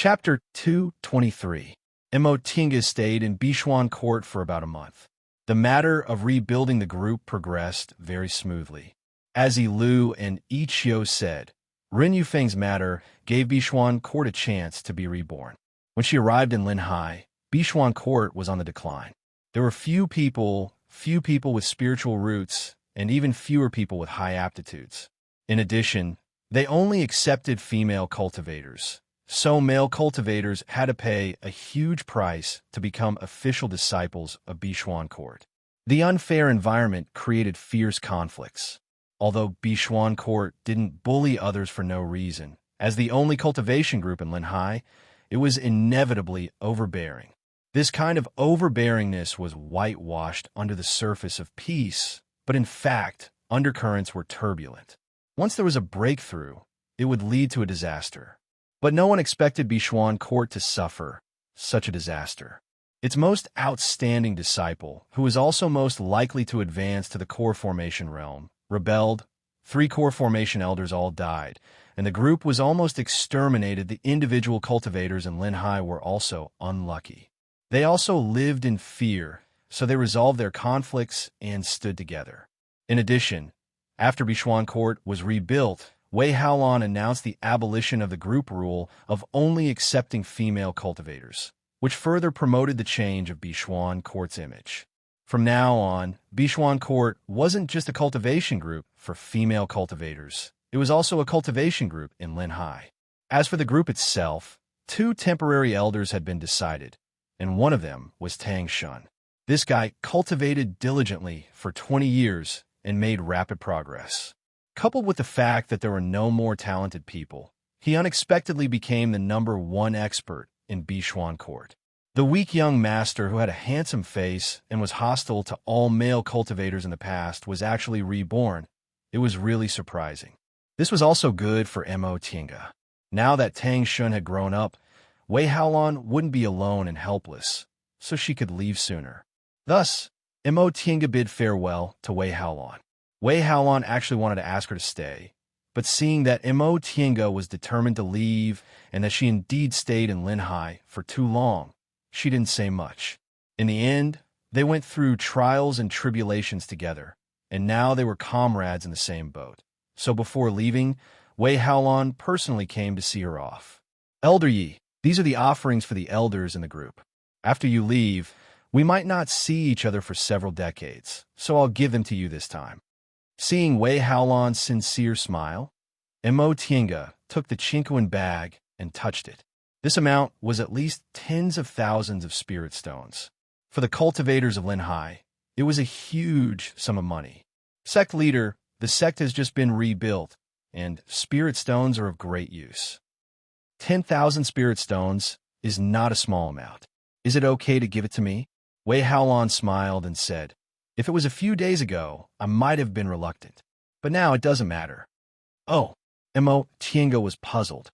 Chapter 223. Tinga stayed in Bishuan court for about a month. The matter of rebuilding the group progressed very smoothly. As Lu and Ichio said, Ren Yufeng's matter gave Bishuan court a chance to be reborn. When she arrived in Linhai, Bishuan court was on the decline. There were few people with spiritual roots, and even fewer people with high aptitudes. In addition, they only accepted female cultivators. So male cultivators had to pay a huge price to become official disciples of Bishuan court. The unfair environment created fierce conflicts. Although Bishuan court didn't bully others for no reason, as the only cultivation group in Linhai, it was inevitably overbearing. This kind of overbearingness was whitewashed under the surface of peace, but in fact, undercurrents were turbulent. Once there was a breakthrough, it would lead to a disaster. But no one expected Bishuan court to suffer such a disaster. Its most outstanding disciple, who was also most likely to advance to the core formation realm, rebelled. 3 core formation elders all died, and the group was almost exterminated. The individual cultivators in Linhai were also unlucky. They also lived in fear, so they resolved their conflicts and stood together. In addition, after Bishuan court was rebuilt, Wei Haolan announced the abolition of the group rule of only accepting female cultivators, which further promoted the change of Bishuan court's image. From now on, Bishuan court wasn't just a cultivation group for female cultivators. It was also a cultivation group in Linhai. As for the group itself, 2 temporary elders had been decided, and one of them was Tang Shun. This guy cultivated diligently for 20 years and made rapid progress. Coupled with the fact that there were no more talented people, he unexpectedly became the #1 expert in Bishuan court. The weak young master who had a handsome face and was hostile to all male cultivators in the past was actually reborn. It was really surprising. This was also good for Tinga. Now that Tang Shun had grown up, Wei Haolan wouldn't be alone and helpless, so she could leave sooner. Thus, Tinga bid farewell to Wei Haolan. Wei Haolan actually wanted to ask her to stay, but seeing that Tinga was determined to leave and that she indeed stayed in Linhai for too long, she didn't say much. In the end, they went through trials and tribulations together, and now they were comrades in the same boat. So before leaving, Wei Haolan personally came to see her off. Elder Yi, these are the offerings for the elders in the group. After you leave, we might not see each other for several decades, so I'll give them to you this time. Seeing Wei Haolan's sincere smile, Tinga took the Chinquan bag and touched it. This amount was at least tens of thousands of spirit stones. For the cultivators of Linhai, it was a huge sum of money. Sect leader, the sect has just been rebuilt, and spirit stones are of great use. 10,000 spirit stones is not a small amount. Is it okay to give it to me? Wei Haolan smiled and said, if it was a few days ago, I might have been reluctant, but now it doesn't matter. Oh, Tinga was puzzled.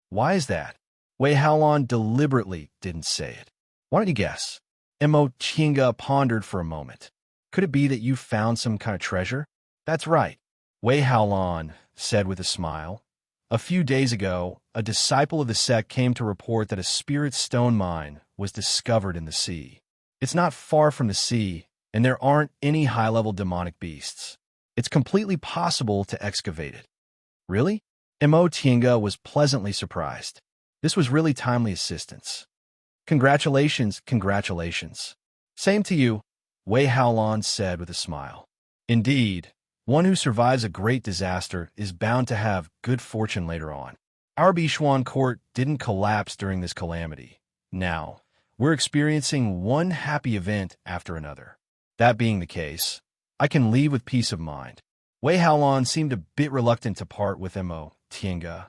Why is that? Wei Haolan deliberately didn't say it. Why don't you guess? Tinga pondered for a moment. Could it be that you found some kind of treasure? That's right, Wei Haolan said with a smile. A few days ago, a disciple of the sect came to report that a spirit stone mine was discovered in the sea. It's not far from the sea, and there aren't any high-level demonic beasts. It's completely possible to excavate it. Really? Tinga was pleasantly surprised. This was really timely assistance. Congratulations, congratulations. Same to you, Wei Haolan said with a smile. Indeed, one who survives a great disaster is bound to have good fortune later on. Our Bishuan court didn't collapse during this calamity. Now, we're experiencing one happy event after another. That being the case, I can leave with peace of mind. Wei Haolan seemed a bit reluctant to part with Tinga.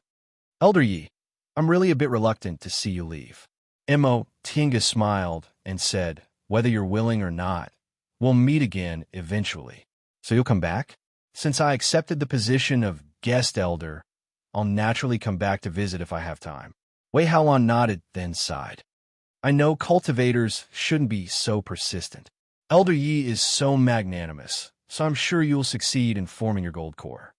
Elder Yi, I'm really a bit reluctant to see you leave. Tinga smiled and said, whether you're willing or not, we'll meet again eventually. So you'll come back? Since I accepted the position of guest elder, I'll naturally come back to visit if I have time. Wei Haolan nodded, then sighed. I know cultivators shouldn't be so persistent. Elder Yi is so magnanimous, so I'm sure you'll succeed in forming your gold core.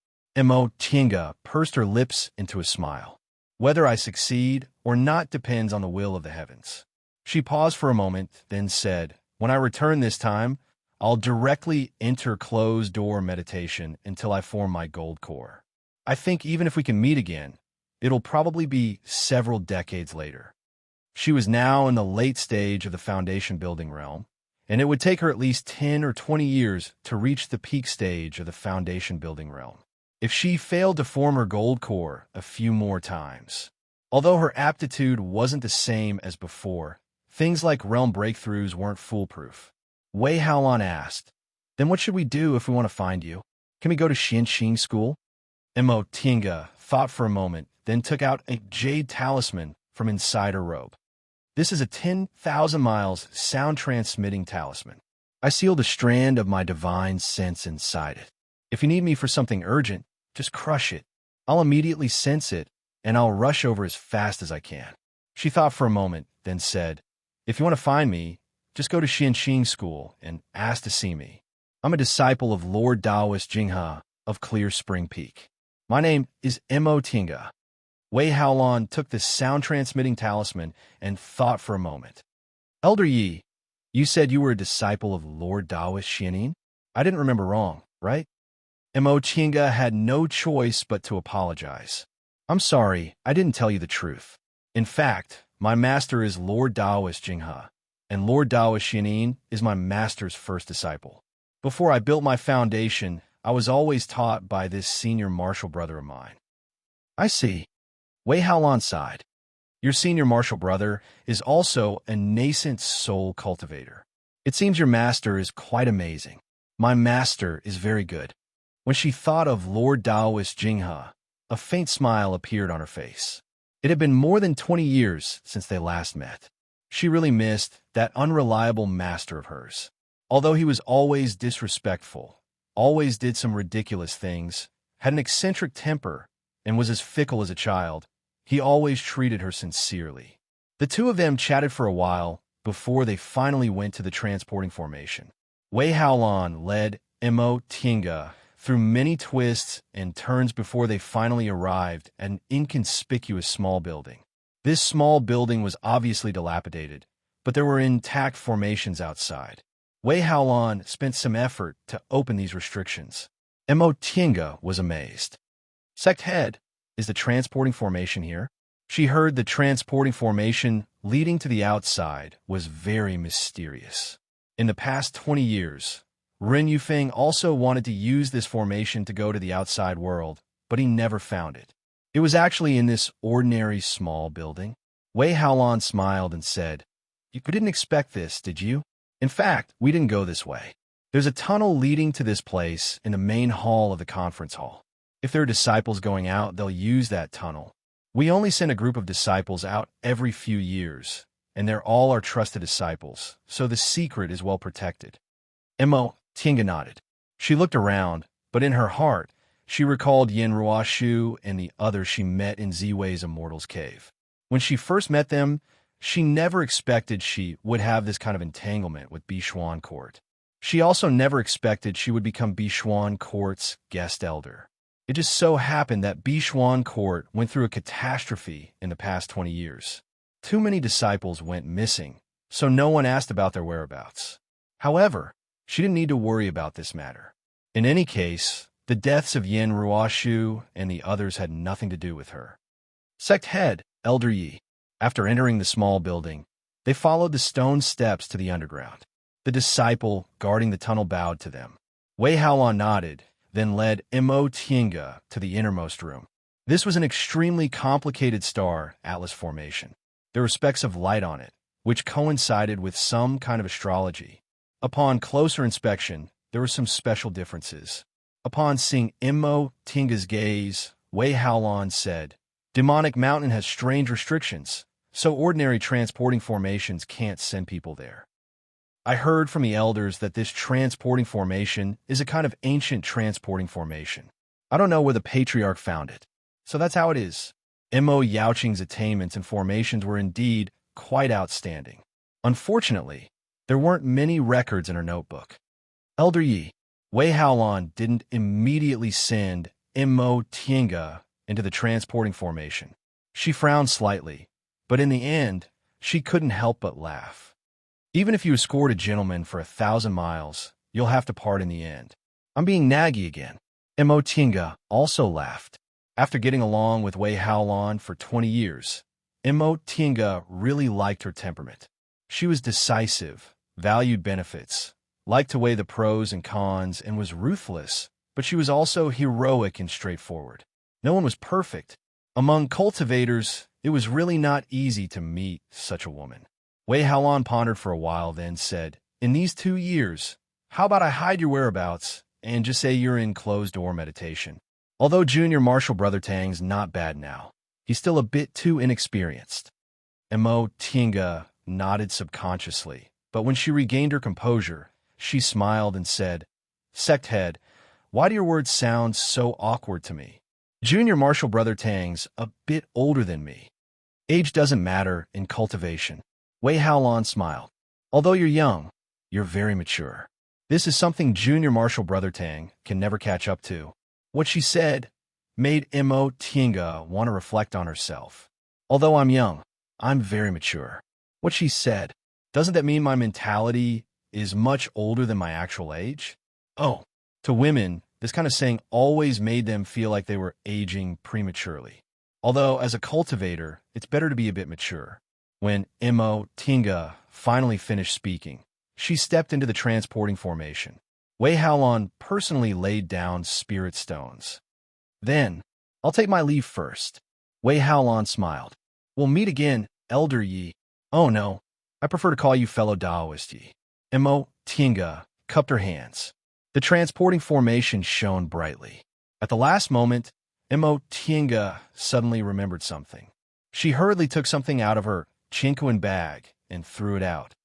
Tinga pursed her lips into a smile. Whether I succeed or not depends on the will of the heavens. She paused for a moment, then said, "When I return this time, I'll directly enter closed-door meditation until I form my gold core. I think even if we can meet again, it'll probably be several decades later." She was now in the late stage of the foundation building realm, and it would take her at least 10 or 20 years to reach the peak stage of the foundation building realm, if she failed to form her gold core a few more times. Although her aptitude wasn't the same as before, things like realm breakthroughs weren't foolproof. Wei Haolan asked, "Then what should we do if we want to find you? Can we go to Xianxing school?" Mo Tinga thought for a moment, then took out a jade talisman from inside her robe. "This is a 10,000 miles sound-transmitting talisman. I sealed a strand of my divine sense inside it. If you need me for something urgent, just crush it. I'll immediately sense it, and I'll rush over as fast as I can." She thought for a moment, then said, "If you want to find me, just go to Xianxing school and ask to see me. I'm a disciple of Lord Taoist Jinghe of Clear Spring Peak. My name is Mo Tinga." Wei Haolan took the sound-transmitting talisman and thought for a moment. "Elder Yi, you said you were a disciple of Lord Taoist Xianin? I didn't remember wrong, right?" Mo Tinga had no choice but to apologize. "I'm sorry, I didn't tell you the truth. In fact, my master is Lord Taoist Jinghe, and Lord Taoist Xianin is my master's first disciple. Before I built my foundation, I was always taught by this senior martial brother of mine." "I see." Wei Haolan sighed. "Your senior martial brother is also a nascent soul cultivator. It seems your master is quite amazing. My master is very good." When she thought of Lord Taoist Jinghe, a faint smile appeared on her face. It had been more than 20 years since they last met. She really missed that unreliable master of hers. Although he was always disrespectful, always did some ridiculous things, had an eccentric temper, and was as fickle as a child, he always treated her sincerely. The two of them chatted for a while before they finally went to the transporting formation. Wei Haolan led Mo Tinga through many twists and turns before they finally arrived at an inconspicuous small building. This small building was obviously dilapidated, but there were intact formations outside. Wei Haolan spent some effort to open these restrictions. Mo Tinga was amazed. "Sect Head, is the transporting formation here?" She heard the transporting formation leading to the outside was very mysterious. In the past 20 years, Ren Yufeng also wanted to use this formation to go to the outside world, but he never found it. It was actually in this ordinary small building. Wei Haolan smiled and said, "You didn't expect this, did you? In fact, we didn't go this way. There's a tunnel leading to this place in the main hall of the conference hall. If there are disciples going out, they'll use that tunnel. We only send a group of disciples out every few years, and they're all our trusted disciples, so the secret is well protected." Mo Tinga nodded. She looked around, but in her heart, she recalled Yin Ruoshu and the others she met in Ziwei's Immortal's Cave. When she first met them, she never expected she would have this kind of entanglement with Bishuan Court. She also never expected she would become Bishuan Court's guest elder. It just so happened that Bishuan Court went through a catastrophe in the past 20 years. Too many disciples went missing, so no one asked about their whereabouts. However, she didn't need to worry about this matter. In any case, the deaths of Yin Ruoshu and the others had nothing to do with her. Sect Head, Elder Yi. After entering the small building, they followed the stone steps to the underground. The disciple guarding the tunnel bowed to them. Wei Haolan nodded, then led Mo Tinga to the innermost room. This was an extremely complicated star atlas formation. There were specks of light on it, which coincided with some kind of astrology. Upon closer inspection, there were some special differences. Upon seeing Mo Tinga's gaze, Wei Haolan said, "Demonic Mountain has strange restrictions, so ordinary transporting formations can't send people there. I heard from the elders that this transporting formation is a kind of ancient transporting formation. I don't know where the Patriarch found it, so that's how it is." Mo Yaoqing's attainments and formations were indeed quite outstanding. Unfortunately, there weren't many records in her notebook. Elder Yi, Wei Haolan didn't immediately send Mo Tinga into the transporting formation. She frowned slightly, But in the end, she couldn't help but laugh. Even if you escort a gentleman for 1,000 miles, you'll have to part in the end. I'm being naggy again. Tinga also laughed. After getting along with Wei Haolan for 20 years, Tinga really liked her temperament. She was decisive, valued benefits, liked to weigh the pros and cons, and was ruthless, but she was also heroic and straightforward. No one was perfect. Among cultivators, it was really not easy to meet such a woman. Wei Haolan pondered for a while, then said, "In these 2 years, how about I hide your whereabouts and just say you're in closed-door meditation?" Although Junior Marshal Brother Tang's not bad now, he's still a bit too inexperienced. Tinga nodded subconsciously, but when she regained her composure, she smiled and said, "Sect head, why do your words sound so awkward to me? Junior Marshal Brother Tang's a bit older than me. Age doesn't matter in cultivation." Wei Haolan smiled. "Although you're young, you're very mature. This is something Junior Marshal Brother Tang can never catch up to." What she said made Tinga want to reflect on herself. "Although I'm young, I'm very mature." What she said, doesn't that mean my mentality is much older than my actual age? Oh, to women, this kind of saying always made them feel like they were aging prematurely. Although, as a cultivator, it's better to be a bit mature. When Tinga finally finished speaking, she stepped into the transporting formation. Wei Haolan personally laid down spirit stones. "Then, I'll take my leave first." Wei Haolan smiled. "We'll meet again, Elder Yi." "Oh no, I prefer to call you fellow Taoist Yi." Tinga cupped her hands. The transporting formation shone brightly. At the last moment, Tinga suddenly remembered something. She hurriedly took something out of her chinquan bag and threw it out.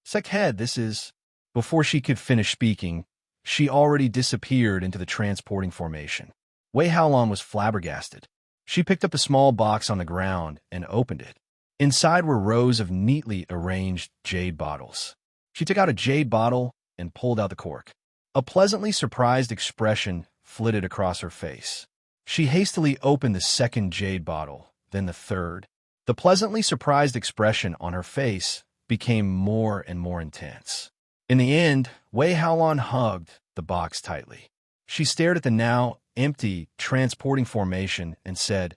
"Sect head, this is..." Before she could finish speaking, she already disappeared into the transporting formation. Wei Haolan was flabbergasted. She picked up a small box on the ground and opened it. Inside were rows of neatly arranged jade bottles. She took out a jade bottle and pulled out the cork. A pleasantly surprised expression flitted across her face. She hastily opened the second jade bottle, then the third. The pleasantly surprised expression on her face became more and more intense. In the end, Wei Haolan hugged the box tightly. She stared at the now empty transporting formation and said,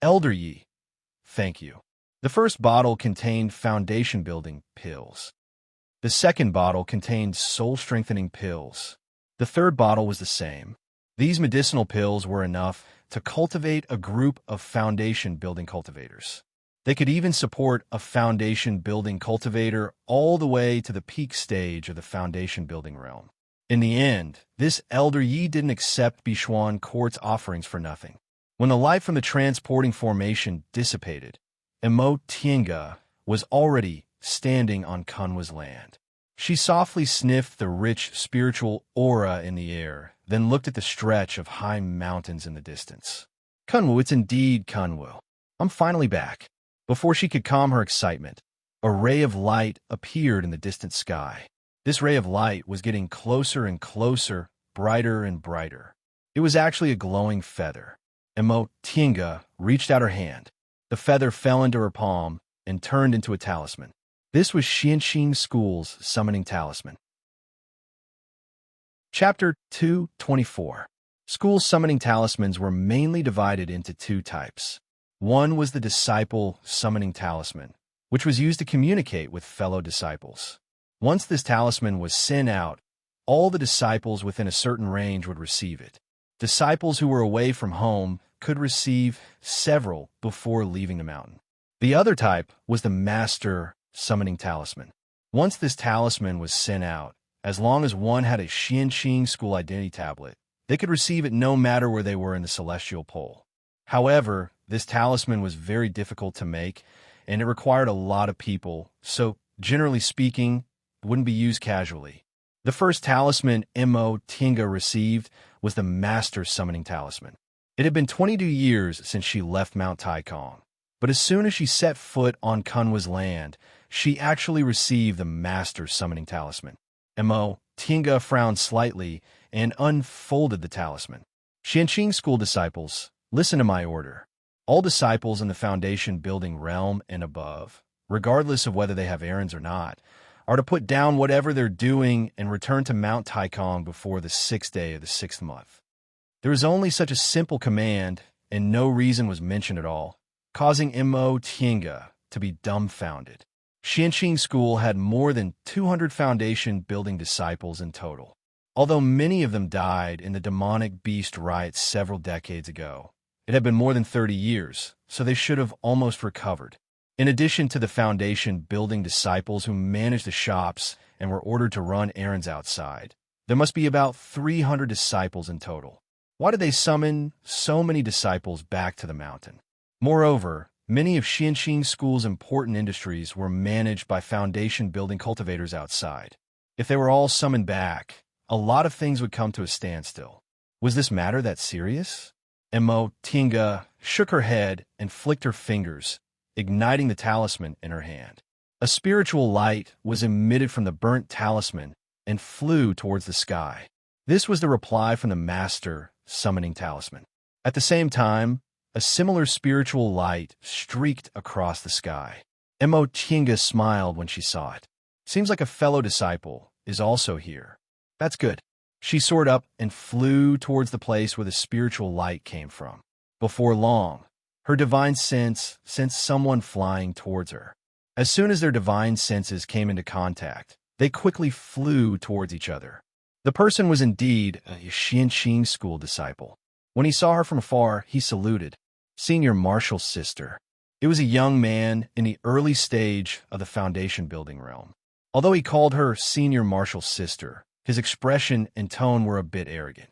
"Elder Yi, thank you." The first bottle contained foundation-building pills. The second bottle contained soul-strengthening pills. The third bottle was the same. These medicinal pills were enough to cultivate a group of foundation-building cultivators. They could even support a foundation-building cultivator all the way to the peak stage of the foundation-building realm. In the end, this Elder Yi didn't accept Bichuan Court's offerings for nothing. When the light from the transporting formation dissipated, Tinga was already standing on Kunwa's land. She softly sniffed the rich spiritual aura in the air, then looked at the stretch of high mountains in the distance. "Kunwa, it's indeed Kunwa. I'm finally back." Before she could calm her excitement, a ray of light appeared in the distant sky. This ray of light was getting closer and closer, brighter and brighter. It was actually a glowing feather. Tinga reached out her hand. The feather fell into her palm and turned into a talisman. This was Xianxin School's summoning talisman. Chapter 224. School summoning talismans were mainly divided into 2 types. One was the disciple summoning talisman, which was used to communicate with fellow disciples. Once this talisman was sent out, all the disciples within a certain range would receive it. Disciples who were away from home could receive several before leaving the mountain. The other type was the master summoning talisman. Once this talisman was sent out, as long as one had a Xianxin School identity tablet, they could receive it no matter where they were in the celestial pole. However, this talisman was very difficult to make, and it required a lot of people, so generally speaking, it wouldn't be used casually. The first talisman Tinga received was the Master Summoning Talisman. It had been 22 years since she left Mount Taikong, but as soon as she set foot on Kunwa's land, she actually received the Master Summoning Talisman. Tinga frowned slightly and unfolded the talisman. "Xianxin School disciples, listen to my order. All disciples in the foundation building realm and above, regardless of whether they have errands or not, are to put down whatever they're doing and return to Mount Taikong before the 6th day of the 6th month. There was only such a simple command, and no reason was mentioned at all, causing Mo Tiange to be dumbfounded. Xianxing School had more than 200 foundation-building disciples in total. Although many of them died in the demonic beast riots several decades ago, it had been more than 30 years, so they should have almost recovered. In addition to the foundation-building disciples who managed the shops and were ordered to run errands outside, there must be about 300 disciples in total. Why did they summon so many disciples back to the mountain? Moreover, many of Xianxing School's important industries were managed by foundation-building cultivators outside. If they were all summoned back, a lot of things would come to a standstill. Was this matter that serious? Mo Tiange shook her head and flicked her fingers, igniting the talisman in her hand. A spiritual light was emitted from the burnt talisman and flew towards the sky. This was the reply from the master summoning talisman. At the same time, a similar spiritual light streaked across the sky. Mo Tiange smiled when she saw it. Seems like a fellow disciple is also here. That's good. She soared up and flew towards the place where the spiritual light came from. Before long, her divine sense sensed someone flying towards her. As soon as their divine senses came into contact, they quickly flew towards each other. The person was indeed a Xianxing School disciple. When he saw her from afar, he saluted. Senior Marshal's sister. It was a young man in the early stage of the foundation building realm. Although he called her Senior Marshal's sister, his expression and tone were a bit arrogant.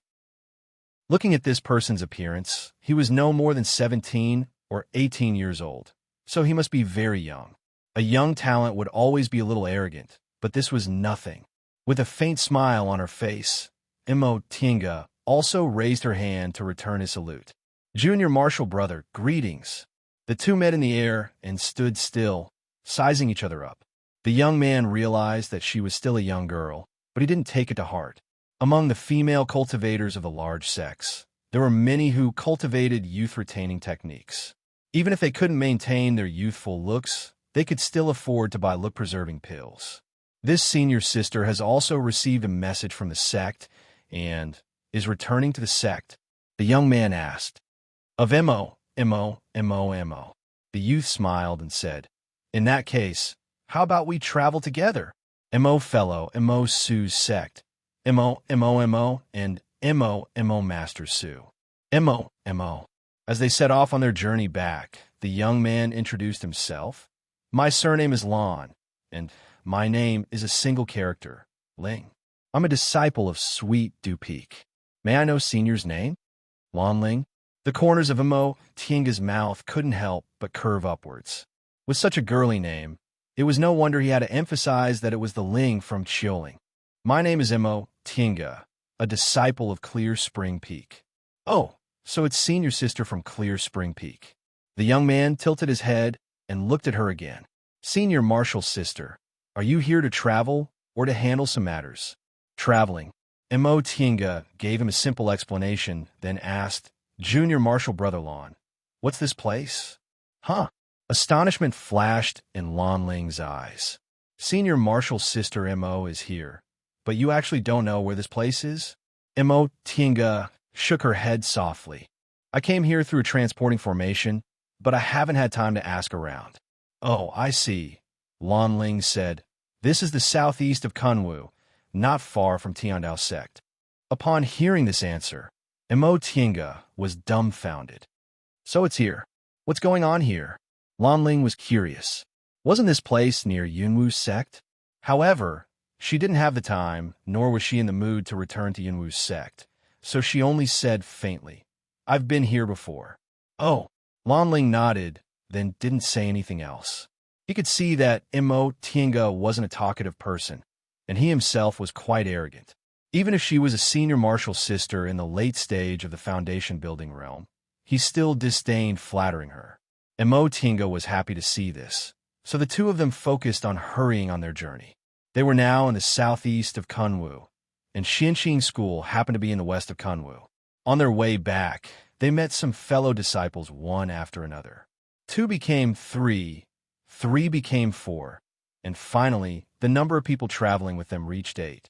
Looking at this person's appearance, he was no more than 17 or 18 years old, so he must be very young. A young talent would always be a little arrogant, but this was nothing. With a faint smile on her face, Mo Tiange also raised her hand to return his salute. Junior Marshal brother, greetings. The two met in the air and stood still, sizing each other up. The young man realized that she was still a young girl, but he didn't take it to heart. Among the female cultivators of the large sex, there were many who cultivated youth-retaining techniques. Even if they couldn't maintain their youthful looks, they could still afford to buy look-preserving pills. This senior sister has also received a message from the sect and is returning to the sect. The young man asked, "Of Mo." The youth smiled and said, "In that case, how about we travel together? Mo fellow, Mo Su's sect. Mo, and Mo Master Su. Mo. As they set off on their journey back, the young man introduced himself. My surname is Lan, and my name is a single character, Ling. I'm a disciple of Sweet Dupeak. May I know Senior's name? Lan Ling. The corners of Mo Tiange's mouth couldn't help but curve upwards. With such a girly name, it was no wonder he had to emphasize that it was the Ling from Chioling. My name is Mo Tiange, a disciple of Clear Spring Peak. Oh, so it's Senior Sister from Clear Spring Peak. The young man tilted his head and looked at her again. Senior Marshal's sister, are you here to travel or to handle some matters? Traveling. Mo Tiange gave him a simple explanation, then asked, Junior Marshal brother Lan, what's this place? Huh? Astonishment flashed in Lan Ling's eyes. Senior Marshal's sister Mo is here, but you actually don't know where this place is? Mo Tiange shook her head softly. I came here through a transporting formation, but I haven't had time to ask around. Oh, I see, Lan Ling said. This is the southeast of Kunwu, not far from Tiandao sect. Upon hearing this answer, Mo Tiange was dumbfounded. So it's here. What's going on here? Lan Ling was curious. Wasn't this place near Yunwu's sect? However, she didn't have the time, nor was she in the mood to return to Yunwu's sect, so she only said faintly, I've been here before. Oh, Lan Ling nodded, then didn't say anything else. He could see that Mo Tiange wasn't a talkative person, and he himself was quite arrogant. Even if she was a senior marshal sister in the late stage of the foundation building realm, he still disdained flattering her. Mo Tiange was happy to see this, so the two of them focused on hurrying on their journey. They were now in the southeast of Kunwu, and Xianxing School happened to be in the west of Kunwu. On their way back, they met some fellow disciples one after another. 2 became 3, 3 became 4, and finally, the number of people traveling with them reached 8.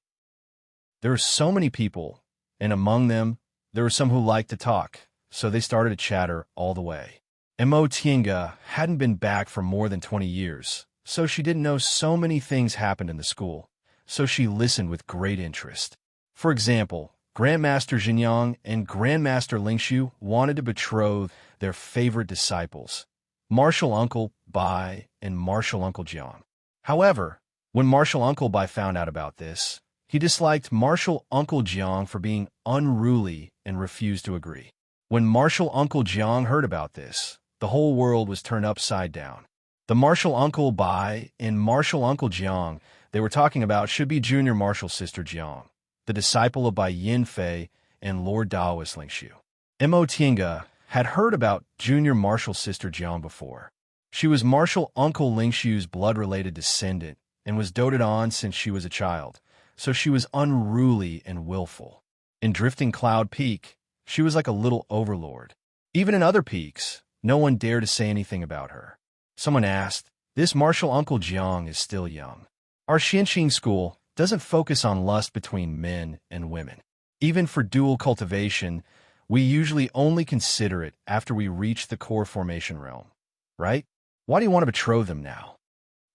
There were so many people, and among them, there were some who liked to talk, so they started to chatter all the way. Emotinga hadn't been back for more than 20 years, so she didn't know so many things happened in the school, so she listened with great interest. For example, Grandmaster Jinyang and Grandmaster Lingshu wanted to betroth their favorite disciples, Martial Uncle Bai and Martial Uncle Jiang. However, when Martial Uncle Bai found out about this, he disliked Martial Uncle Jiang for being unruly and refused to agree. When Martial Uncle Jiang heard about this, the whole world was turned upside down. The Martial Uncle Bai and Martial Uncle Jiang they were talking about should be Junior Martial Sister Jiang, the disciple of Bai Yinfei and Lord Daoist Lingshu. Mo Tinga had heard about Junior Martial Sister Jiang before. She was Martial Uncle Lingshu's blood-related descendant and was doted on since she was a child, so she was unruly and willful. In Drifting Cloud Peak, she was like a little overlord. Even in other peaks, no one dared to say anything about her. Someone asked, "This Martial Uncle Jiang is still young. Our Xianxing school doesn't focus on lust between men and women. Even for dual cultivation, we usually only consider it after we reach the core formation realm, right? Why do you want to betroth them now?"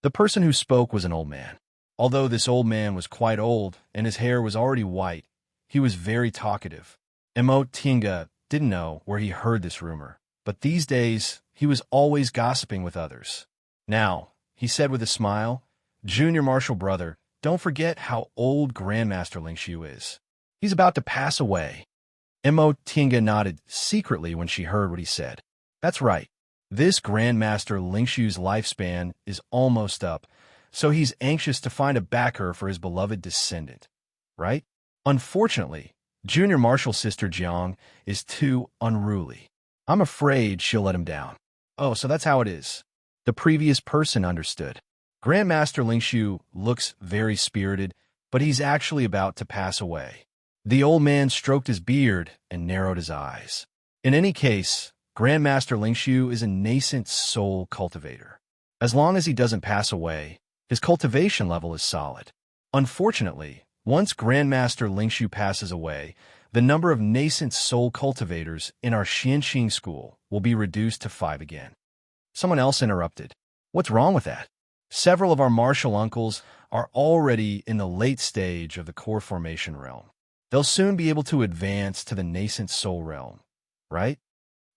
The person who spoke was an old man. Although this old man was quite old and his hair was already white, he was very talkative. Mo Tinga didn't know where he heard this rumor, but these days he was always gossiping with others. "Now," he said with a smile, "Junior Martial Brother, don't forget how old Grandmaster Lingshu is. He's about to pass away." Mo Tinga nodded secretly when she heard what he said. "That's right. This Grandmaster Lingshu's lifespan is almost up, so he's anxious to find a backer for his beloved descendant, right? Unfortunately, Junior Martial Sister Jiang is too unruly. I'm afraid she'll let him down." "Oh, so that's how it is." The previous person understood. Grandmaster Lingshu looks very spirited, but he's actually about to pass away. The old man stroked his beard and narrowed his eyes. In any case, Grandmaster Lingshu is a nascent soul cultivator. As long as he doesn't pass away, his cultivation level is solid. Unfortunately, once Grandmaster Lingshu passes away, the number of nascent soul cultivators in our Xianxing school will be reduced to 5 again. Someone else interrupted. "What's wrong with that? Several of our martial uncles are already in the late stage of the core formation realm. They'll soon be able to advance to the nascent soul realm, right?"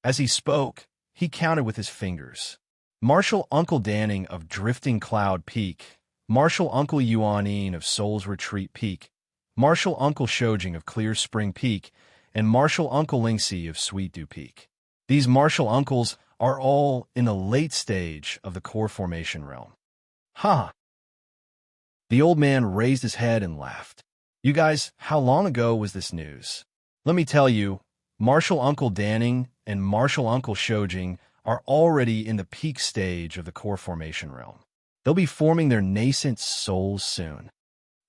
As he spoke, he counted with his fingers. Martial Uncle Danning of Drifting Cloud Peak, Martial Uncle Yuanin of Soul's Retreat Peak, Martial Uncle Shojing of Clear Spring Peak, and Martial Uncle Lingxi of Sweet Dew Peak. These martial uncles are all in the late stage of the core formation realm. "Huh." The old man raised his head and laughed. "You guys, how long ago was this news? Let me tell you, Martial Uncle Danning and Martial Uncle Shojing are already in the peak stage of the core formation realm. They'll be forming their nascent souls soon."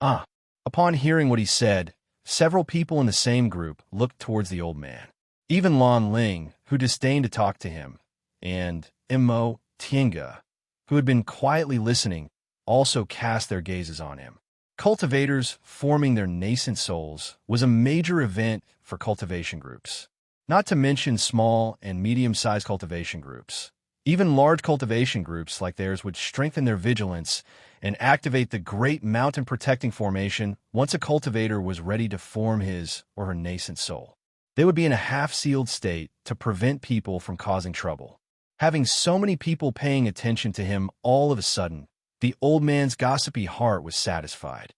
"Ah." Upon hearing what he said, several people in the same group looked towards the old man. Even Lan Ling, who disdained to talk to him, and Mo Tinga, who had been quietly listening, also cast their gazes on him. Cultivators forming their nascent souls was a major event for cultivation groups, not to mention small and medium-sized cultivation groups. Even large cultivation groups like theirs would strengthen their vigilance and activate the Great Mountain Protecting Formation once a cultivator was ready to form his or her nascent soul. They would be in a half-sealed state to prevent people from causing trouble. Having so many people paying attention to him all of a sudden, the old man's gossipy heart was satisfied.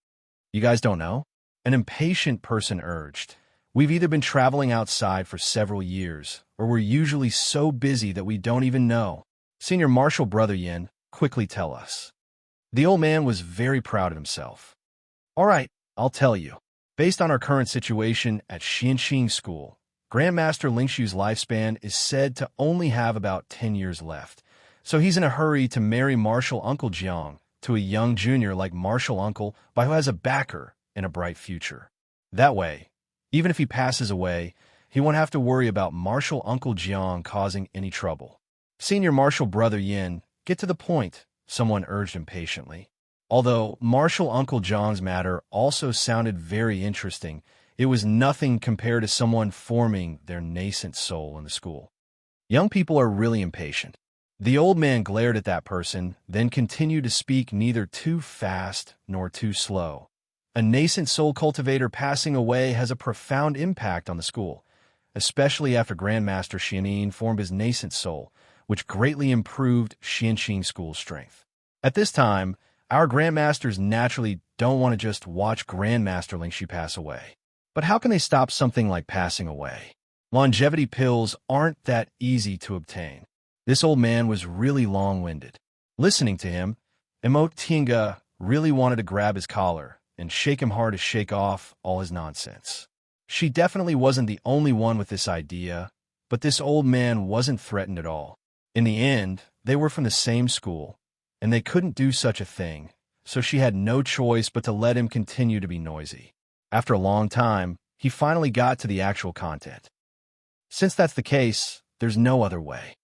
"You guys don't know?" An impatient person urged. "We've either been traveling outside for several years, or we're usually so busy that we don't even know. Senior Martial Brother Yin, quickly tell us." The old man was very proud of himself. "All right, I'll tell you. Based on our current situation at Xianxing School, Grandmaster Lingshu's lifespan is said to only have about 10 years left, so he's in a hurry to marry Martial Uncle Jiang to a young junior like Martial Uncle Bai who has a backer and a bright future. That way, even if he passes away, he won't have to worry about martial Uncle Jiang causing any trouble. Senior martial brother Yin, get to the point, someone urged impatiently. Although martial Uncle Jiang's matter also sounded very interesting, it was nothing compared to someone forming their nascent soul in the school. Young people are really impatient. The old man glared at that person, then continued to speak neither too fast nor too slow. A nascent soul cultivator passing away has a profound impact on the school, especially after Grandmaster Xianin formed his nascent soul, which greatly improved Xianxing School's strength. At this time, our Grandmasters naturally don't want to just watch Grandmaster Lingxi pass away. But how can they stop something like passing away? Longevity pills aren't that easy to obtain. This old man was really long-winded. Listening to him, Tinga really wanted to grab his collar and shake him hard to shake off all his nonsense. She definitely wasn't the only one with this idea, but this old man wasn't threatened at all. In the end, they were from the same school, and they couldn't do such a thing, so she had no choice but to let him continue to be noisy. After a long time, he finally got to the actual content. Since that's the case, there's no other way.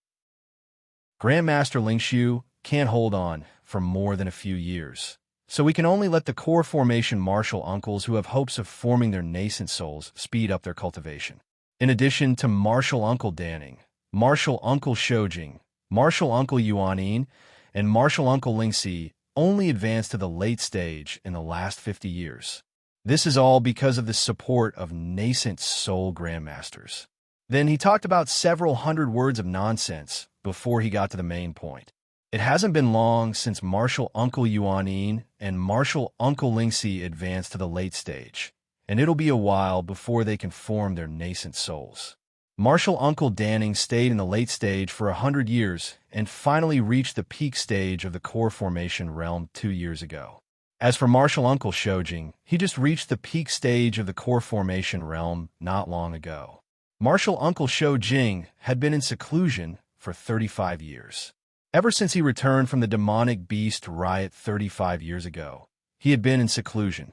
Grandmaster Lingxiu can't hold on for more than a few years, so we can only let the core formation martial uncles who have hopes of forming their nascent souls speed up their cultivation. In addition to martial uncle Danning, martial uncle Shoujing, martial uncle Yuanin, and martial uncle Lingxi only advanced to the late stage in the last 50 years. This is all because of the support of nascent soul grandmasters. Then he talked about several hundred words of nonsense before he got to the main point. It hasn't been long since martial uncle Yuanin and martial uncle Lingxi advanced to the late stage, and it'll be a while before they can form their nascent souls. Martial uncle Danning stayed in the late stage for 100 years and finally reached the peak stage of the core formation realm 2 years ago. As for martial uncle Shoujing, he just reached the peak stage of the core formation realm not long ago. Martial uncle Shoujing had been in seclusion for 35 years. Ever since he returned from the demonic beast riot 35 years ago, he had been in seclusion.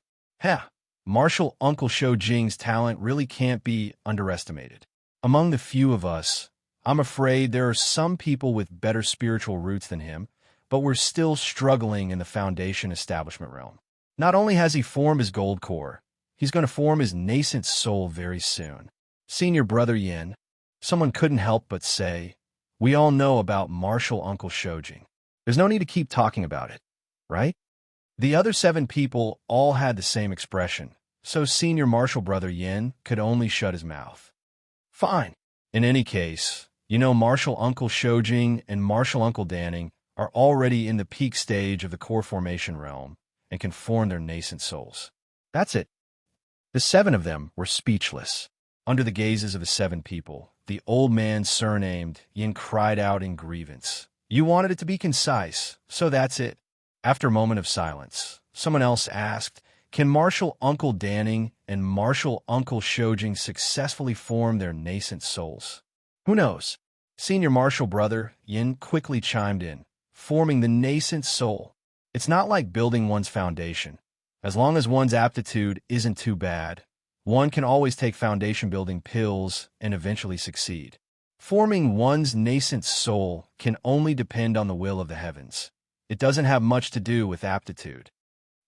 Martial uncle Shoujing's talent really can't be underestimated. Among the few of us, I'm afraid there are some people with better spiritual roots than him, but we're still struggling in the foundation establishment realm. Not only has he formed his gold core, he's going to form his nascent soul very soon. Senior brother Yin, someone couldn't help but say, we all know about martial uncle Shoujing. There's no need to keep talking about it, right? The other 7 people all had the same expression, so senior martial brother Yin could only shut his mouth. Fine. In any case, you know martial uncle Shoujing and martial uncle Danning are already in the peak stage of the core formation realm and can form their nascent souls. That's it. The 7 of them were speechless. Under the gazes of the 7 people, the old man surnamed Yin cried out in grievance. You wanted it to be concise, so that's it. After a moment of silence, someone else asked, can martial uncle Danning and martial uncle Shoujing successfully form their nascent souls? Who knows? Senior martial brother Yin quickly chimed in, forming the nascent soul. It's not like building one's foundation. As long as one's aptitude isn't too bad, one can always take foundation building pills and eventually succeed. Forming one's nascent soul can only depend on the will of the heavens. It doesn't have much to do with aptitude.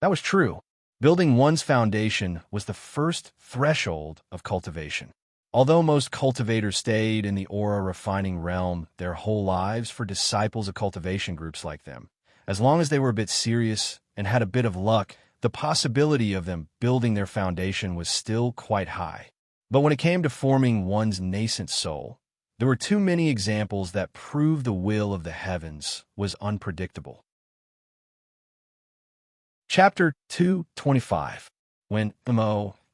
That was true. Building one's foundation was the first threshold of cultivation. Although most cultivators stayed in the aura refining realm their whole lives for disciples of cultivation groups like them, as long as they were a bit serious and had a bit of luck, the possibility of them building their foundation was still quite high. But when it came to forming one's nascent soul, there were too many examples that proved the will of the heavens was unpredictable. Chapter 225. When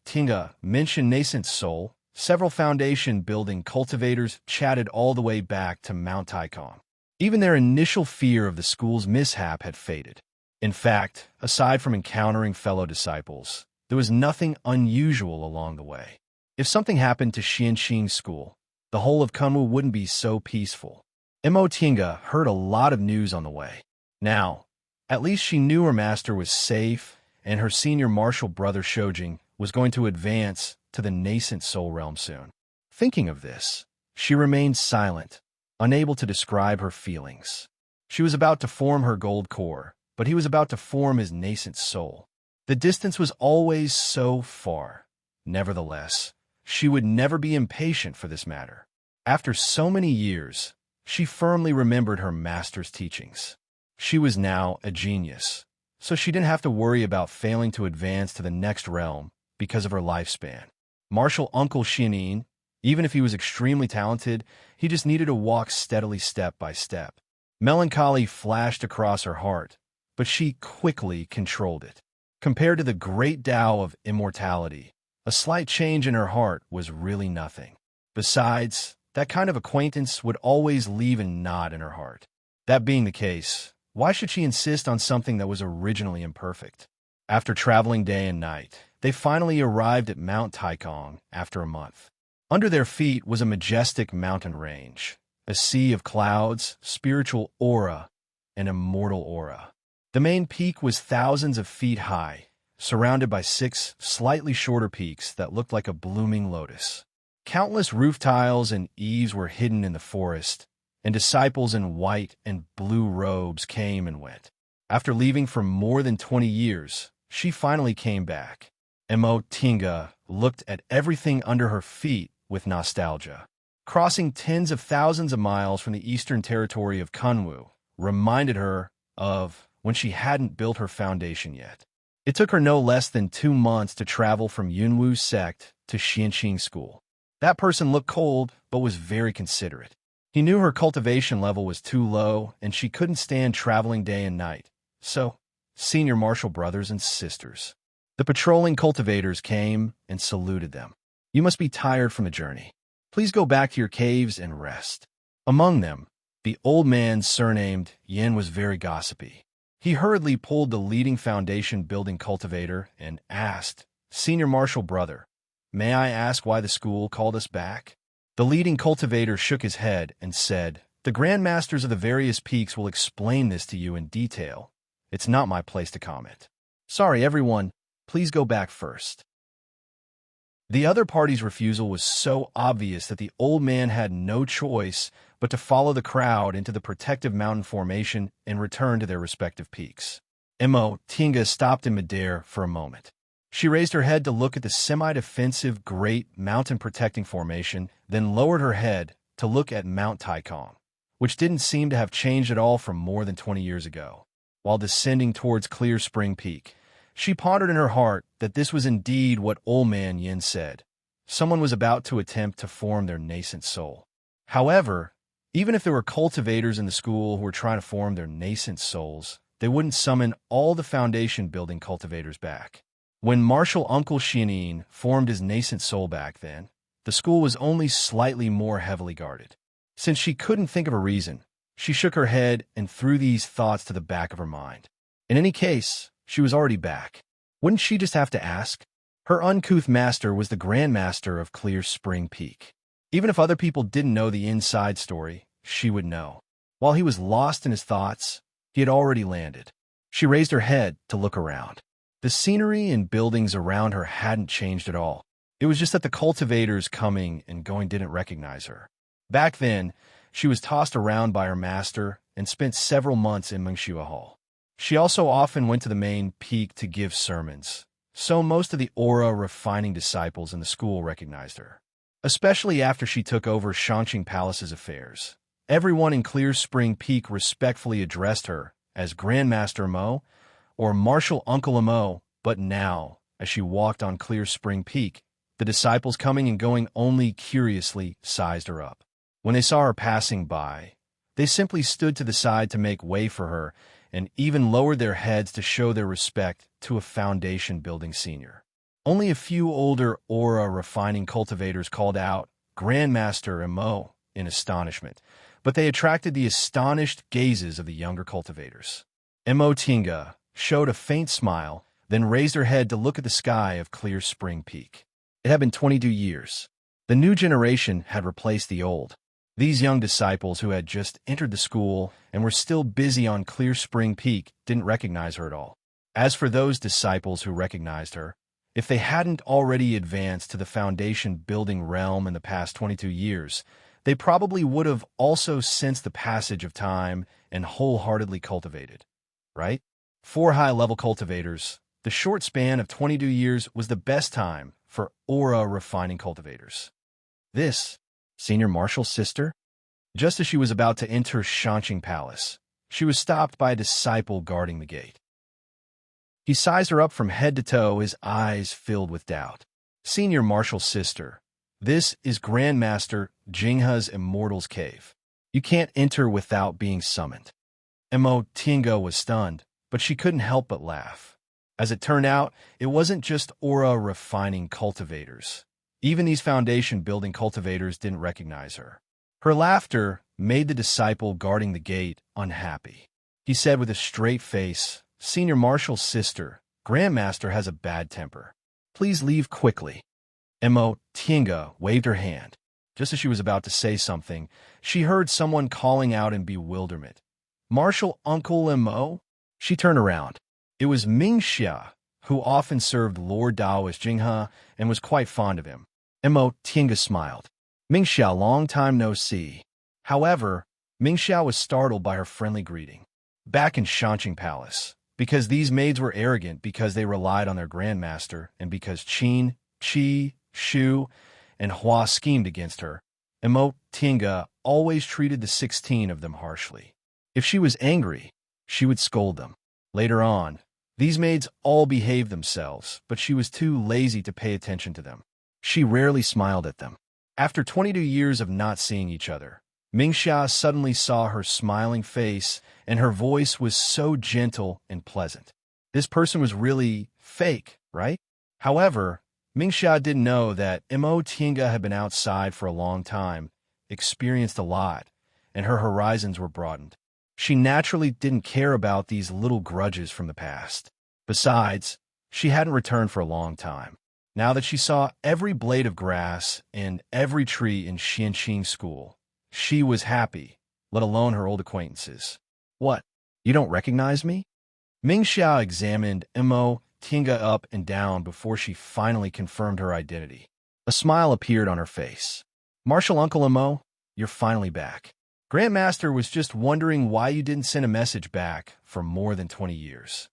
Tinga mentioned nascent soul, several foundation-building cultivators chatted all the way back to Mount Taikong. Even their initial fear of the school's mishap had faded. In fact, aside from encountering fellow disciples, there was nothing unusual along the way. If something happened to Xianxing School, the whole of Kunwu wouldn't be so peaceful. Tinga heard a lot of news on the way. Now, at least she knew her master was safe, and her senior martial brother Shoujing was going to advance to the nascent soul realm soon. Thinking of this, she remained silent, unable to describe her feelings. She was about to form her gold core, but he was about to form his nascent soul. The distance was always so far. Nevertheless, she would never be impatient for this matter. After so many years, she firmly remembered her master's teachings. She was now a genius, so she didn't have to worry about failing to advance to the next realm because of her lifespan. Martial Uncle Xianin, even if he was extremely talented, he just needed to walk steadily step by step. Melancholy flashed across her heart, but she quickly controlled it. Compared to the great Tao of immortality, a slight change in her heart was really nothing. Besides, that kind of acquaintance would always leave a knot in her heart. That being the case, why should she insist on something that was originally imperfect? After traveling day and night, they finally arrived at Mount Taikong after a month. Under their feet was a majestic mountain range, a sea of clouds, spiritual aura, and immortal aura. The main peak was thousands of feet high, surrounded by 6 slightly shorter peaks that looked like a blooming lotus. Countless roof tiles and eaves were hidden in the forest, and disciples in white and blue robes came and went. After leaving for more than 20 years, she finally came back. Mo Tinga looked at everything under her feet with nostalgia. Crossing tens of thousands of miles from the eastern territory of Kunwu reminded her of when she hadn't built her foundation yet. It took her no less than 2 months to travel from Yunwu sect to Xianxing school. That person looked cold, but was very considerate. He knew her cultivation level was too low, and she couldn't stand traveling day and night. So, senior martial brothers and sisters. The patrolling cultivators came and saluted them. You must be tired from the journey. Please go back to your caves and rest. Among them, the old man surnamed Yin was very gossipy. He hurriedly pulled the leading foundation-building cultivator and asked, Senior martial brother, may I ask why the school called us back? The leading cultivator shook his head and said, The grandmasters of the various peaks will explain this to you in detail. It's not my place to comment. Sorry, everyone. Please go back first. The other party's refusal was so obvious that the old man had no choice but to follow the crowd into the protective mountain formation and return to their respective peaks. Mo Tinga stopped in midair for a moment. She raised her head to look at the semi-defensive great mountain-protecting formation, then lowered her head to look at Mount Taikong, which didn't seem to have changed at all from more than 20 years ago. While descending towards Clear Spring Peak, she pondered in her heart that this was indeed what Old Man Yin said. Someone was about to attempt to form their nascent soul. However, even if there were cultivators in the school who were trying to form their nascent souls, they wouldn't summon all the foundation-building cultivators back. When Martial Uncle Xianin formed his nascent soul back then, the school was only slightly more heavily guarded. Since she couldn't think of a reason, she shook her head and threw these thoughts to the back of her mind. In any case, she was already back. Wouldn't she just have to ask? Her uncouth master was the Grandmaster of Clear Spring Peak. Even if other people didn't know the inside story, she would know. While he was lost in his thoughts, he had already landed. She raised her head to look around. The scenery and buildings around her hadn't changed at all. It was just that the cultivators coming and going didn't recognize her. Back then, she was tossed around by her master and spent several months in Mengxua Hall. She also often went to the main peak to give sermons, so most of the aura-refining disciples in the school recognized her. Especially after she took over Shanqing Palace's affairs. Everyone in Clear Spring Peak respectfully addressed her as Grandmaster Mo or Martial Uncle Mo, but now, as she walked on Clear Spring Peak, the disciples coming and going only curiously sized her up. When they saw her passing by, they simply stood to the side to make way for her and even lowered their heads to show their respect to a foundation-building senior. Only a few older aura-refining cultivators called out, Grandmaster Mo, in astonishment, but they attracted the astonished gazes of the younger cultivators. Mo Tinga showed a faint smile, then raised her head to look at the sky of Clear Spring Peak. It had been 22 years. The new generation had replaced the old. These young disciples who had just entered the school and were still busy on Clear Spring Peak didn't recognize her at all. As for those disciples who recognized her, If they hadn't already advanced to the foundation-building realm in the past 22 years, they probably would have also sensed the passage of time and wholeheartedly cultivated, right? For high-level cultivators, the short span of 22 years was the best time for aura-refining cultivators. This, Senior Marshal's sister? Just as she was about to enter Shanqing Palace, she was stopped by a disciple guarding the gate. He sized her up from head to toe, his eyes filled with doubt. Senior Marshal's sister, this is Grandmaster Jinghe's Immortal's Cave. You can't enter without being summoned. Mo Tingo was stunned, but she couldn't help but laugh. As it turned out, it wasn't just aura-refining cultivators. Even these foundation-building cultivators didn't recognize her. Her laughter made the disciple guarding the gate unhappy. He said with a straight face, Senior Marshal's sister, Grandmaster has a bad temper. Please leave quickly. Mo Tinga waved her hand. Just as she was about to say something, she heard someone calling out in bewilderment. Marshal Uncle Mo? She turned around. It was Ming Xia, who often served Lord Daoist Jinghe and was quite fond of him. Mo Tinga smiled. Ming Xia, long time no see. However, Ming Xia was startled by her friendly greeting. Back in Shanqing Palace, because these maids were arrogant because they relied on their grandmaster and because Qin, Qi, Shu, and Hua schemed against her, Mo Tinga always treated the 16 of them harshly. If she was angry, she would scold them. Later on, these maids all behaved themselves, but she was too lazy to pay attention to them. She rarely smiled at them. After 22 years of not seeing each other, Ming Xia suddenly saw her smiling face, and her voice was so gentle and pleasant. This person was really fake, right? However, Ming Xia didn't know that Mo Tinga had been outside for a long time, experienced a lot, and her horizons were broadened. She naturally didn't care about these little grudges from the past. Besides, she hadn't returned for a long time. Now that she saw every blade of grass and every tree in Xianqing School, she was happy, let alone her old acquaintances. What? You don't recognize me? Ming Xia examined Mo Tinga up and down before she finally confirmed her identity. A smile appeared on her face. Marshal Uncle Mo, you're finally back. Grandmaster was just wondering why you didn't send a message back for more than 20 years.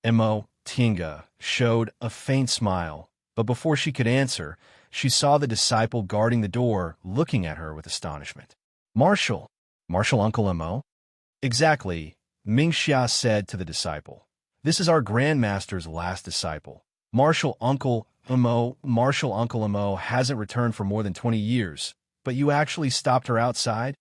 Mo Tinga showed a faint smile, but before she could answer, she saw the disciple guarding the door looking at her with astonishment. Marshal Uncle Mo? Exactly, Ming Xia said to the disciple. This is our Grandmaster's last disciple. Marshal Uncle Mo hasn't returned for more than 20 years, but you actually stopped her outside?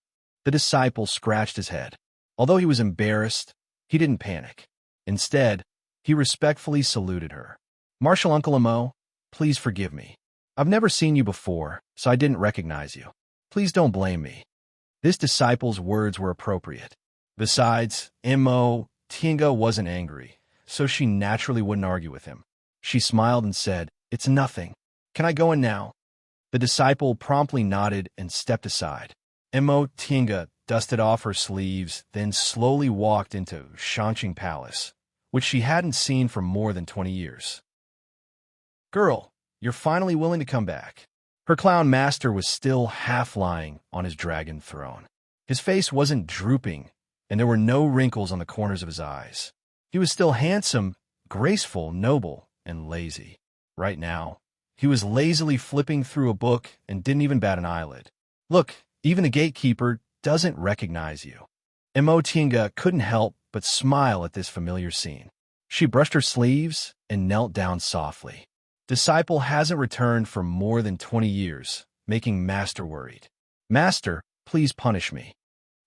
The disciple scratched his head. Although he was embarrassed, he didn't panic. Instead, he respectfully saluted her. Marshal Uncle Mo, please forgive me. I've never seen you before, so I didn't recognize you. Please don't blame me. This disciple's words were appropriate. Besides, Mo Tinga wasn't angry, so she naturally wouldn't argue with him. She smiled and said, It's nothing. Can I go in now? The disciple promptly nodded and stepped aside. Mo Tinga dusted off her sleeves, then slowly walked into Shanqing Palace, which she hadn't seen for more than 20 years. Girl, you're finally willing to come back. Her clown master was still half lying on his dragon throne. His face wasn't drooping, and there were no wrinkles on the corners of his eyes. He was still handsome, graceful, noble, and lazy. Right now, he was lazily flipping through a book and didn't even bat an eyelid. Look, even the gatekeeper doesn't recognize you. Mo Tinga couldn't help but smile at this familiar scene. She brushed her sleeves and knelt down softly. Disciple hasn't returned for more than 20 years, making Master worried. Master, please punish me.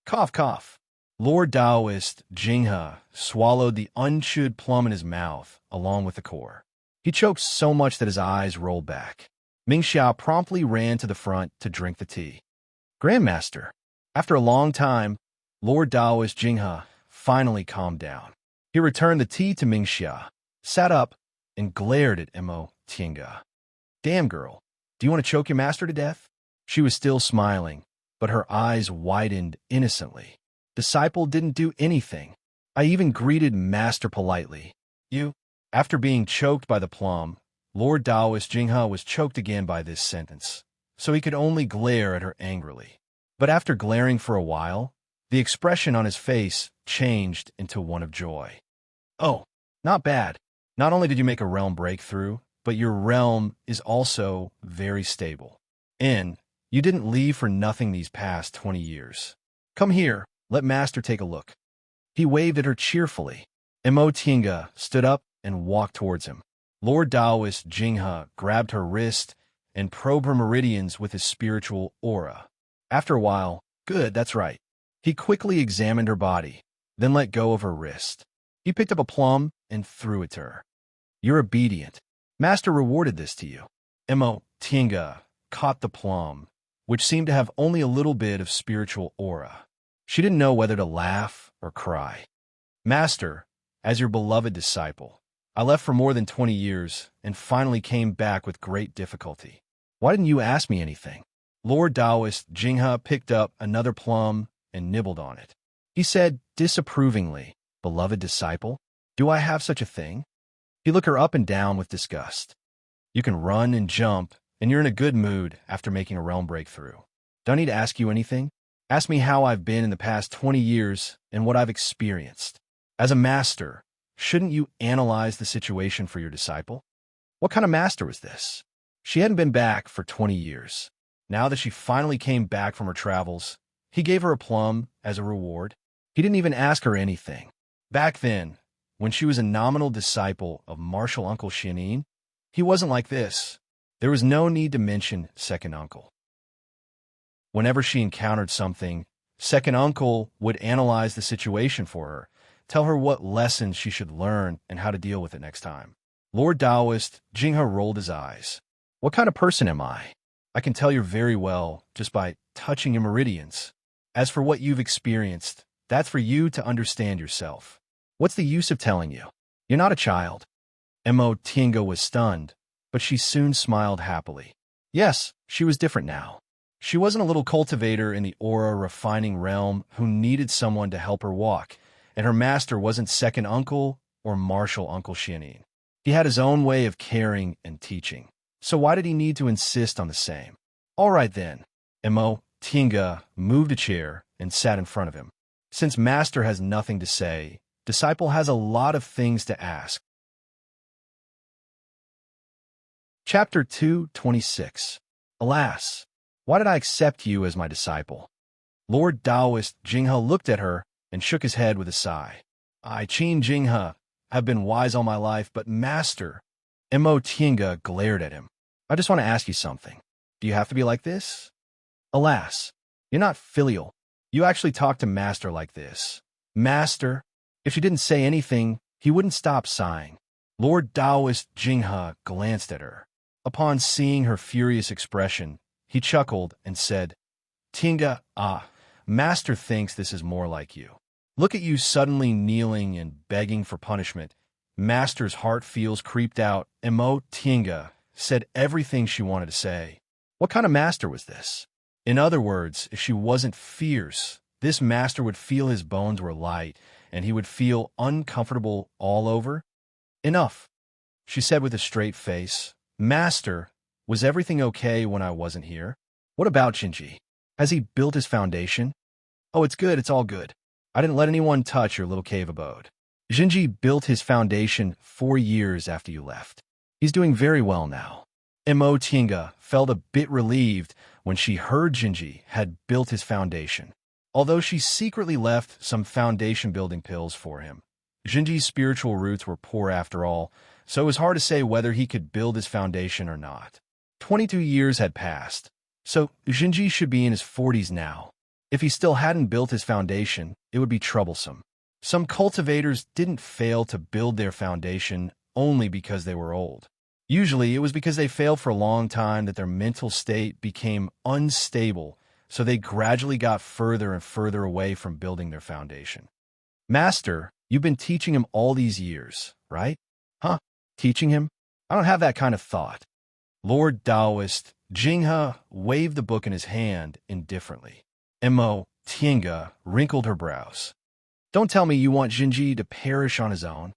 Cough, cough. Lord Daoist Jinghe swallowed the unchewed plum in his mouth, along with the core. He choked so much that his eyes rolled back. Ming Xia promptly ran to the front to drink the tea. Grandmaster. After a long time, Lord Daoist Jinghe finally calmed down. He returned the tea to Ming Xia, sat up, and glared at Mo Tinga. Damn, girl, do you want to choke your master to death? She was still smiling, but her eyes widened innocently. Disciple didn't do anything. I even greeted Master politely. You? After being choked by the plum, Lord Taoist Jinghe was choked again by this sentence, so he could only glare at her angrily. But after glaring for a while, the expression on his face changed into one of joy. Oh, not bad. Not only did you make a realm breakthrough, but your realm is also very stable. And you didn't leave for nothing these past 20 years. Come here, let Master take a look. He waved at her cheerfully. Tinga stood up and walked towards him. Lord Taoist Jinghe grabbed her wrist and probed her meridians with his spiritual aura. After a while, good, that's right. He quickly examined her body, then let go of her wrist. He picked up a plum and threw it to her. You're obedient. Master rewarded this to you. Tinga caught the plum, which seemed to have only a little bit of spiritual aura. She didn't know whether to laugh or cry. Master, as your beloved disciple, I left for more than 20 years and finally came back with great difficulty. Why didn't you ask me anything? Lord Taoist Jinghe picked up another plum and nibbled on it. He said disapprovingly, Beloved disciple, do I have such a thing? He looked her up and down with disgust. You can run and jump, and you're in a good mood after making a realm breakthrough. Do I need to ask you anything? Ask me how I've been in the past 20 years and what I've experienced. As a master, shouldn't you analyze the situation for your disciple? What kind of master was this? She hadn't been back for 20 years. Now that she finally came back from her travels, he gave her a plum as a reward. He didn't even ask her anything. Back then, when she was a nominal disciple of Martial Uncle Xianin, he wasn't like this. There was no need to mention Second Uncle. Whenever she encountered something, Second Uncle would analyze the situation for her, tell her what lessons she should learn and how to deal with it next time. Lord Taoist Jinghe rolled his eyes. What kind of person am I? I can tell you very well just by touching your meridians. As for what you've experienced, that's for you to understand yourself. What's the use of telling you? You're not a child. Tinga was stunned, but she soon smiled happily. Yes, she was different now. She wasn't a little cultivator in the aura-refining realm who needed someone to help her walk, and her master wasn't Second Uncle or Martial Uncle Xianin. He had his own way of caring and teaching. So why did he need to insist on the same? All right then. Tinga moved a chair and sat in front of him. Since Master has nothing to say, disciple has a lot of things to ask. Chapter 226. Alas, why did I accept you as my disciple? Lord Taoist Jinghe looked at her and shook his head with a sigh. I, Qin Jinghe, have been wise all my life, but Master... Tinga glared at him. I just want to ask you something. Do you have to be like this? Alas, you're not filial. You actually talk to Master like this. Master, if she didn't say anything, he wouldn't stop sighing. Lord Taoist Jinghe glanced at her. Upon seeing her furious expression, he chuckled and said, Tinga, Master thinks this is more like you. Look at you suddenly kneeling and begging for punishment. Master's heart feels creeped out. Tinga said everything she wanted to say. What kind of master was this? In other words, if she wasn't fierce, this master would feel his bones were light, and he would feel uncomfortable all over. Enough, she said with a straight face. Master, was everything okay when I wasn't here? What about Jinji? Has he built his foundation? Oh, it's good, it's all good. I didn't let anyone touch your little cave abode. Jinji built his foundation 4 years after you left. He's doing very well now. Tinga felt a bit relieved when she heard Jinji had built his foundation. Although she secretly left some foundation-building pills for him. Jinji's spiritual roots were poor after all, so it was hard to say whether he could build his foundation or not. 22 years had passed, so Jinji should be in his 40s now. If he still hadn't built his foundation, it would be troublesome. Some cultivators didn't fail to build their foundation only because they were old. Usually, it was because they failed for a long time that their mental state became unstable, so they gradually got further and further away from building their foundation. Master, you've been teaching him all these years, right? Huh? Teaching him? I don't have that kind of thought. Lord Taoist Jinghe waved the book in his hand indifferently. Tinga wrinkled her brows. Don't tell me you want Jinji to perish on his own.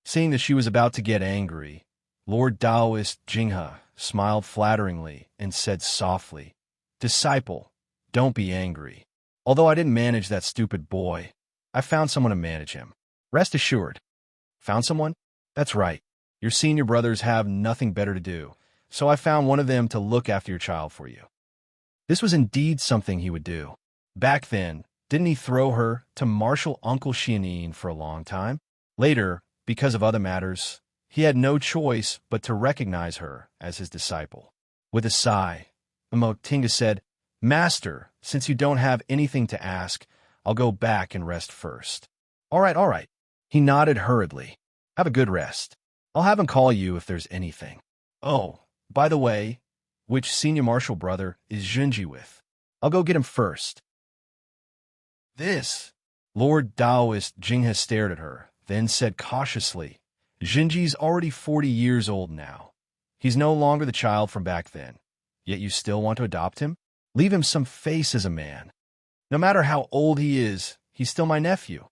Seeing that she was about to get angry, Lord Taoist Jinghe smiled flatteringly and said softly, "Disciple, don't be angry. Although I didn't manage that stupid boy, I found someone to manage him. Rest assured." "Found someone?" "That's right. Your senior brothers have nothing better to do, so I found one of them to look after your child for you." This was indeed something he would do. Back then, didn't he throw her to Marshal Uncle Xianin for a long time? Later, because of other matters, he had no choice but to recognize her as his disciple. With a sigh, Tinga said, "Master, since you don't have anything to ask, I'll go back and rest first." All right, all right." He nodded hurriedly. "Have a good rest. I'll have him call you if there's anything. Oh, by the way, which senior marshal brother is Junji with? I'll go get him first." This. Lord Taoist Jinghe stared at her, then said cautiously, "Junji's already 40 years old now. He's no longer the child from back then. Yet you still want to adopt him? Leave him some face as a man. No matter how old he is, he's still my nephew,"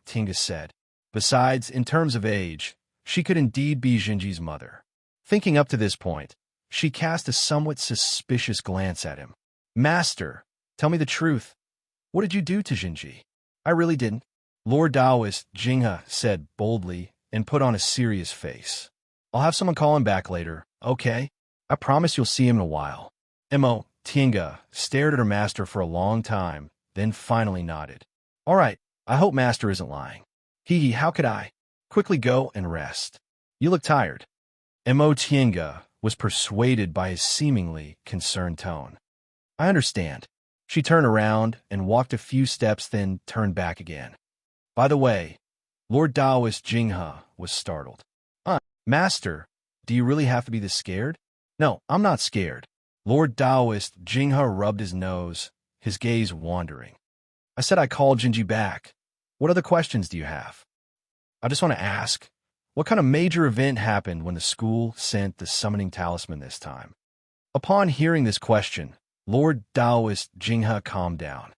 Tinga said. Besides, in terms of age, she could indeed be Junji's mother. Thinking up to this point, she cast a somewhat suspicious glance at him. "Master, tell me the truth. What did you do to Junji?" "I really didn't," Lord Taoist Jinghe said boldly and put on a serious face. "I'll have someone call him back later, okay? I promise you'll see him in a while." Tinga stared at her master for a long time, then finally nodded. "All right, I hope master isn't lying. How could I? Quickly go and rest. You look tired." Tinga was persuaded by his seemingly concerned tone. "I understand." She turned around and walked a few steps, then turned back again. "By the way," Lord Taoist Jinghe was startled. Master, do you really have to be this scared?" "No, I'm not scared." Lord Taoist Jinghe rubbed his nose, his gaze wandering. "I said I called Junji back. What other questions do you have?" "I just want to ask, what kind of major event happened when the school sent the summoning talisman this time?" Upon hearing this question, Lord Taoist Jinghe calmed down.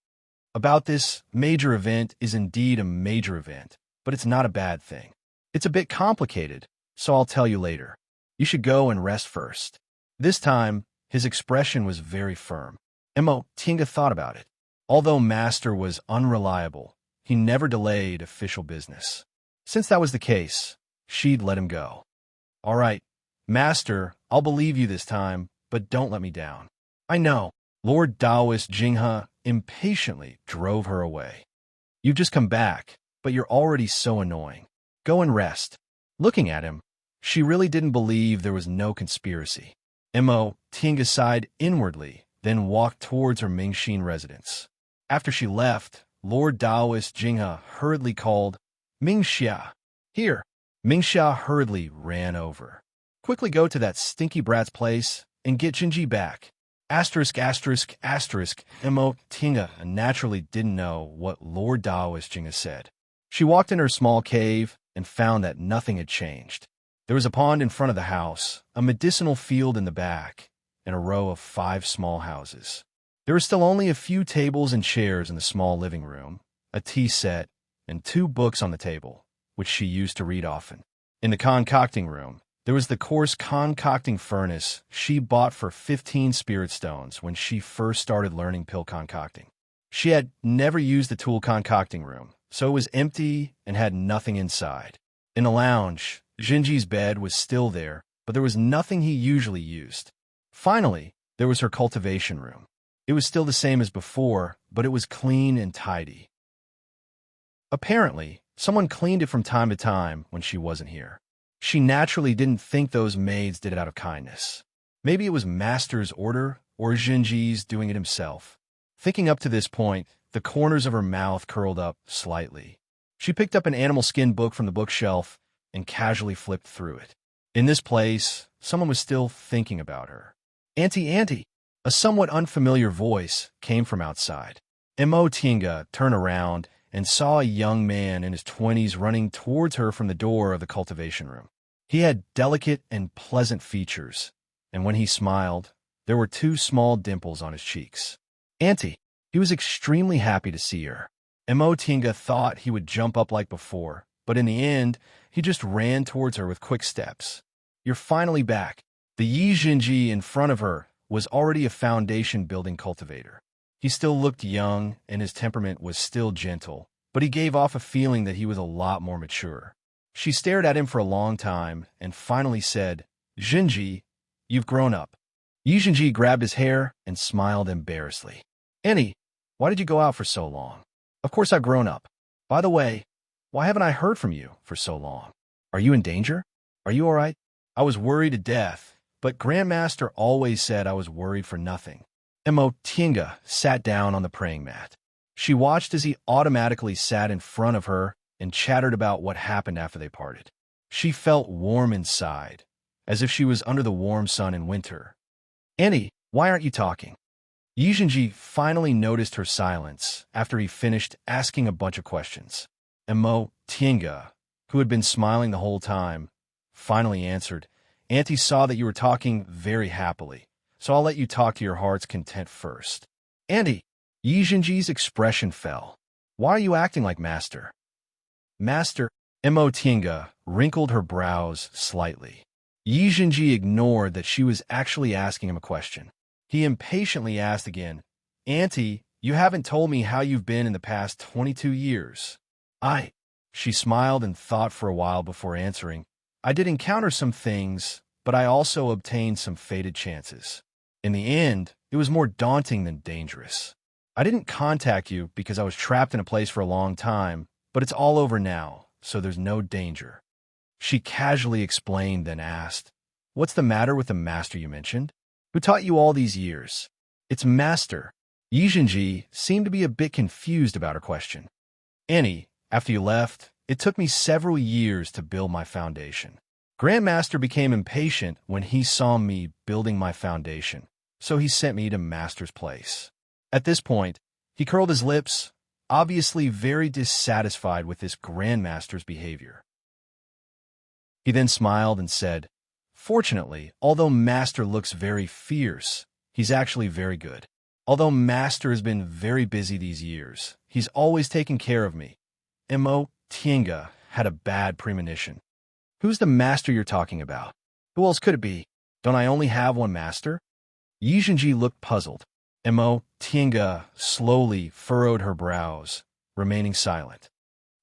"About this major event is indeed a major event, but it's not a bad thing. It's a bit complicated, so I'll tell you later. You should go and rest first." This time, his expression was very firm. Tinga thought about it. Although Master was unreliable, he never delayed official business. Since that was the case, she'd let him go. "All right, Master, I'll believe you this time, but don't let me down." "I know." Lord Taoist Jinghe impatiently drove her away. "You've just come back, but you're already so annoying. Go and rest." Looking at him, she really didn't believe there was no conspiracy. Tinga sighed inwardly, then walked towards her Mingxin residence. After she left, Lord Taoist Jinghe hurriedly called, "Mingxia, here." Mingxia hurriedly ran over. "Quickly go to that stinky brat's place and get Junji back." Tinga naturally didn't know what Lord Taoist Jinghe said. She walked in her small cave and found that nothing had changed. There was a pond in front of the house, a medicinal field in the back, and a row of 5 small houses. There were still only a few tables and chairs in the small living room, a tea set, and 2 books on the table, which she used to read often. In the concocting room, there was the coarse concocting furnace she bought for 15 spirit stones when she first started learning pill concocting. She had never used the tool concocting room, so it was empty and had nothing inside. In the lounge, Junji's bed was still there, but there was nothing he usually used. Finally, there was her cultivation room. It was still the same as before, but it was clean and tidy. Apparently, someone cleaned it from time to time when she wasn't here. She naturally didn't think those maids did it out of kindness. Maybe it was Master's order, or Junji's doing it himself. Thinking up to this point, the corners of her mouth curled up slightly. She picked up an animal skin book from the bookshelf and casually flipped through it. In this place, someone was still thinking about her. Auntie," a somewhat unfamiliar voice came from outside. Tinga turned around and saw a young man in his 20s running towards her from the door of the cultivation room. He had delicate and pleasant features, and when he smiled, there were 2 small dimples on his cheeks. "Auntie." He was extremely happy to see her. Tinga thought he would jump up like before, but in the end, he just ran towards her with quick steps. you're finally back. The Yi Jinji in front of her was already a foundation-building cultivator. He still looked young, and his temperament was still gentle, but he gave off a feeling that he was a lot more mature. She stared at him for a long time and finally said, Jinji, you've grown up. Yi Jinji grabbed his hair and smiled embarrassedly. Annie, why did you go out for so long? Of course I've grown up. By the way, why haven't I heard from you for so long? Are you in danger? Are you all right? I was worried to death, but Grandmaster always said I was worried for nothing. Tinga sat down on the praying mat. She watched as he automatically sat in front of her and chattered about what happened after they parted. She felt warm inside, as if she was under the warm sun in winter. Annie, why aren't you talking? Yi Jinji finally noticed her silence after he finished asking a bunch of questions. Tinga, who had been smiling the whole time, finally answered, Auntie saw that you were talking very happily, so I'll let you talk to your heart's content first. Auntie, Yi Jinji's expression fell. Why are you acting like Master? Master, Tinga wrinkled her brows slightly. Yi Jinji ignored that she was actually asking him a question. He impatiently asked again, Auntie, you haven't told me how you've been in the past 22 years. She smiled and thought for a while before answering. I did encounter some things, but I also obtained some fated chances. In the end, it was more daunting than dangerous. I didn't contact you because I was trapped in a place for a long time, but it's all over now, so there's no danger. She casually explained, then asked, What's the matter with the master you mentioned? Who taught you all these years? It's Master. Yi Jinji seemed to be a bit confused about her question. Annie, after you left, it took me several years to build my foundation. Grandmaster became impatient when he saw me building my foundation, so he sent me to Master's place. At this point, he curled his lips, obviously very dissatisfied with this Grandmaster's behavior. He then smiled and said, Fortunately, although Master looks very fierce, he's actually very good. Although Master has been very busy these years, he's always taken care of me. Tinga had a bad premonition. Who's the master you're talking about? Who else could it be? Don't I only have one master? Yi Jinji looked puzzled. Tinga slowly furrowed her brows, remaining silent.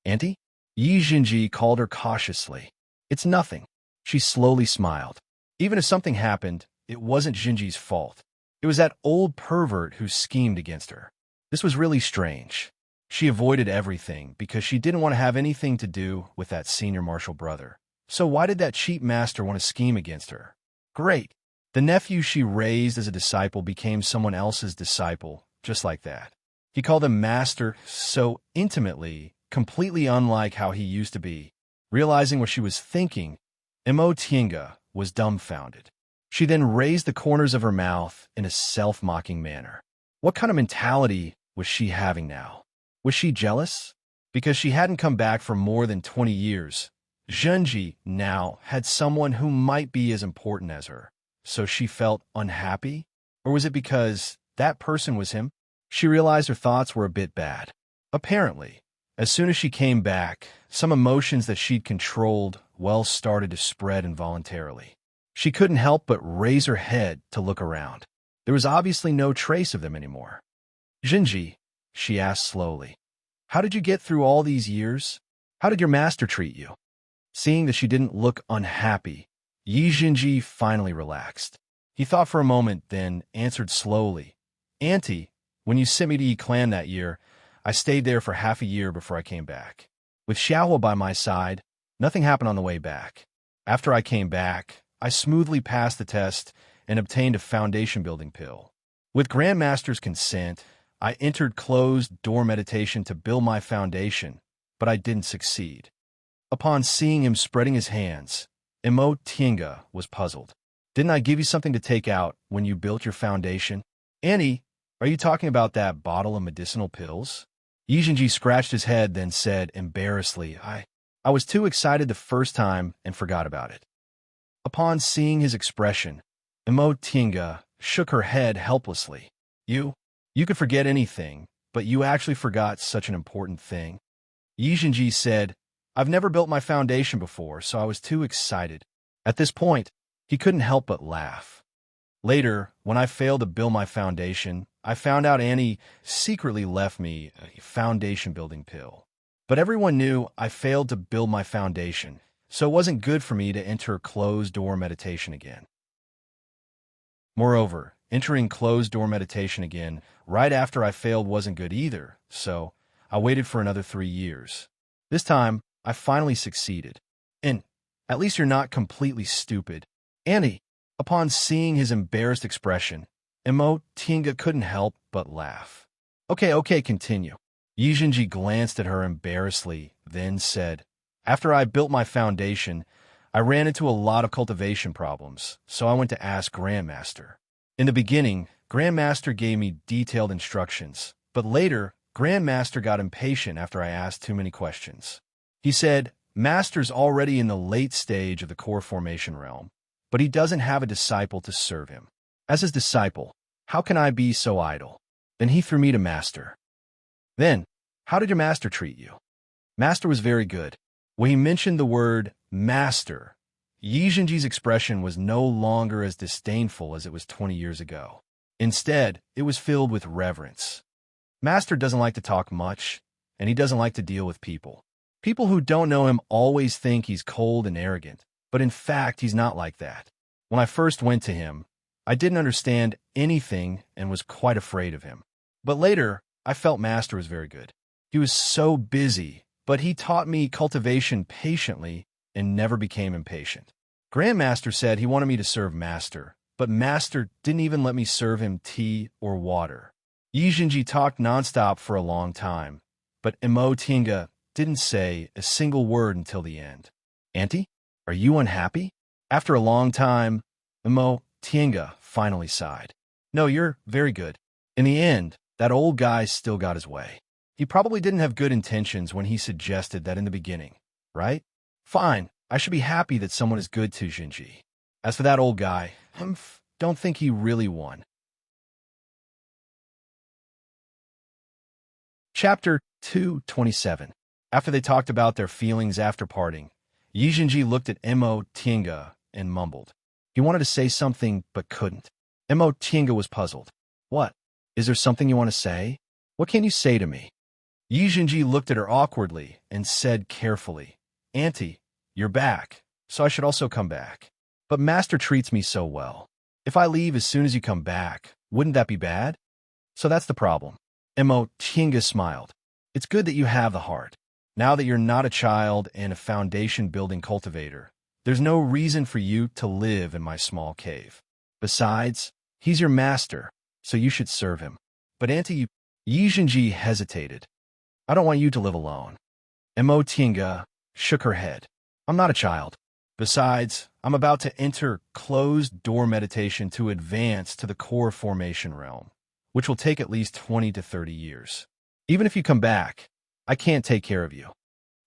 Auntie? Yi Jinji called her cautiously. It's nothing. She slowly smiled. Even if something happened, it wasn't Jinji's fault. It was that old pervert who schemed against her. This was really strange. She avoided everything because she didn't want to have anything to do with that senior martial brother. So why did that cheap master want to scheme against her? Great. The nephew she raised as a disciple became someone else's disciple, just like that. He called him master so intimately, completely unlike how he used to be. Realizing what she was thinking, Tinga was dumbfounded. She then raised the corners of her mouth in a self-mocking manner. What kind of mentality was she having now? Was she jealous? Because she hadn't come back for more than 20 years. Jinji now had someone who might be as important as her. So she felt unhappy? Or was it because that person was him? She realized her thoughts were a bit bad. Apparently, as soon as she came back, some emotions that she'd controlled started to spread involuntarily. She couldn't help but raise her head to look around. There was obviously no trace of them anymore. Jinji, she asked slowly, how did you get through all these years? How did your master treat you? Seeing that she didn't look unhappy, Yi Jinji finally relaxed. He thought for a moment, then answered slowly, Auntie, when you sent me to Yi Clan that year, I stayed there for half a year before I came back. With Xiaohua by my side, nothing happened on the way back. After I came back, I smoothly passed the test and obtained a foundation-building pill. With Grandmaster's consent, I entered closed-door meditation to build my foundation, but I didn't succeed. Upon seeing him spreading his hands, Tinga was puzzled. Didn't I give you something to take out when you built your foundation? Annie, are you talking about that bottle of medicinal pills? Yi Jinji scratched his head, then said embarrassedly, I was too excited the first time and forgot about it. Upon seeing his expression, Tinga shook her head helplessly. You could forget anything, but you actually forgot such an important thing. Yi Jinji said, I've never built my foundation before, so I was too excited. At this point, he couldn't help but laugh. Later, when I failed to build my foundation, I found out Annie secretly left me a foundation-building pill. But everyone knew I failed to build my foundation, so it wasn't good for me to enter closed-door meditation again. Moreover, entering closed-door meditation again right after I failed wasn't good either, so I waited for another 3 years. This time, I finally succeeded. And at least you're not completely stupid. Annie, upon seeing his embarrassed expression, Tinga couldn't help but laugh. Okay, continue. Yijinji glanced at her embarrassedly, then said, After I built my foundation, I ran into a lot of cultivation problems, so I went to ask Grandmaster. In the beginning, Grandmaster gave me detailed instructions, but later, Grandmaster got impatient after I asked too many questions. He said, Master's already in the late stage of the core formation realm, but he doesn't have a disciple to serve him. As his disciple, how can I be so idle? Then he threw me to Master. Then, how did your Master treat you? Master was very good. When he mentioned the word Master, Yijinji's expression was no longer as disdainful as it was 20 years ago. Instead, it was filled with reverence. Master doesn't like to talk much, and he doesn't like to deal with people. People who don't know him always think he's cold and arrogant, but in fact, he's not like that. When I first went to him, I didn't understand anything and was quite afraid of him. But later, I felt Master was very good. He was so busy, but he taught me cultivation patiently and never became impatient. Grandmaster said he wanted me to serve Master, but Master didn't even let me serve him tea or water. Yijinji talked nonstop for a long time, but Tinga didn't say a single word until the end. Auntie, are you unhappy? After a long time, Tinga finally sighed. No, you're very good. In the end, that old guy still got his way. He probably didn't have good intentions when he suggested that in the beginning, right? Fine, I should be happy that someone is good to Jinji. As for that old guy, I don't think he really won. Chapter 227. After they talked about their feelings after parting, Yijinji looked at Tinga and mumbled. He wanted to say something, but couldn't. Tinga was puzzled. What? Is there something you want to say? What can you say to me? Yijinji looked at her awkwardly and said carefully, Auntie, you're back, so I should also come back. But Master treats me so well. If I leave as soon as you come back, wouldn't that be bad? So that's the problem. Tinga smiled. It's good that you have the heart. Now that you're not a child and a foundation-building cultivator, there's no reason for you to live in my small cave. Besides, he's your master, so you should serve him. But Auntie, Yijinji hesitated. I don't want you to live alone. Tinga shook her head. I'm not a child. Besides, I'm about to enter closed-door meditation to advance to the core formation realm, which will take at least 20 to 30 years. Even if you come back, I can't take care of you.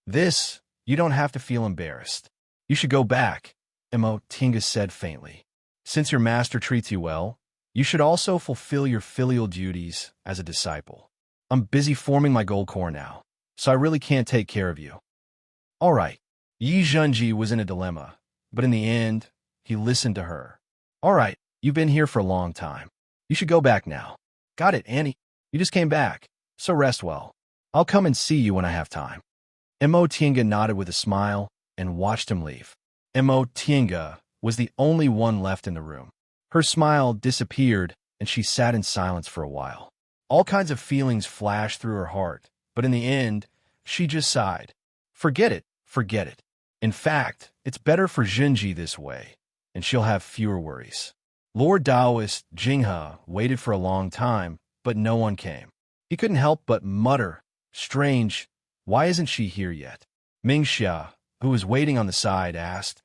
You don't have to feel embarrassed. You should go back, Tinga said faintly. Since your master treats you well, you should also fulfill your filial duties as a disciple. I'm busy forming my gold core now, so I really can't take care of you. All right. Yijinji was in a dilemma, but in the end, he listened to her. All right, you've been here for a long time. You should go back now. Got it, Annie. You just came back, so rest well. I'll come and see you when I have time. Tinga nodded with a smile and watched him leave. Tinga was the only one left in the room. Her smile disappeared, and she sat in silence for a while. All kinds of feelings flashed through her heart, but in the end, she just sighed. Forget it. In fact, it's better for Jinji this way, and she'll have fewer worries. Lord Taoist Jinghe waited for a long time, but no one came. He couldn't help but mutter, Strange, why isn't she here yet? Mingxia, who was waiting on the side, asked,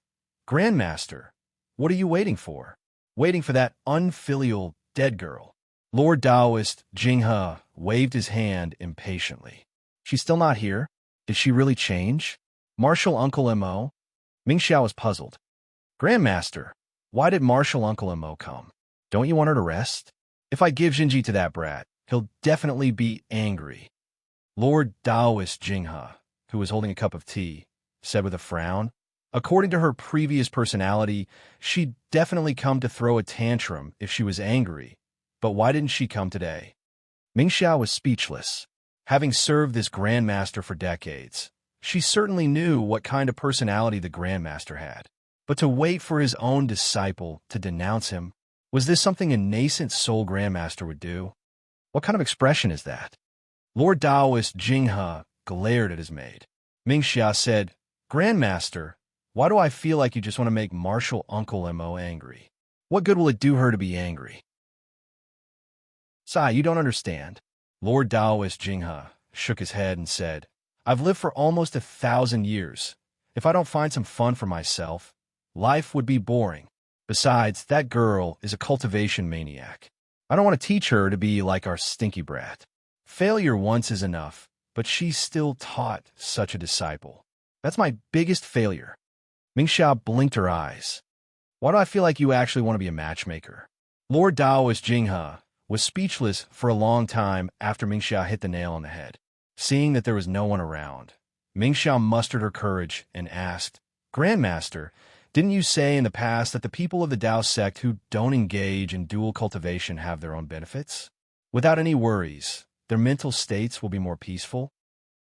Grandmaster, what are you waiting for? Waiting for that unfilial dead girl. Lord Taoist Jinghe waved his hand impatiently. She's still not here? Did she really change? Martial Uncle Mo? Mingxiao was puzzled. Grandmaster, why did Martial Uncle Mo come? Don't you want her to rest? If I give Jinji to that brat, he'll definitely be angry. Lord Taoist Jinghe, who was holding a cup of tea, said with a frown, According to her previous personality, she'd definitely come to throw a tantrum if she was angry. But why didn't she come today? Mingxiao was speechless. Having served this Grandmaster for decades, she certainly knew what kind of personality the Grandmaster had. But to wait for his own disciple to denounce him, was this something a nascent soul Grandmaster would do? What kind of expression is that? Lord Taoist Jinghe glared at his maid. Mingxia said, Grandmaster, why do I feel like you just want to make Martial Uncle Mo angry? What good will it do her to be angry? Sai, you don't understand. Lord Taoist Jinghe shook his head and said, I've lived for almost 1,000 years. If I don't find some fun for myself, life would be boring. Besides, that girl is a cultivation maniac. I don't want to teach her to be like our stinky brat. Failure once is enough, but she's still taught such a disciple. That's my biggest failure. Mingxia blinked her eyes. Why do I feel like you actually want to be a matchmaker? Lord Taoist Jinghe was speechless for a long time after Mingxia hit the nail on the head. Seeing that there was no one around, Mingxia mustered her courage and asked, Grandmaster, didn't you say in the past that the people of the Dao sect who don't engage in dual cultivation have their own benefits? Without any worries, their mental states will be more peaceful?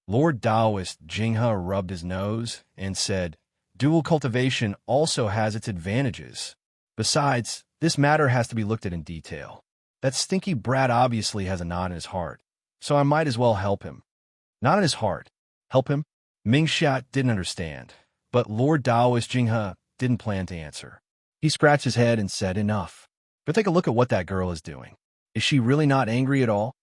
Lord Taoist Jinghe rubbed his nose and said, Dual cultivation also has its advantages. Besides, this matter has to be looked at in detail. That stinky brat obviously has a knot in his heart, so I might as well help him. Not in his heart. Help him? Mingxia didn't understand, but Lord Taoist Jinghe didn't plan to answer. He scratched his head and said, Enough. But take a look at what that girl is doing. Is she really not angry at all?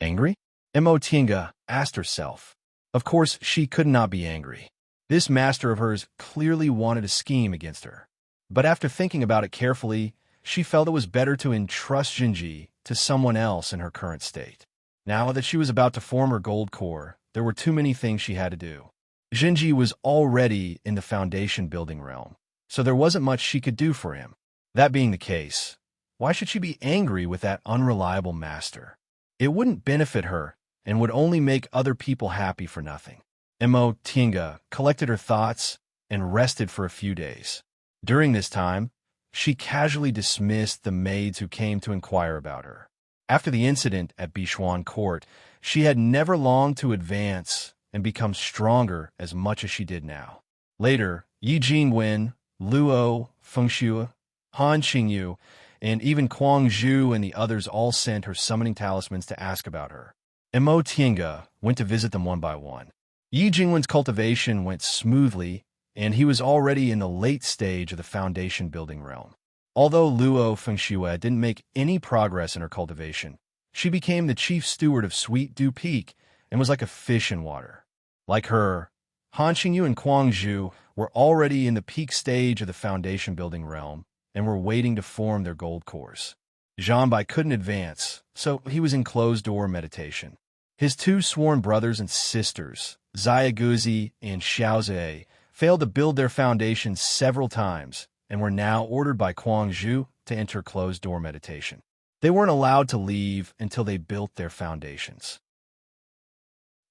Angry? Mo Tinga asked herself. Of course, she could not be angry. This master of hers clearly wanted a scheme against her. But after thinking about it carefully, she felt it was better to entrust Jinji to someone else in her current state. Now that she was about to form her gold core, there were too many things she had to do. Jinji was already in the foundation building realm, so there wasn't much she could do for him. That being the case, why should she be angry with that unreliable master? It wouldn't benefit her and would only make other people happy for nothing. Mo Tinga collected her thoughts and rested for a few days. During this time, she casually dismissed the maids who came to inquire about her. After the incident at Bichuan Court, she had never longed to advance and become stronger as much as she did now. Later, Yi Jingwen, Luo Fengxue, Han Qingyu, and even Kuang Zhu and the others all sent her summoning talismans to ask about her. Mo Tinga went to visit them one by one. Yi Jingwen's cultivation went smoothly, and he was already in the late stage of the foundation building realm. Although Luo Fengxue didn't make any progress in her cultivation, she became the chief steward of Sweet Dew Peak and was like a fish in water. Like her, Han Qingyu and Kuang Zhu were already in the peak stage of the foundation building realm and were waiting to form their gold cores. Zhanbai couldn't advance, so he was in closed-door meditation. His two sworn brothers and sisters, Xiaoguzi and Xiaozhe, failed to build their foundations several times and were now ordered by Kuang Zhu to enter closed-door meditation. They weren't allowed to leave until they built their foundations.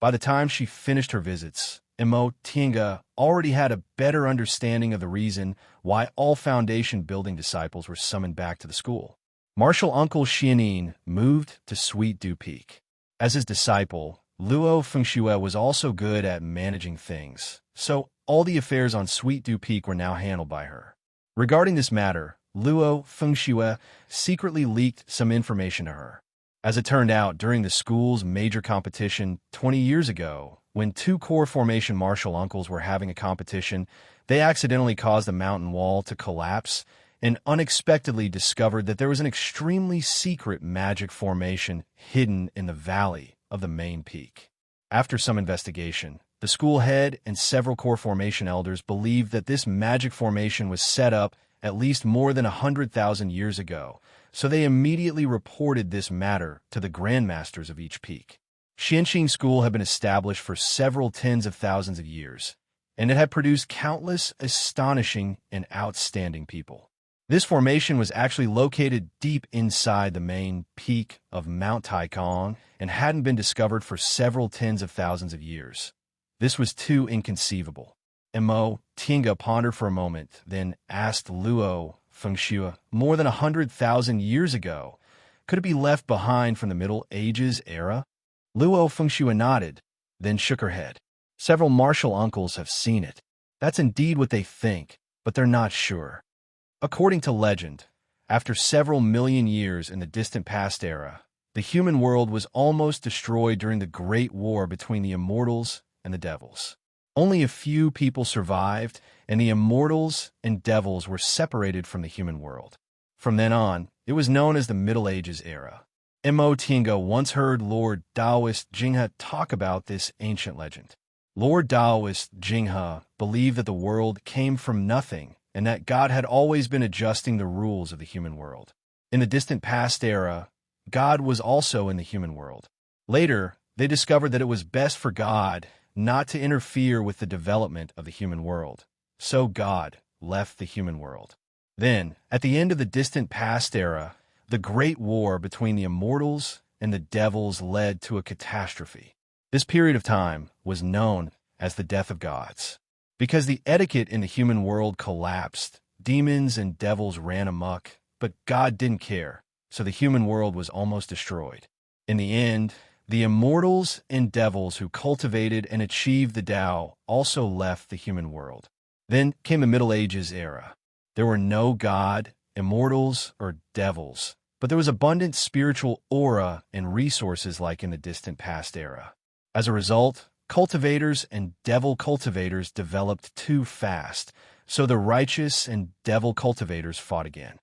By the time she finished her visits, Mo Tinga already had a better understanding of the reason why all foundation building disciples were summoned back to the school. Martial Uncle Xianin moved to Sweet Dew Peak. As his disciple, Luo Fengxue was also good at managing things, so all the affairs on Sweet Dew Peak were now handled by her. Regarding this matter, Luo Fengxue secretly leaked some information to her. As it turned out, during the school's major competition 20 years ago, when two core formation martial uncles were having a competition, they accidentally caused the mountain wall to collapse and unexpectedly discovered that there was an extremely secret magic formation hidden in the valley of the main peak. After some investigation, the school head and several core formation elders believed that this magic formation was set up at least more than 100,000 years ago, so they immediately reported this matter to the grandmasters of each peak. Xianxing School had been established for several tens of thousands of years, and it had produced countless astonishing and outstanding people. This formation was actually located deep inside the main peak of Mount Taikong and hadn't been discovered for several tens of thousands of years. This was too inconceivable. Mo Tinga pondered for a moment, then asked Luo Fengshui, more than 100,000 years ago, could it be left behind from the Middle Ages era? Luo Fengshui nodded, then shook her head. Several martial uncles have seen it. That's indeed what they think, but they're not sure. According to legend, after several million years in the distant past era, the human world was almost destroyed during the Great War between the immortals and the devils. Only a few people survived, and the immortals and devils were separated from the human world. From then on, it was known as the Middle Ages era. Mo Tinga once heard Lord Taoist Jinghe talk about this ancient legend. Lord Taoist Jinghe believed that the world came from nothing and that God had always been adjusting the rules of the human world. In the distant past era, God was also in the human world. Later, they discovered that it was best for God not to interfere with the development of the human world. So God left the human world. Then, at the end of the distant past era, the great war between the immortals and the devils led to a catastrophe. This period of time was known as the death of gods. Because the etiquette in the human world collapsed, demons and devils ran amok, but God didn't care, so the human world was almost destroyed. In the end, the immortals and devils who cultivated and achieved the Tao also left the human world. Then came the Middle Ages era. There were no God, immortals, or devils, but there was abundant spiritual aura and resources like in the distant past era. As a result, cultivators and devil cultivators developed too fast, so the righteous and devil cultivators fought again.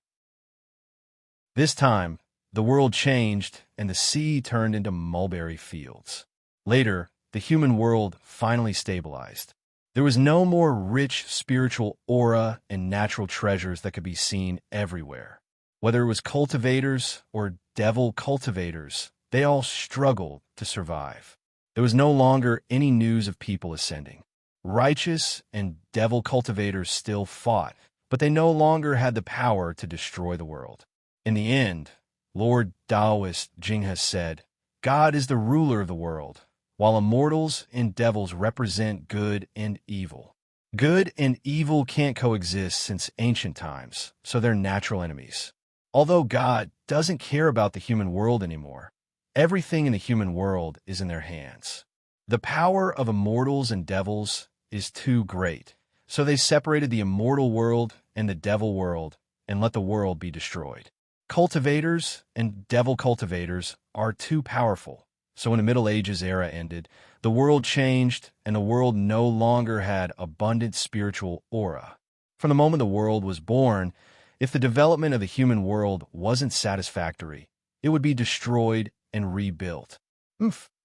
This time, the world changed and the sea turned into mulberry fields. Later, the human world finally stabilized. There was no more rich spiritual aura and natural treasures that could be seen everywhere. Whether it was cultivators or devil cultivators, they all struggled to survive. There was no longer any news of people ascending. Righteous and devil cultivators still fought, but they no longer had the power to destroy the world. In the end, Lord Taoist Jinghe said, God is the ruler of the world, while immortals and devils represent good and evil. Good and evil can't coexist since ancient times, so they're natural enemies. Although God doesn't care about the human world anymore, everything in the human world is in their hands. The power of immortals and devils is too great, so they separated the immortal world and the devil world and let the world be destroyed. Cultivators and devil cultivators are too powerful, so when the Middle Ages era ended, the world changed and the world no longer had abundant spiritual aura. From the moment the world was born, if the development of the human world wasn't satisfactory, it would be destroyed and rebuilt.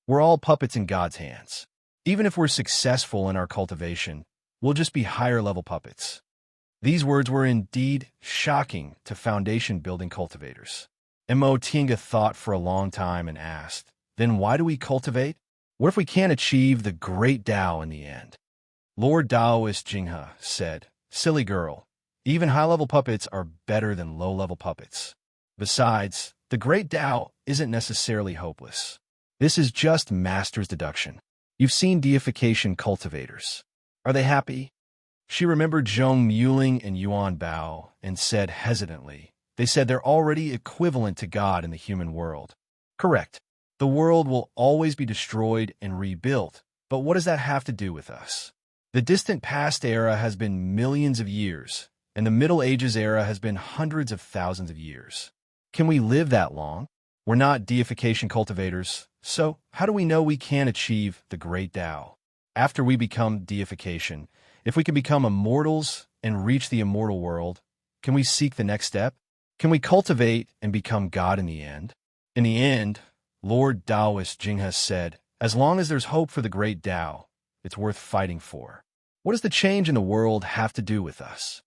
We're all puppets in God's hands. Even if we're successful in our cultivation, we'll just be higher-level puppets. These words were indeed shocking to foundation-building cultivators. Mo Tinga thought for a long time and asked, then why do we cultivate? What if we can't achieve the great Tao in the end? Lord Taoist Jinghe said, silly girl, even high-level puppets are better than low-level puppets. Besides, the great Tao isn't necessarily hopeless. This is just master's deduction. You've seen deification cultivators. Are they happy? She remembered Zhong Muling and Yuan Bao and said hesitantly, they said they're already equivalent to God in the human world. Correct. The world will always be destroyed and rebuilt, but what does that have to do with us? The distant past era has been millions of years, and the Middle Ages era has been hundreds of thousands of years. Can we live that long? We're not deification cultivators, so how do we know we can achieve the great Tao? After we become deification, if we can become immortals and reach the immortal world, can we seek the next step? Can we cultivate and become God in the end? In the end, Lord Taoist Jinghe said, as long as there's hope for the great Tao, it's worth fighting for. What does the change in the world have to do with us?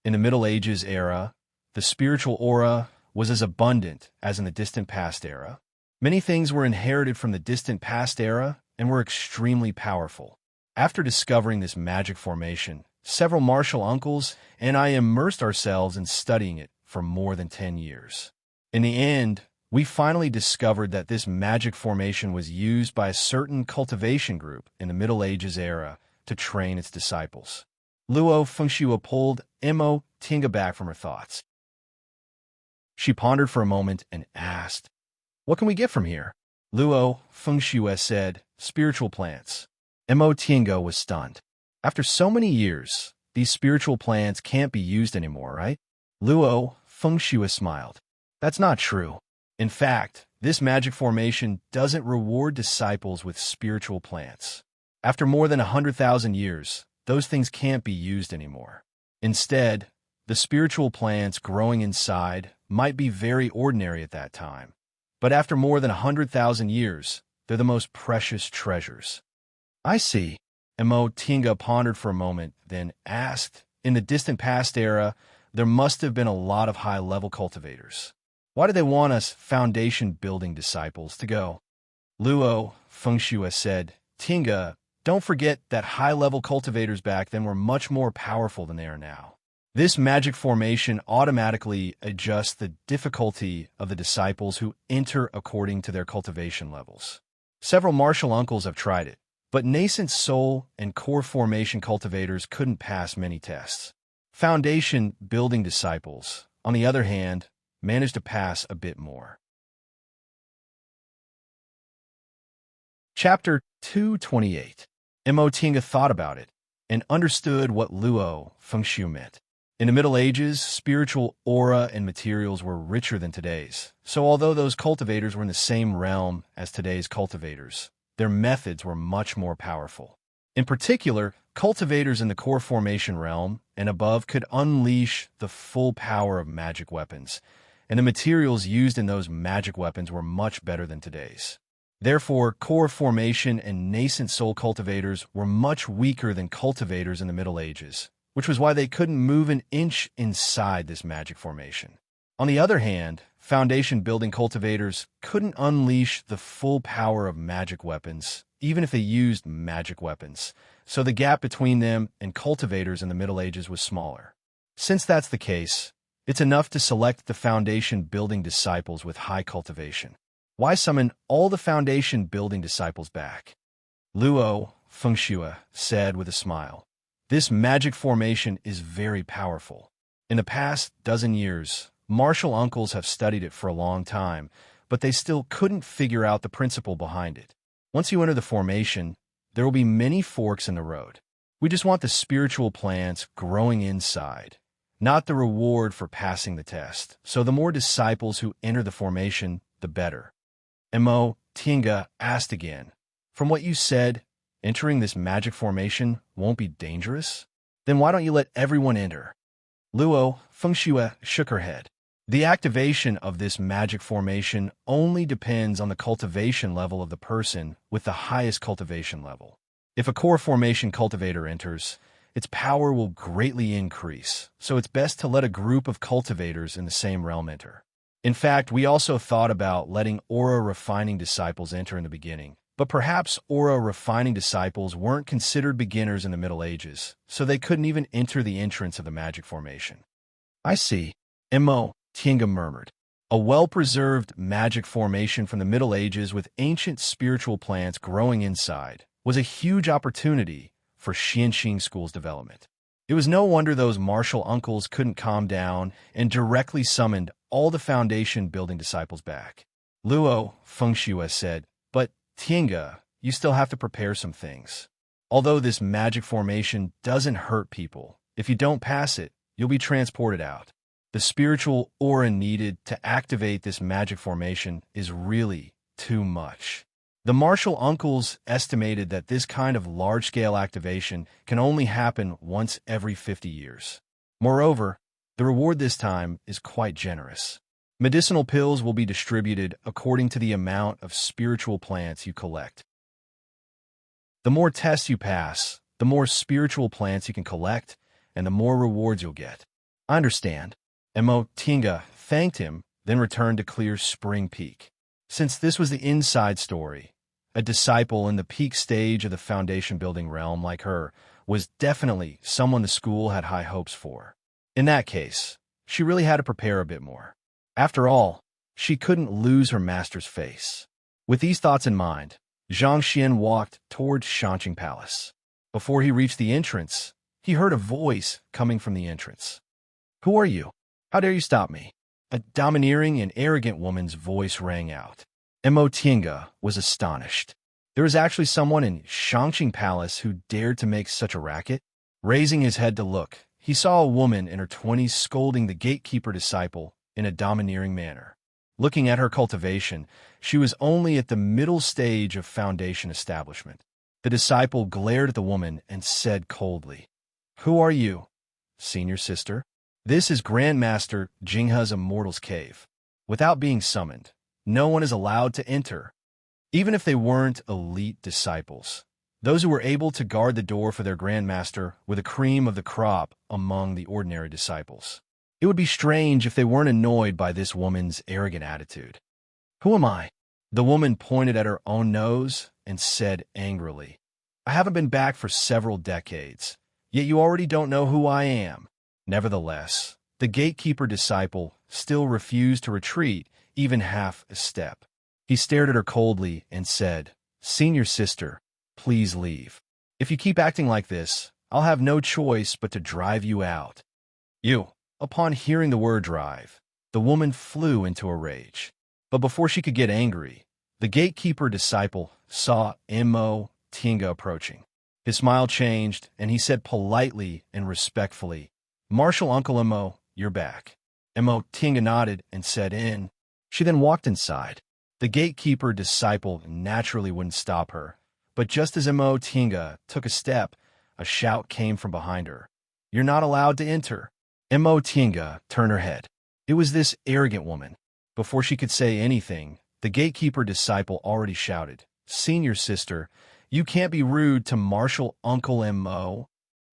In the Middle Ages era, the spiritual aura was as abundant as in the distant past era. Many things were inherited from the distant past era and were extremely powerful. After discovering this magic formation, several martial uncles and I immersed ourselves in studying it for more than 10 years. In the end, we finally discovered that this magic formation was used by a certain cultivation group in the Middle Ages era to train its disciples. Luo Fengxue pulled Mo Tinga back from her thoughts. She pondered for a moment and asked, "What can we get from here?" Luo Fengxue said, "Spiritual plants." Mo Tinga was stunned. After so many years, these spiritual plants can't be used anymore, right? Luo Fengxue smiled. That's not true. In fact, this magic formation doesn't reward disciples with spiritual plants. After more than 100,000 years, those things can't be used anymore. Instead, the spiritual plants growing inside might be very ordinary at that time, but after more than 100,000 years, they're the most precious treasures. I see. Mo Tinga pondered for a moment, then asked, in the distant past era, there must have been a lot of high-level cultivators. Why do they want us foundation-building disciples to go? Luo Fengxue said, Tinga, don't forget that high-level cultivators back then were much more powerful than they are now. This magic formation automatically adjusts the difficulty of the disciples who enter according to their cultivation levels. Several martial uncles have tried it, but nascent soul and core formation cultivators couldn't pass many tests. Foundation-building disciples, on the other hand, managed to pass a bit more. Chapter 228. Mo Tinga thought about it and understood what Luo Fengxue meant. In the Middle Ages, spiritual aura and materials were richer than today's, so although those cultivators were in the same realm as today's cultivators, their methods were much more powerful. In particular, cultivators in the core formation realm and above could unleash the full power of magic weapons, and the materials used in those magic weapons were much better than today's. Therefore, core formation and nascent soul cultivators were much weaker than cultivators in the Middle Ages, which was why they couldn't move an inch inside this magic formation. On the other hand, foundation-building cultivators couldn't unleash the full power of magic weapons, even if they used magic weapons, so the gap between them and cultivators in the Middle Ages was smaller. Since that's the case, it's enough to select the foundation-building disciples with high cultivation. Why summon all the foundation-building disciples back? Luo Fengxue said with a smile. This magic formation is very powerful. In the past dozen years, martial uncles have studied it for a long time, but they still couldn't figure out the principle behind it. Once you enter the formation, there will be many forks in the road. We just want the spiritual plants growing inside, not the reward for passing the test. So the more disciples who enter the formation, the better. Mo Tinga asked again, from what you said, entering this magic formation won't be dangerous? Then why don't you let everyone enter? Luo Fengxue shook her head. The activation of this magic formation only depends on the cultivation level of the person with the highest cultivation level. If a core formation cultivator enters, its power will greatly increase, so it's best to let a group of cultivators in the same realm enter. In fact, we also thought about letting aura-refining disciples enter in the beginning, but perhaps aura-refining disciples weren't considered beginners in the Middle Ages, so they couldn't even enter the entrance of the magic formation. I see, Mo Tinga murmured. A well-preserved magic formation from the Middle Ages with ancient spiritual plants growing inside was a huge opportunity for Xianxing School's development. It was no wonder those martial uncles couldn't calm down and directly summoned all the foundation-building disciples back. Luo Fengxue said, but Tinga, you still have to prepare some things. Although this magic formation doesn't hurt people, if you don't pass it, you'll be transported out. The spiritual aura needed to activate this magic formation is really too much. The martial uncles estimated that this kind of large-scale activation can only happen once every 50 years. Moreover, the reward this time is quite generous. Medicinal pills will be distributed according to the amount of spiritual plants you collect. The more tests you pass, the more spiritual plants you can collect, and the more rewards you'll get. I understand. Mo Tinga thanked him, then returned to clear Spring Peak. Since this was the inside story, a disciple in the peak stage of the foundation-building realm like her was definitely someone the school had high hopes for. In that case, she really had to prepare a bit more. After all, she couldn't lose her master's face. With these thoughts in mind, Zhang Xian walked toward Shanqing Palace. Before he reached the entrance, he heard a voice coming from the entrance. "Who are you? How dare you stop me?" A domineering and arrogant woman's voice rang out. Emotinga was astonished. There was actually someone in Shangqing Palace who dared to make such a racket. Raising his head to look, he saw a woman in her 20s scolding the gatekeeper disciple in a domineering manner. Looking at her cultivation, she was only at the middle stage of foundation establishment. The disciple glared at the woman and said coldly, "Who are you, senior sister?" "This is Grandmaster Jinghe's Immortal's Cave. Without being summoned, no one is allowed to enter, even if they weren't elite disciples. Those who were able to guard the door for their Grandmaster were the cream of the crop among the ordinary disciples. It would be strange if they weren't annoyed by this woman's arrogant attitude." "Who am I?" The woman pointed at her own nose and said angrily, "I haven't been back for several decades, yet you already don't know who I am." Nevertheless, the gatekeeper disciple still refused to retreat even half a step. He stared at her coldly and said, "Senior sister, please leave. If you keep acting like this, I'll have no choice but to drive you out." "You." Upon hearing the word drive, the woman flew into a rage. But before she could get angry, the gatekeeper disciple saw Imo Tinga approaching. His smile changed, and he said politely and respectfully, "Marshal Uncle Imo, you're back." Imo Tinga nodded and said in. She then walked inside. The gatekeeper disciple naturally wouldn't stop her, but just as Imo Tinga took a step, a shout came from behind her. "You're not allowed to enter." Imo Tinga turned her head. It was this arrogant woman. Before she could say anything, the gatekeeper disciple already shouted, "Senior sister, you can't be rude to Marshal Uncle Imo."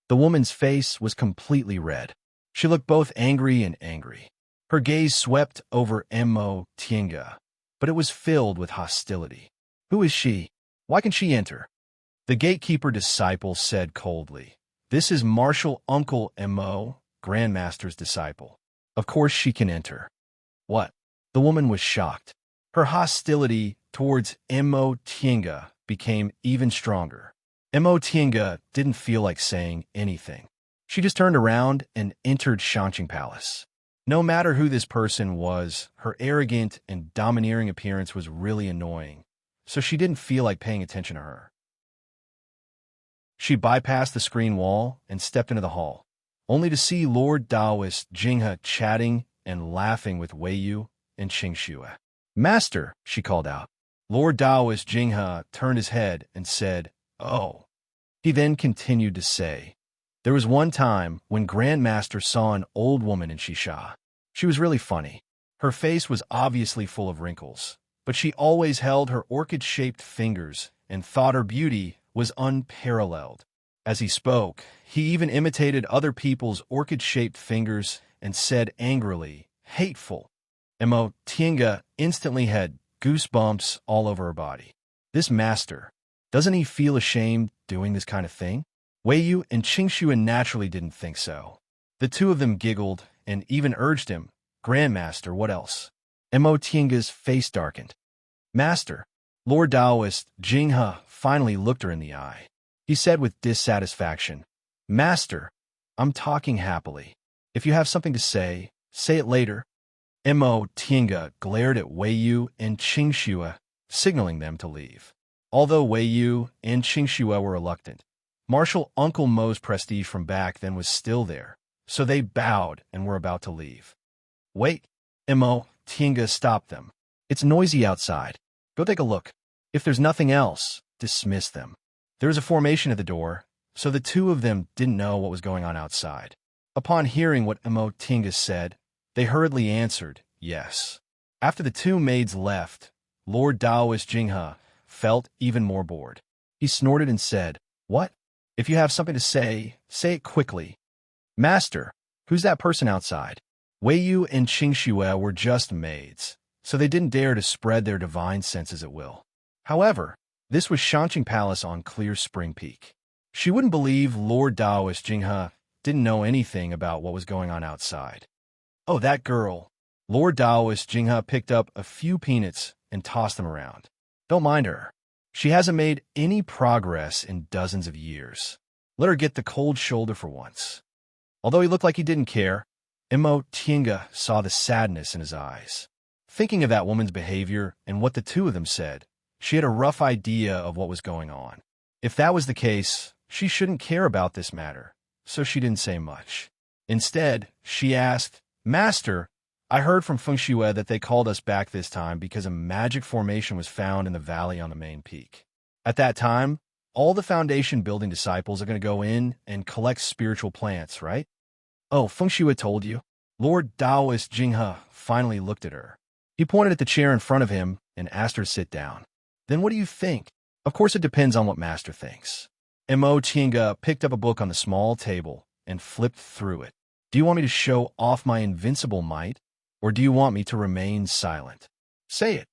The woman's face was completely red. She looked both angry and angry. Her gaze swept over Imo Tinga, but it was filled with hostility. "Who is she? Why can she enter?" The gatekeeper disciple said coldly, "This is Marshal Uncle Imo, Grandmaster's disciple. Of course she can enter." "What?" The woman was shocked. Her hostility towards Imo Tinga became even stronger. Imo Tinga didn't feel like saying anything. She just turned around and entered Shangqing Palace. No matter who this person was, her arrogant and domineering appearance was really annoying, so she didn't feel like paying attention to her. She bypassed the screen wall and stepped into the hall, only to see Lord Taoist Jinghe chatting and laughing with Wei Yu and Qingxue. "Master," she called out. Lord Taoist Jinghe turned his head and said, "Oh." He then continued to say, "There was one time when Grandmaster saw an old woman in Shisha. She was really funny. Her face was obviously full of wrinkles, but she always held her orchid-shaped fingers and thought her beauty was unparalleled." As he spoke, he even imitated other people's orchid-shaped fingers and said angrily, "Hateful." Imo Tinga instantly had goosebumps all over her body. This master, doesn't he feel ashamed doing this kind of thing? Wei Yu and Qingxue naturally didn't think so. The two of them giggled and even urged him, "Grandmaster, what else?" Imo Tinga's face darkened. "Master." Lord Taoist Jinghe finally looked her in the eye. He said with dissatisfaction, "Master, I'm talking happily. If you have something to say, say it later." Imo Tinga glared at Wei Yu and Qingxue, signaling them to leave. Although Wei Yu and Qingxue were reluctant, Marshal Uncle Mo's prestige from back then was still there, so they bowed and were about to leave. "Wait." Imo Tinga stopped them. "It's noisy outside. Go take a look. If there's nothing else, dismiss them." There was a formation at the door, so the two of them didn't know what was going on outside. Upon hearing what Imo Tinga said, they hurriedly answered, "Yes." After the two maids left, Lord Taoist Jinghe felt even more bored. He snorted and said, "What? If you have something to say, say it quickly." "Master, who's that person outside?" Wei Yu and Qingxue were just maids, so they didn't dare to spread their divine senses at will. However, this was Shangqing Palace on Clear Spring Peak. She wouldn't believe Lord Taoist Jinghe didn't know anything about what was going on outside. "Oh, that girl." Lord Taoist Jinghe picked up a few peanuts and tossed them around. "Don't mind her. She hasn't made any progress in dozens of years." Let her get the cold shoulder for once. Although he looked like he didn't care, Imo Tinga saw the sadness in his eyes. Thinking of that woman's behavior and what the two of them said, she had a rough idea of what was going on. If that was the case, she shouldn't care about this matter, so she didn't say much. Instead, she asked, "Master, I heard from Feng Shue that they called us back this time because a magic formation was found in the valley on the main peak. At that time, all the foundation building disciples are going to go in and collect spiritual plants, right?" "Oh, Feng Shue told you?" Lord Taoist Jinghe finally looked at her. He pointed at the chair in front of him and asked her to sit down. "Then what do you think?" "Of course it depends on what Master thinks." Imo Tinga picked up a book on the small table and flipped through it. "Do you want me to show off my invincible might, or do you want me to remain silent? Say it."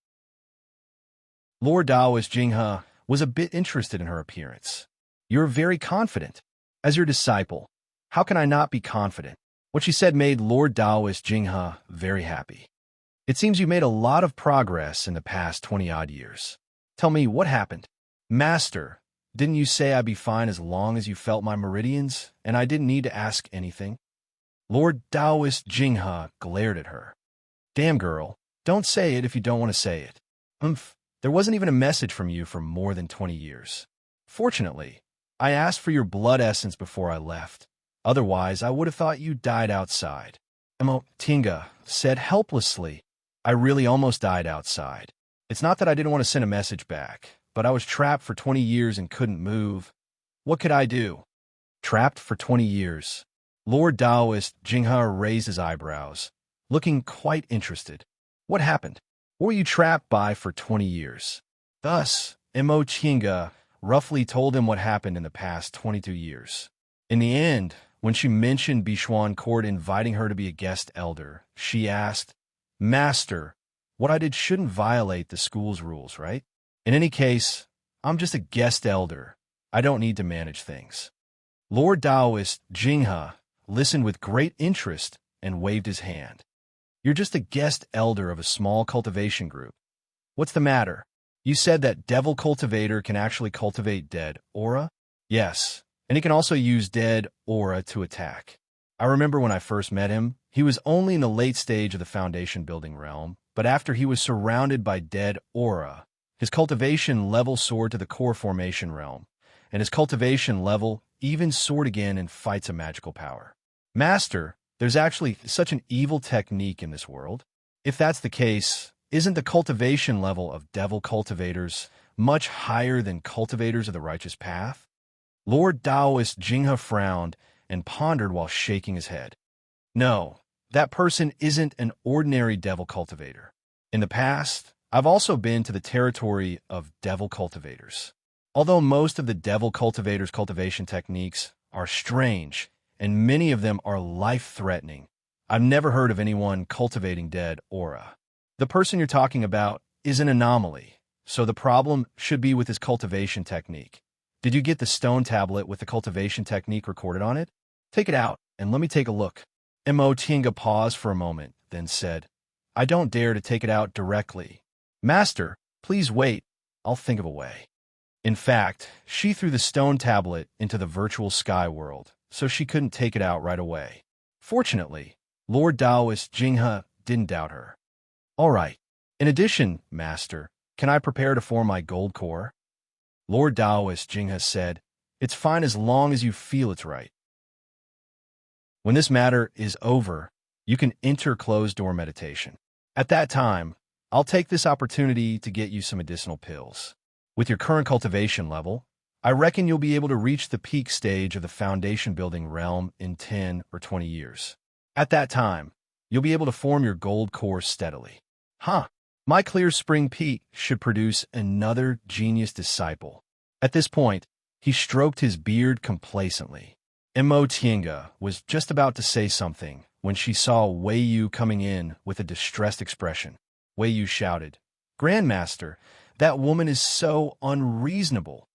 Lord Taoist Jinghe was a bit interested in her appearance. "You're very confident. As your disciple, how can I not be confident?" What she said made Lord Taoist Jinghe very happy. "It seems you made a lot of progress in the past 20-odd years. Tell me, what happened?" "Master, didn't you say I'd be fine as long as you felt my meridians, and I didn't need to ask anything?" Lord Taoist Jinghe glared at her. "Damn, girl, don't say it if you don't want to say it. There wasn't even a message from you for more than 20 years. Fortunately, I asked for your blood essence before I left. Otherwise, I would have thought you died outside." Imo Tinga said helplessly, "I really almost died outside. It's not that I didn't want to send a message back, but I was trapped for 20 years and couldn't move. What could I do?" "Trapped for 20 years." Lord Taoist Jinghe raised his eyebrows, looking quite interested. "What happened? What were you trapped by for 20 years? Thus, Imo Tinga roughly told him what happened in the past 22 years. In the end, when she mentioned Bichuan Court inviting her to be a guest elder, she asked, "Master, what I did shouldn't violate the school's rules, right? In any case, I'm just a guest elder. I don't need to manage things." Lord Taoist Jinghe listened with great interest and waved his hand. "You're just a guest elder of a small cultivation group. What's the matter? You said that Devil Cultivator can actually cultivate dead aura?" "Yes, and he can also use dead aura to attack. I remember when I first met him, he was only in the late stage of the foundation building realm, but after he was surrounded by dead aura, his cultivation level soared to the core formation realm, and his cultivation level even soared again and fights a magical power. Master, there's actually such an evil technique in this world. If that's the case, isn't the cultivation level of devil cultivators much higher than cultivators of the righteous path?" Lord Taoist Jinghe frowned and pondered while shaking his head. "No, that person isn't an ordinary devil cultivator. In the past, I've also been to the territory of devil cultivators. Although most of the devil cultivators' cultivation techniques are strange, and many of them are life-threatening, I've never heard of anyone cultivating dead aura. The person you're talking about is an anomaly, so the problem should be with his cultivation technique. Did you get the stone tablet with the cultivation technique recorded on it? Take it out, and let me take a look." Imo Tinga paused for a moment, then said, "I don't dare to take it out directly. Master, please wait. I'll think of a way." In fact, she threw the stone tablet into the virtual sky world, so she couldn't take it out right away. Fortunately, Lord Taoist Jinghe didn't doubt her. "All right. In addition, Master, can I prepare to form my gold core?" Lord Taoist Jinghe said, "It's fine as long as you feel it's right. When this matter is over, you can enter closed-door meditation. At that time, I'll take this opportunity to get you some medicinal pills. With your current cultivation level, I reckon you'll be able to reach the peak stage of the foundation building realm in 10 or 20 years. At that time, you'll be able to form your gold core steadily. My clear spring peak should produce another genius disciple." At this point, he stroked his beard complacently. Imo Tinga was just about to say something when she saw Wei Yu coming in with a distressed expression. Wei Yu shouted, "Grandmaster, that woman is so unreasonable."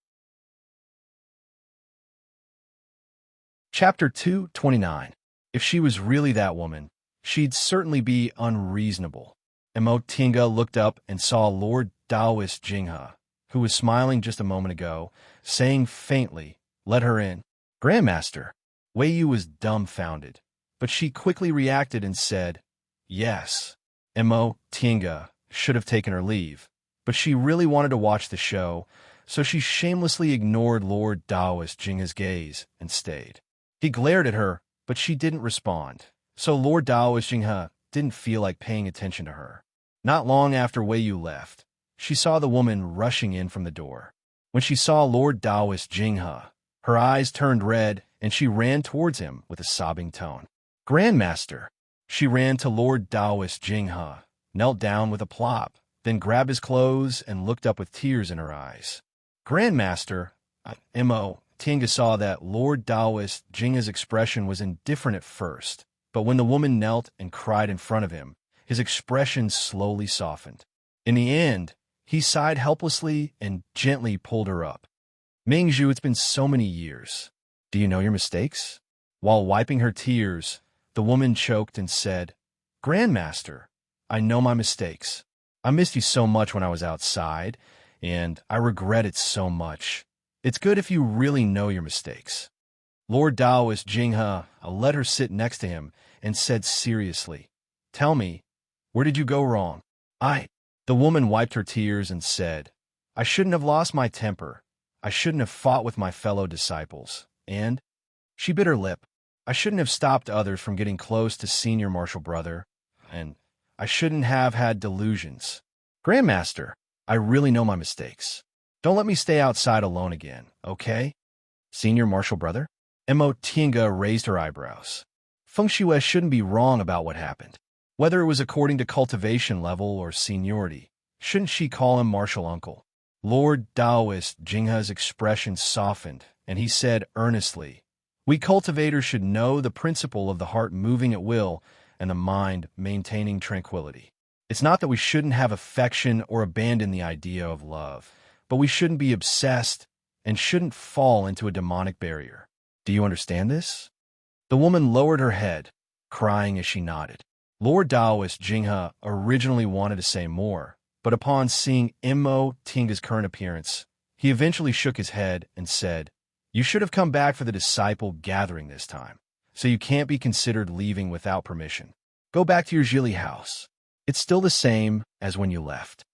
Chapter 229. If she was really that woman, she'd certainly be unreasonable. Imo Tinga looked up and saw Lord Taoist Jinghe, who was smiling just a moment ago, saying faintly, "Let her in." Grandmaster. Wei Yu was dumbfounded, but she quickly reacted and said, yes. Mo Tinga should have taken her leave, but she really wanted to watch the show, so she shamelessly ignored Lord Daoist Jinghe's gaze and stayed. He glared at her, but she didn't respond, so Lord Daoist Jinghe didn't feel like paying attention to her. Not long after Wei Yu left, she saw the woman rushing in from the door. When she saw Lord Daoist Jinghe, her eyes turned red, and she ran towards him with a sobbing tone. Grandmaster! She ran to Lord Daoist Jinghe, knelt down with a plop, then grabbed his clothes and looked up with tears in her eyes. Grandmaster! Mo Tinga saw that Lord Daoist Jinghe's expression was indifferent at first, but when the woman knelt and cried in front of him, his expression slowly softened. In the end, he sighed helplessly and gently pulled her up. Mingzhu, it's been so many years. Do you know your mistakes? While wiping her tears, the woman choked and said, Grandmaster, I know my mistakes. I missed you so much when I was outside, and I regret it so much. It's good if you really know your mistakes. Lord Daoist Jinghe let her sit next to him and said seriously, Tell me, where did you go wrong? The woman wiped her tears and said, I shouldn't have lost my temper. I shouldn't have fought with my fellow disciples. And she bit her lip. I shouldn't have stopped others from getting close to senior martial brother. And I shouldn't have had delusions. Grandmaster, I really know my mistakes. Don't let me stay outside alone again, okay? Senior martial brother? Mo Tinga raised her eyebrows. Feng Shue shouldn't be wrong about what happened. Whether it was according to cultivation level or seniority, shouldn't she call him martial uncle? Lord Daoist Jinghe's expression softened, and he said earnestly, We cultivators should know the principle of the heart moving at will and the mind maintaining tranquility. It's not that we shouldn't have affection or abandon the idea of love, but we shouldn't be obsessed and shouldn't fall into a demonic barrier. Do you understand this? The woman lowered her head, crying as she nodded. Lord Daoist Jinghe originally wanted to say more, but upon seeing Mo Tinga's current appearance, he eventually shook his head and said, You should have come back for the disciple gathering this time, so you can't be considered leaving without permission. Go back to your Zhili house. It's still the same as when you left.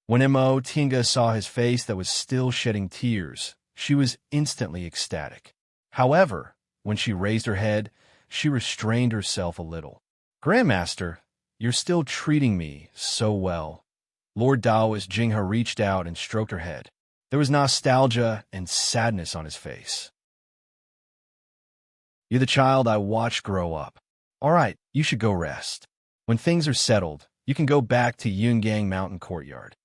When Mo Tinga saw his face that was still shedding tears, she was instantly ecstatic. However, when she raised her head, she restrained herself a little. Grandmaster, you're still treating me so well. Lord Daoist Jinghe reached out and stroked her head. There was nostalgia and sadness on his face. You're the child I watched grow up. All right, you should go rest. When things are settled, you can go back to Yungang Mountain Courtyard.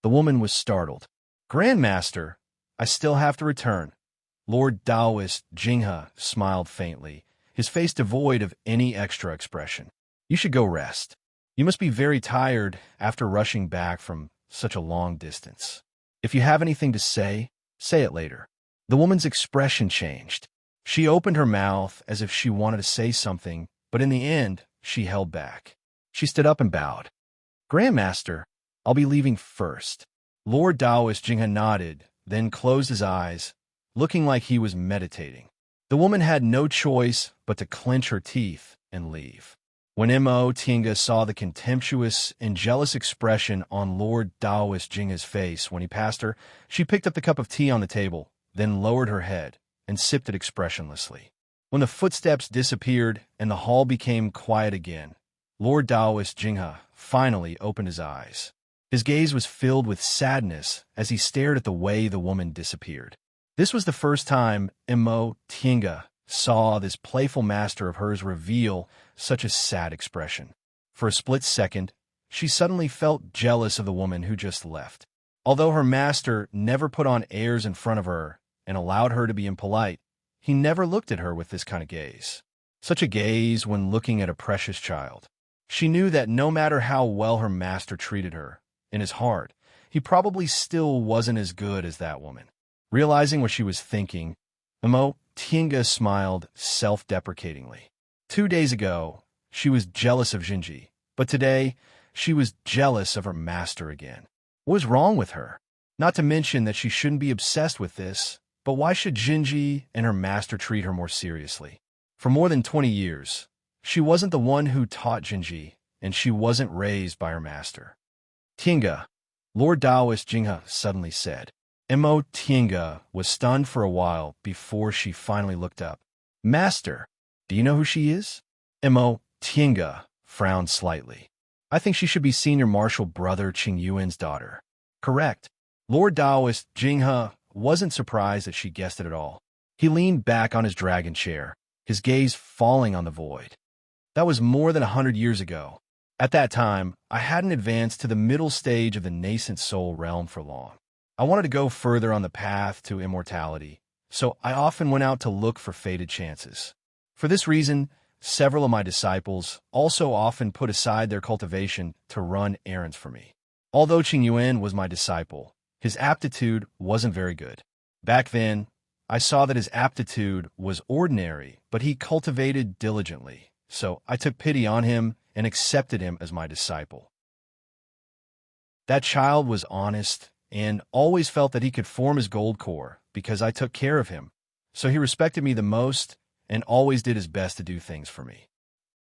The woman was startled. Grandmaster, I still have to return. Lord Daoist Jinghe smiled faintly, his face devoid of any extra expression. You should go rest. You must be very tired after rushing back from such a long distance. If you have anything to say it later. The woman's expression changed. She opened her mouth as if she wanted to say something, but in the end, she held back. She stood up and bowed. Grandmaster, I'll be leaving first. Lord Daoist Jinghe nodded, then closed his eyes, looking like he was meditating. The woman had no choice but to clench her teeth and leave. When Mo Tinga saw the contemptuous and jealous expression on Lord Daoist Jinghe's face when he passed her, she picked up the cup of tea on the table, then lowered her head and sipped it expressionlessly. When the footsteps disappeared and the hall became quiet again, Lord Daoist Jinghe finally opened his eyes. His gaze was filled with sadness as he stared at the way the woman disappeared. This was the first time Mo Tinga saw this playful master of hers reveal such a sad expression. For a split second, she suddenly felt jealous of the woman who just left. Although her master never put on airs in front of her and allowed her to be impolite, he never looked at her with this kind of gaze. Such a gaze when looking at a precious child. She knew that no matter how well her master treated her, in his heart, he probably still wasn't as good as that woman. Realizing what she was thinking, Mo Tinga smiled self-deprecatingly. 2 days ago, she was jealous of Jinji, but today, she was jealous of her master again. What was wrong with her? Not to mention that she shouldn't be obsessed with this, But why should Jinji and her master treat her more seriously? For more than 20 years, she wasn't the one who taught Jinji, and she wasn't raised by her master. Tinga, Lord Taoist Jinghe suddenly said. Mo Tinga was stunned for a while before she finally looked up. Master, do you know who she is? Mo Tinga frowned slightly. I think she should be Senior Marshal Brother Qing Yuan's daughter. Correct. Lord Taoist Jinghe wasn't surprised that she guessed it at all. He leaned back on his dragon chair, his gaze falling on the void. That was more than 100 years ago. At that time, I hadn't advanced to the middle stage of the nascent soul realm for long. I wanted to go further on the path to immortality, so I often went out to look for fated chances. For this reason, several of my disciples also often put aside their cultivation to run errands for me. Although Qing Yuan was my disciple, his aptitude wasn't very good. Back then, I saw that his aptitude was ordinary, but he cultivated diligently, so I took pity on him and accepted him as my disciple. That child was honest and always felt that he could form his gold core because I took care of him, so he respected me the most and always did his best to do things for me.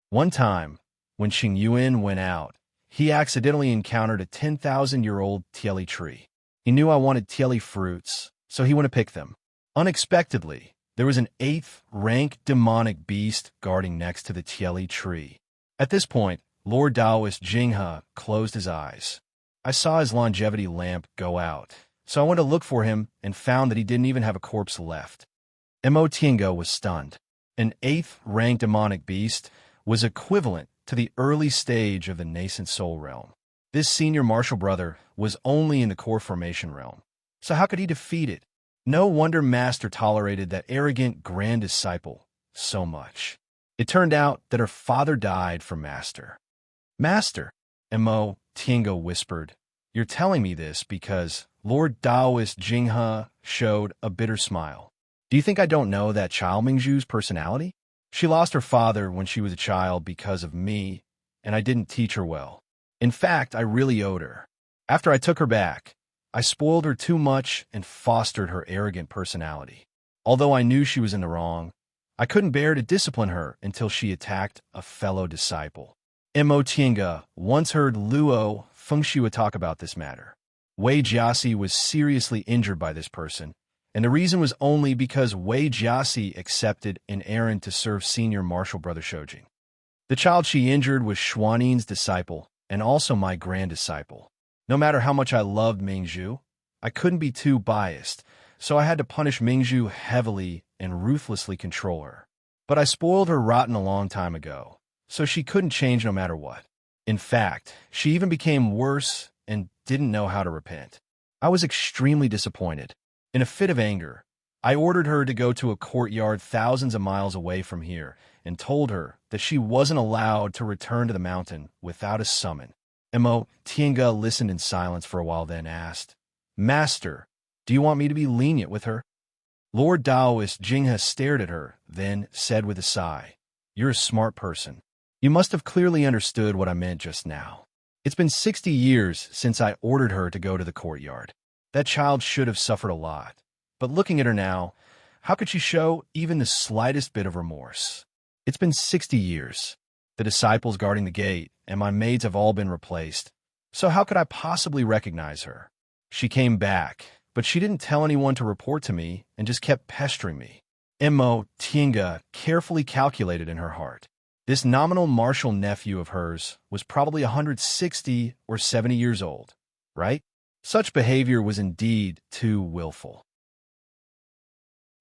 One time, when Qing Yuan went out, he accidentally encountered a 10,000-year-old tieli tree. He knew I wanted tieli fruits, so he went to pick them. Unexpectedly, there was an 8th-rank demonic beast guarding next to the tieli tree. At this point, Lord Taoist Jinghe closed his eyes. I saw his longevity lamp go out, so I went to look for him and found that he didn't even have a corpse left. Mo Tinga was stunned. An 8th-rank demonic beast was equivalent to the early stage of the nascent soul realm. This senior martial brother was only in the core formation realm, so how could he defeat it? No wonder Master tolerated that arrogant grand disciple so much. It turned out that her father died for Master. Master, Mo Tinga whispered, you're telling me this because Lord Taoist Jinghe showed a bitter smile. Do you think I don't know that child Mingzhu's personality? She lost her father when she was a child because of me, and I didn't teach her well. In fact, I really owed her. After I took her back, I spoiled her too much and fostered her arrogant personality. Although I knew she was in the wrong, I couldn't bear to discipline her until she attacked a fellow disciple. Mo Tinga once heard Luo Fengxue talk about this matter. Wei Jiasi was seriously injured by this person, and the reason was only because Wei Jiasi accepted an errand to serve senior martial brother Shoujing. The child she injured was Xuanin's disciple, and also my grand disciple. No matter how much I loved Mingzhu, I couldn't be too biased, so I had to punish Mingzhu heavily and ruthlessly control her. But I spoiled her rotten a long time ago, so she couldn't change no matter what. In fact, she even became worse and didn't know how to repent. I was extremely disappointed. In a fit of anger, I ordered her to go to a courtyard thousands of miles away from here and told her that she wasn't allowed to return to the mountain without a summon. Mo Tinga listened in silence for a while, then asked, Master, do you want me to be lenient with her? Lord Taoist Jinghe stared at her, then said with a sigh, You're a smart person. You must have clearly understood what I meant just now. It's been 60 years since I ordered her to go to the courtyard. That child should have suffered a lot. But looking at her now, how could she show even the slightest bit of remorse? It's been 60 years. The disciples guarding the gate and my maids have all been replaced. So how could I possibly recognize her? She came back, but she didn't tell anyone to report to me and just kept pestering me. Mo Tinga carefully calculated in her heart. This nominal martial nephew of hers was probably 160 or 70 years old, right? Such behavior was indeed too willful.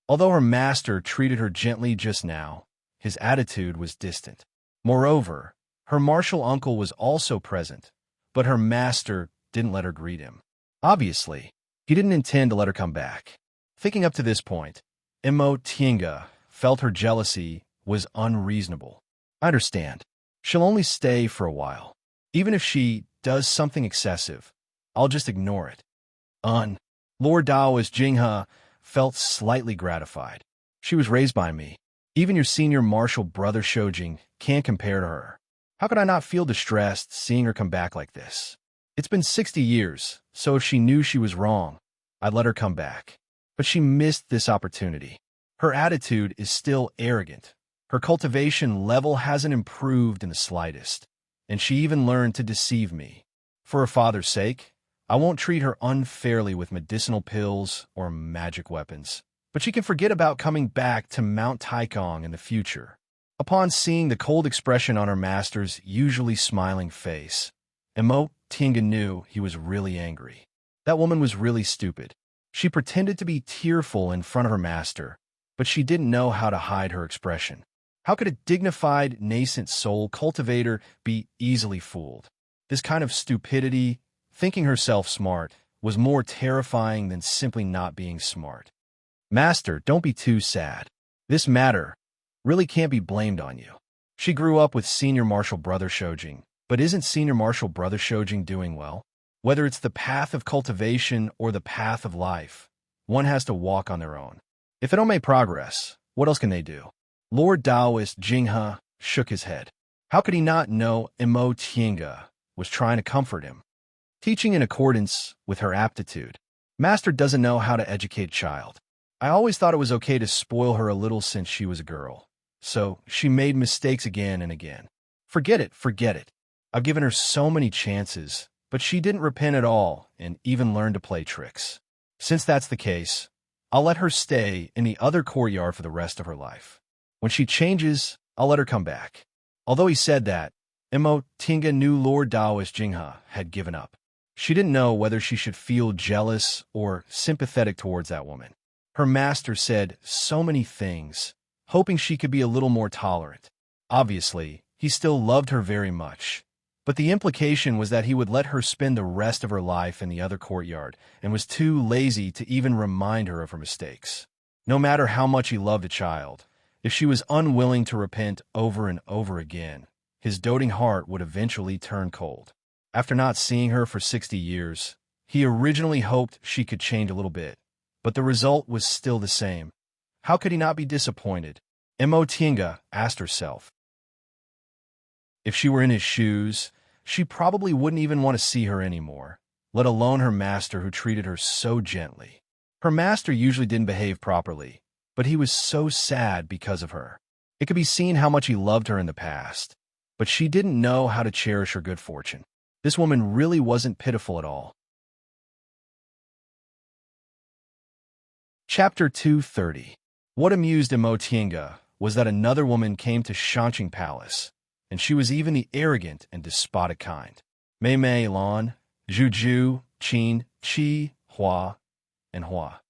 Although her master treated her gently just now, his attitude was distant. Moreover, her martial uncle was also present, but her master didn't let her greet him. Obviously, he didn't intend to let her come back. Thinking up to this point, Mo Tinga felt her jealousy was unreasonable. I understand. She'll only stay for a while. Even if she does something excessive, I'll just ignore it. Lord Taoist Jinghe felt slightly gratified. She was raised by me. Even your senior martial brother Shoujing can't compare to her. How could I not feel distressed seeing her come back like this? It's been 60 years, so if she knew she was wrong, I'd let her come back. But but she missed this opportunity. Her attitude is still arrogant. Her cultivation level hasn't improved in the slightest, and she even learned to deceive me. For her father's sake, I won't treat her unfairly with medicinal pills or magic weapons, but she can forget about coming back to Mount Taikong in the future. Upon seeing the cold expression on her master's usually smiling face, Tinga knew he was really angry. That woman was really stupid. She pretended to be tearful in front of her master, but she didn't know how to hide her expression. How could a dignified, nascent soul cultivator be easily fooled? This kind of stupidity, thinking herself smart, was more terrifying than simply not being smart. Master, don't be too sad. This matter really can't be blamed on you. She grew up with Senior Marshal Brother Shojing, but isn't Senior Marshal Brother Shojing doing well? Whether it's the path of cultivation or the path of life, one has to walk on their own. If they don't make progress, what else can they do? Lord Taoist Jinghe shook his head. How could he not know Tinga was trying to comfort him, teaching in accordance with her aptitude? Master doesn't know how to educate child. I always thought it was okay to spoil her a little since she was a girl. So she made mistakes again and again. Forget it, forget it. I've given her so many chances, but she didn't repent at all and even learn to play tricks. Since that's the case, I'll let her stay in the other courtyard for the rest of her life. When she changes, I'll let her come back. Although he said that, Tinga knew Lord Taoist Jinghe had given up. She didn't know whether she should feel jealous or sympathetic towards that woman. Her master said so many things, hoping she could be a little more tolerant. Obviously, he still loved her very much, but the implication was that he would let her spend the rest of her life in the other courtyard and was too lazy to even remind her of her mistakes. No matter how much he loved a child, if she was unwilling to repent over and over again, his doting heart would eventually turn cold. After not seeing her for 60 years, he originally hoped she could change a little bit, but the result was still the same. How could he not be disappointed? Tinga asked herself. If she were in his shoes, she probably wouldn't even want to see her anymore, let alone her master who treated her so gently. Her master usually didn't behave properly, but he was so sad because of her. It could be seen how much he loved her in the past, but she didn't know how to cherish her good fortune. This woman really wasn't pitiful at all. Chapter 230. What amused Tinga was that another woman came to Shanqing Palace, and she was even the arrogant and despotic kind. Mei Mei Lan, Zhu, Qin, Qi, Hua, and Hua.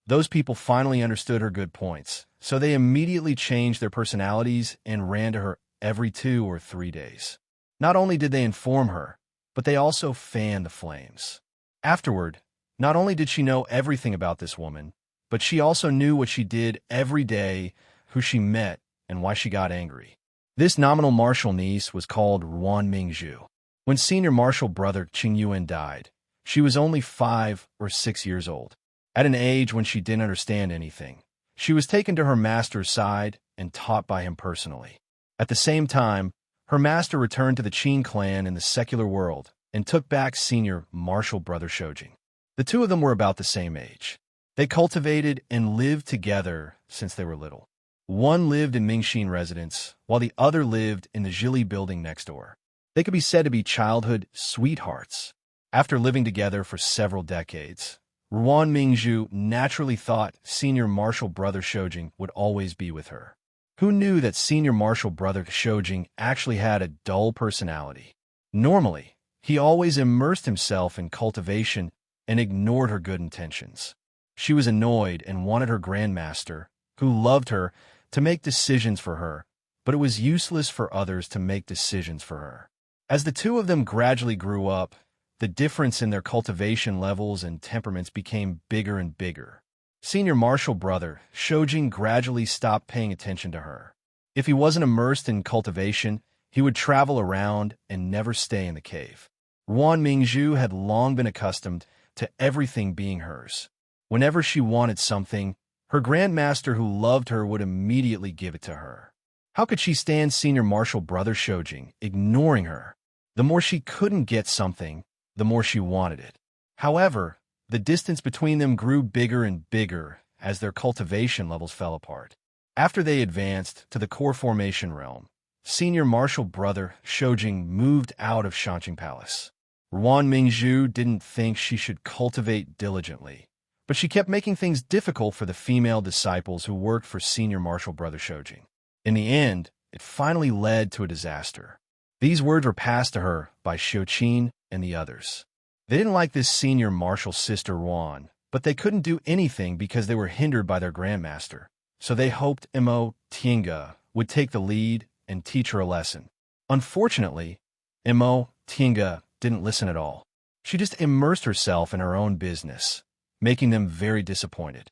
Those people finally understood her good points, so they immediately changed their personalities and ran to her every 2 or 3 days. Not only did they inform her, but they also fanned the flames. Afterward, not only did she know everything about this woman, but she also knew what she did every day, who she met, and why she got angry. This nominal marshal niece was called Ruan Mingzhu. When Senior Marshal Brother Qingyuan died, she was only 5 or 6 years old. At an age when she didn't understand anything, she was taken to her master's side and taught by him personally. At the same time, her master returned to the Qin clan in the secular world and took back Senior Marshal Brother Shojing. The two of them were about the same age. They cultivated and lived together since they were little. One lived in Mingxin residence, while the other lived in the Zhili building next door. They could be said to be childhood sweethearts. After living together for several decades, Ruan Mingzhu naturally thought Senior Marshal Brother Shojing would always be with her. Who knew that Senior Marshal Brother Shojing actually had a dull personality? Normally, he always immersed himself in cultivation and ignored her good intentions. She was annoyed and wanted her grandmaster, who loved her, to make decisions for her, but it was useless for others to make decisions for her. As the two of them gradually grew up, the difference in their cultivation levels and temperaments became bigger and bigger. Senior Marshal Brother Shojing gradually stopped paying attention to her. If he wasn't immersed in cultivation, he would travel around and never stay in the cave. Ruan Mingzhu had long been accustomed to everything being hers. Whenever she wanted something, her grandmaster who loved her would immediately give it to her. How could she stand Senior Marshal Brother Shojing ignoring her? The more she couldn't get something, the more she wanted it. However, the distance between them grew bigger and bigger as their cultivation levels fell apart. After they advanced to the core formation realm, senior martial brother Shoujing moved out of Shanqing Palace. Ruan Mingzhu didn't think she should cultivate diligently, but she kept making things difficult for the female disciples who worked for senior martial brother Shoujing. In the end, it finally led to a disaster. These words were passed to her by Xiuqin and the others. They didn't like this senior martial sister Ruan, but they couldn't do anything because they were hindered by their grandmaster, so they hoped Mo Tiange would take the lead and teach her a lesson. Unfortunately, Mo Tiange didn't listen at all. She just immersed herself in her own business, making them very disappointed.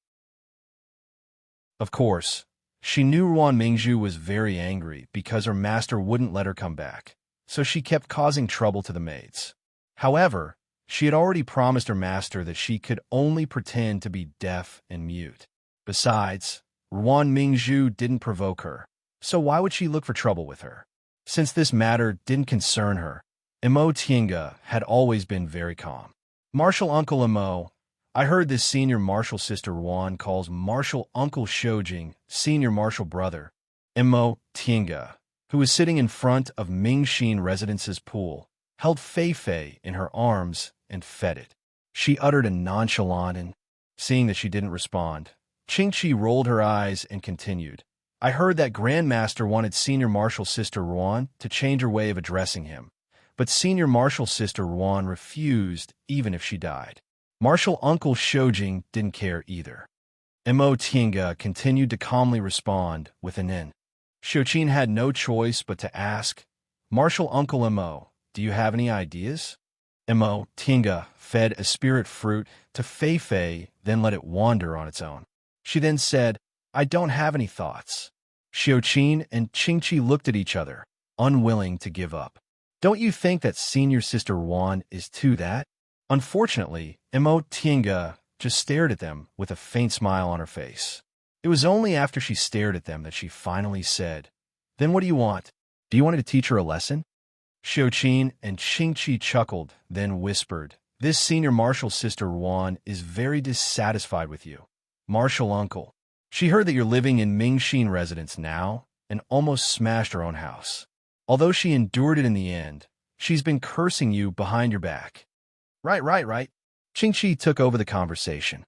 Of course, she knew Ruan Mingzhu was very angry because her master wouldn't let her come back, so she kept causing trouble to the maids. However, she had already promised her master that she could only pretend to be deaf and mute. Besides, Ruan Mingzhu didn't provoke her, so why would she look for trouble with her? Since this matter didn't concern her, Mo Tiange had always been very calm. Martial Uncle Mo, I heard this senior martial sister Ruan calls martial uncle Shoujing senior martial brother. Mo Tiange, who was sitting in front of Mingxin Residence's pool, held Fei Fei in her arms and fed it. She uttered a nonchalant and, seeing that she didn't respond, Qingqi rolled her eyes and continued. I heard that Grandmaster wanted senior martial sister Ruan to change her way of addressing him, but senior martial sister Ruan refused even if she died. Martial uncle Shoujing didn't care either. Mo Tiange continued to calmly respond with an in. Xiuqin had no choice but to ask, Martial uncle Mo, do you have any ideas? Mo Tiange fed a spirit fruit to Fei Fei, then let it wander on its own. She then said, I don't have any thoughts. Xiuqin and Qingqi looked at each other, unwilling to give up. Don't you think that senior sister Ruan is too that? Unfortunately, Mo Tiange just stared at them with a faint smile on her face. It was only after she stared at them that she finally said, Then what do you want? Do you want to teach her a lesson? Xiuqin and Qingqi chuckled, then whispered, This senior martial sister Ruan is very dissatisfied with you. Martial uncle. She heard that you're living in Mingxin residence now and almost smashed her own house. Although she endured it in the end, she's been cursing you behind your back. Right. Qingqi took over the conversation.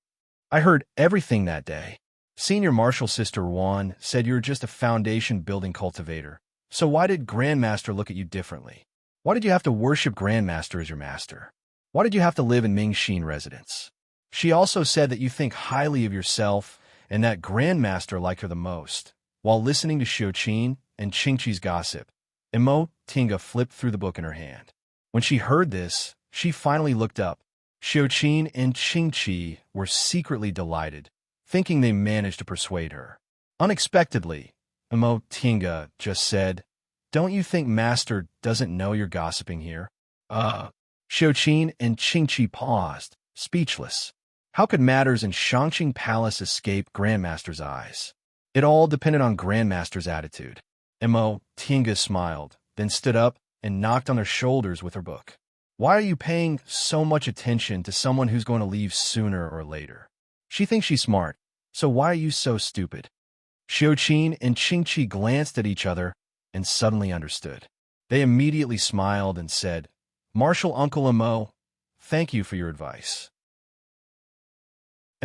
I heard everything that day. Senior martial sister Ruan said you're just a foundation-building cultivator. So why did Grandmaster look at you differently? Why did you have to worship Grandmaster as your master? Why did you have to live in Mingxin residence? She also said that you think highly of yourself and that Grandmaster liked her the most. While listening to Xiuqin and Qingqi's gossip, Mo Tiange flipped through the book in her hand. When she heard this, she finally looked up. Xiuqin and Qingqi were secretly delighted, thinking they managed to persuade her. Unexpectedly, Mo Tiange just said, Don't you think Master doesn't know you're gossiping here? Xiuqin and Qingqi paused, speechless. How could matters in Shanqing Palace escape Grandmaster's eyes? It all depended on Grandmaster's attitude. Mo Tiange smiled, then stood up and knocked on their shoulders with her book. Why are you paying so much attention to someone who's going to leave sooner or later? She thinks she's smart, so why are you so stupid? Xiuqin and Qingqi glanced at each other and suddenly understood. They immediately smiled and said, Martial Uncle Mo, thank you for your advice.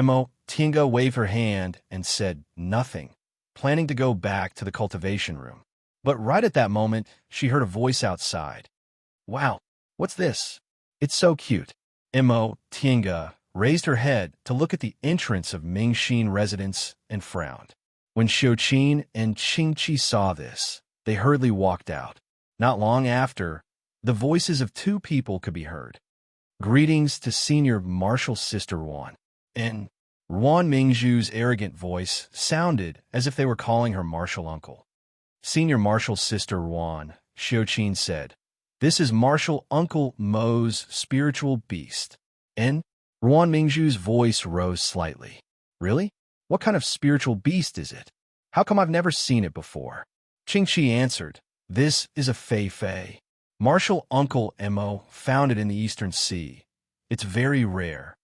Mo Tiange waved her hand and said nothing, planning to go back to the cultivation room. But right at that moment, she heard a voice outside. Wow, what's this? It's so cute. Mo Tiange raised her head to look at the entrance of Mingxin residence and frowned. When Xiuqin and Qingqi saw this, they hurriedly walked out. Not long after, the voices of two people could be heard. Greetings to senior martial sister Ruan. And Ruan Mingzhu's arrogant voice sounded as if they were calling her martial uncle. Senior martial sister Ruan, Xiuqin said, This is martial uncle Mo's spiritual beast. And Ruan Mingzhu's voice rose slightly. Really? What kind of spiritual beast is it? How come I've never seen it before? Qingqi answered, This is a Fei Fei. Martial uncle Mo found it in the Eastern Sea. It's very rare.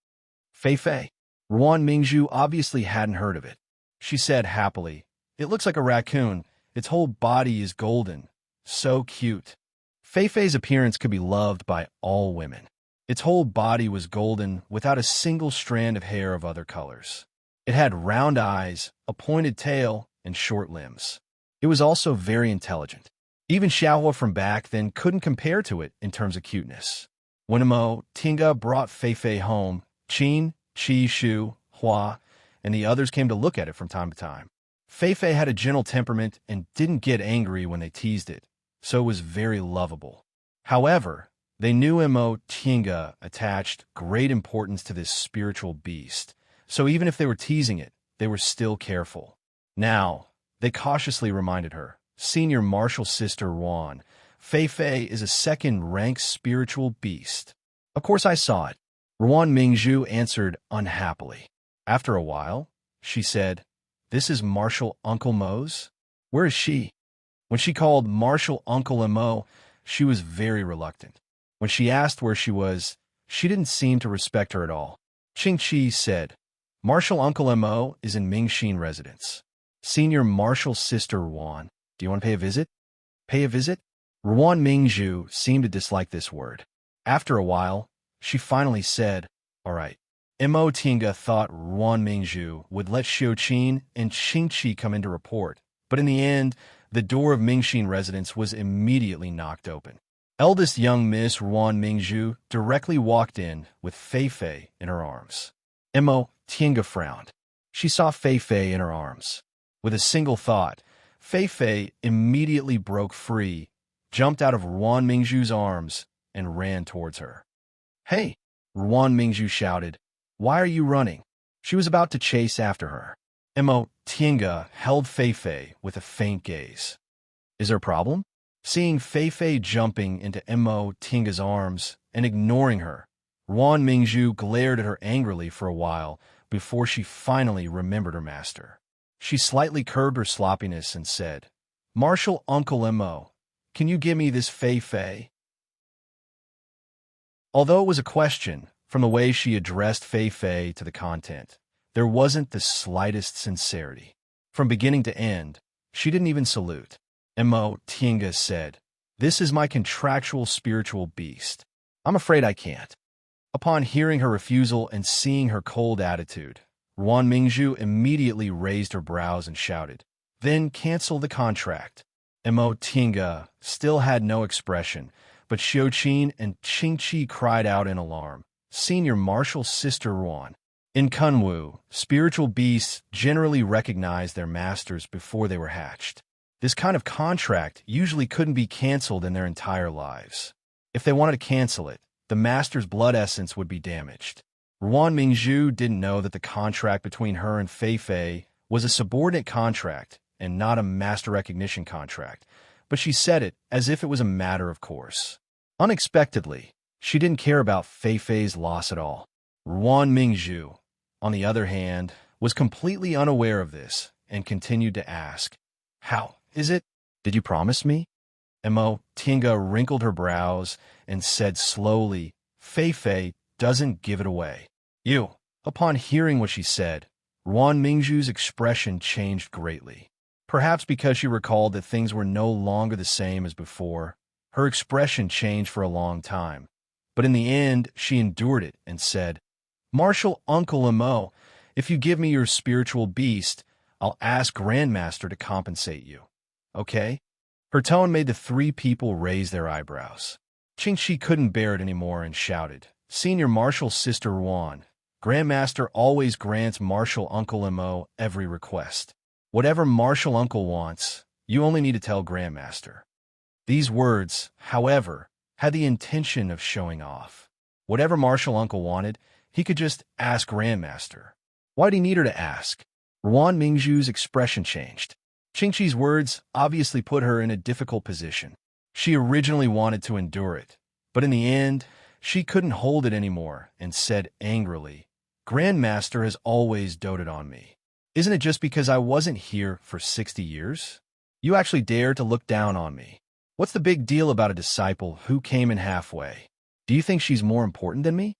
Fei Fei. Ruan Mingzhu obviously hadn't heard of it. She said happily, "It looks like a raccoon. Its whole body is golden. So cute." Fei Fei's appearance could be loved by all women. Its whole body was golden without a single strand of hair of other colors. It had round eyes, a pointed tail, and short limbs. It was also very intelligent. Even Xiaohua from back then couldn't compare to it in terms of cuteness. When Imo Tinga brought Fei Fei home, Qin, Qi, Shu, Hua, and the others came to look at it from time to time. Fei Fei had a gentle temperament and didn't get angry when they teased it, so it was very lovable. However, they knew Imo Tinga attached great importance to this spiritual beast, so even if they were teasing it, they were still careful. Now, they cautiously reminded her, "Senior martial sister Wan, Fei Fei is a second-rank spiritual beast." "Of course I saw it," Ruan Mingzhu answered unhappily. After a while, she said, "This is Martial Uncle Mo's? Where is she?" When she called Martial Uncle Mo, she was very reluctant. When she asked where she was, she didn't seem to respect her at all. Qingqi said, "Martial Uncle Mo is in Mingxin residence. Senior Martial Sister Ruan, do you want to pay a visit?" "Pay a visit?" Ruan Mingzhu seemed to dislike this word. After a while, she finally said, "All right." Mo Tinga thought Ruan Mingzhu would let Xiuqin and Qingqi come in to report, but in the end, the door of Mingxin residence was immediately knocked open. Eldest young Miss Ruan Mingzhu directly walked in with Fei Fei in her arms. Mo Tinga frowned. She saw Fei Fei in her arms. With a single thought, Fei Fei immediately broke free, jumped out of Ruan Mingzhu's arms, and ran towards her. "Hey!" Ruan Mingzhu shouted. "Why are you running?" She was about to chase after her. Mo Tinga held Fei Fei with a faint gaze. "Is there a problem?" Seeing Fei Fei jumping into Mo Tinga's arms and ignoring her, Ruan Mingzhu glared at her angrily for a while before she finally remembered her master. She slightly curbed her sloppiness and said, "Martial Uncle Mo, can you give me this Fei Fei?" Although it was a question, from the way she addressed Fei Fei to the content, there wasn't the slightest sincerity. From beginning to end, she didn't even salute. Mo Tinga said, "This is my contractual spiritual beast. I'm afraid I can't." Upon hearing her refusal and seeing her cold attitude, Ruan Mingzhu immediately raised her brows and shouted, "Then cancel the contract." Mo Tinga still had no expression, but Xiuqin and Qingqi cried out in alarm, "Senior Martial Sister Ruan." In Kunwu, spiritual beasts generally recognized their masters before they were hatched. This kind of contract usually couldn't be canceled in their entire lives. If they wanted to cancel it, the master's blood essence would be damaged. Ruan Mingzhu didn't know that the contract between her and Fei Fei was a subordinate contract and not a master recognition contract, but she said it as if it was a matter of course. Unexpectedly, she didn't care about Fei Fei's loss at all. Ruan Mingzhu, on the other hand, was completely unaware of this and continued to ask, "How is it? Did you promise me?" Mo Tinga wrinkled her brows and said slowly, "Fei Fei doesn't give it away." "You." Upon hearing what she said, Ruan Mingzhu's expression changed greatly. Perhaps because she recalled that things were no longer the same as before, her expression changed for a long time. But in the end, she endured it and said, "Martial Uncle Mo, if you give me your spiritual beast, I'll ask Grandmaster to compensate you. Okay?" Her tone made the three people raise their eyebrows. Qingqi couldn't bear it anymore and shouted, "Senior Martial Sister Ruan, Grandmaster always grants Martial Uncle Mo every request. Whatever Martial Uncle wants, you only need to tell Grandmaster." These words, however, had the intention of showing off. Whatever Martial Uncle wanted, he could just ask Grandmaster. Why'd he need her to ask? Ruan Mingzhu's expression changed. Qingqi's words obviously put her in a difficult position. She originally wanted to endure it, but in the end, she couldn't hold it anymore and said angrily, "Grandmaster has always doted on me. Isn't it just because I wasn't here for 60 years? You actually dare to look down on me. What's the big deal about a disciple who came in halfway? Do you think she's more important than me?"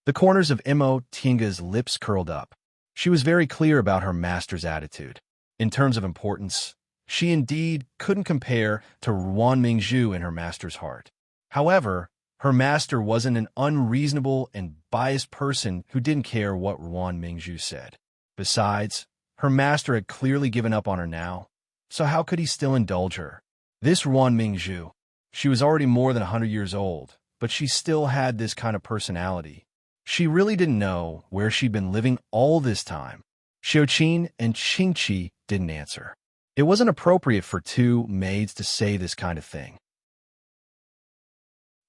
The corners of Imo Tinga's lips curled up. She was very clear about her master's attitude. In terms of importance, she indeed couldn't compare to Ruan Mingzhu in her master's heart. However, her master wasn't an unreasonable and biased person who didn't care what Ruan Mingzhu said. Besides, her master had clearly given up on her now, so how could he still indulge her? This Ruan Mingzhu, she was already more than 100 years old, but she still had this kind of personality. She really didn't know where she'd been living all this time. Xiaoqin and Qingqi didn't answer. It wasn't appropriate for two maids to say this kind of thing.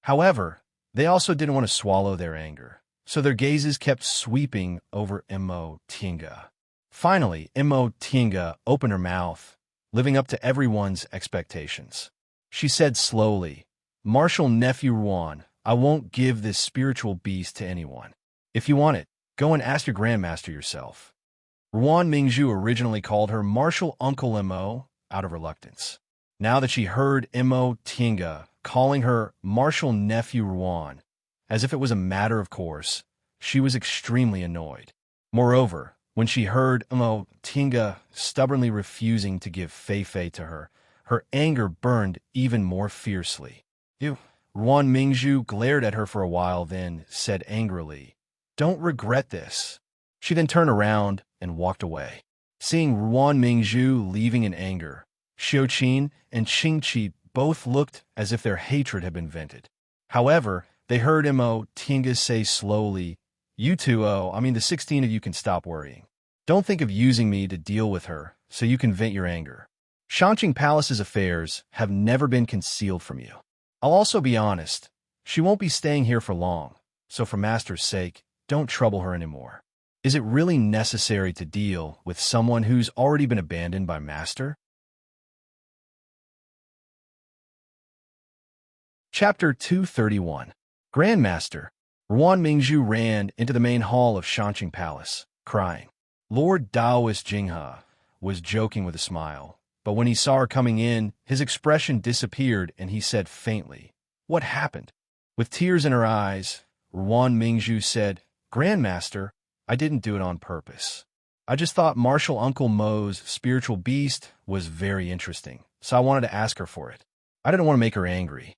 However, they also didn't want to swallow their anger, so their gazes kept sweeping over Imo Tinga. Finally, Imo Tinga opened her mouth, living up to everyone's expectations. She said slowly, "Martial nephew Ruan, I won't give this spiritual beast to anyone. If you want it, go and ask your grandmaster yourself." Ruan Mingzhu originally called her Martial Uncle Imo out of reluctance. Now that she heard Imo Tinga calling her Martial Nephew Ruan, as if it was a matter of course, she was extremely annoyed. Moreover, when she heard Imo Tinga stubbornly refusing to give Fei to her, her anger burned even more fiercely. "You." Ruan Mingzhu glared at her for a while, then said angrily, "Don't regret this." She then turned around and walked away. Seeing Ruan Mingzhu leaving in anger, Xiaoqin and Qingqi both looked as if their hatred had been vented. However, they heard Imo Tinga say slowly, "You two, the 16 of you can stop worrying. Don't think of using me to deal with her so you can vent your anger. Shanqing Palace's affairs have never been concealed from you. I'll also be honest, she won't be staying here for long, so for Master's sake, don't trouble her anymore. Is it really necessary to deal with someone who's already been abandoned by Master?" Chapter 231. Grandmaster. Ruan Mingzhu ran into the main hall of Shanqing Palace, crying. Lord Taoist Jinghe was joking with a smile, but when he saw her coming in, his expression disappeared and he said faintly, "What happened?" With tears in her eyes, Ruan Mingzhu said, "Grandmaster, I didn't do it on purpose. I just thought Martial Uncle Mo's spiritual beast was very interesting, so I wanted to ask her for it. I didn't want to make her angry."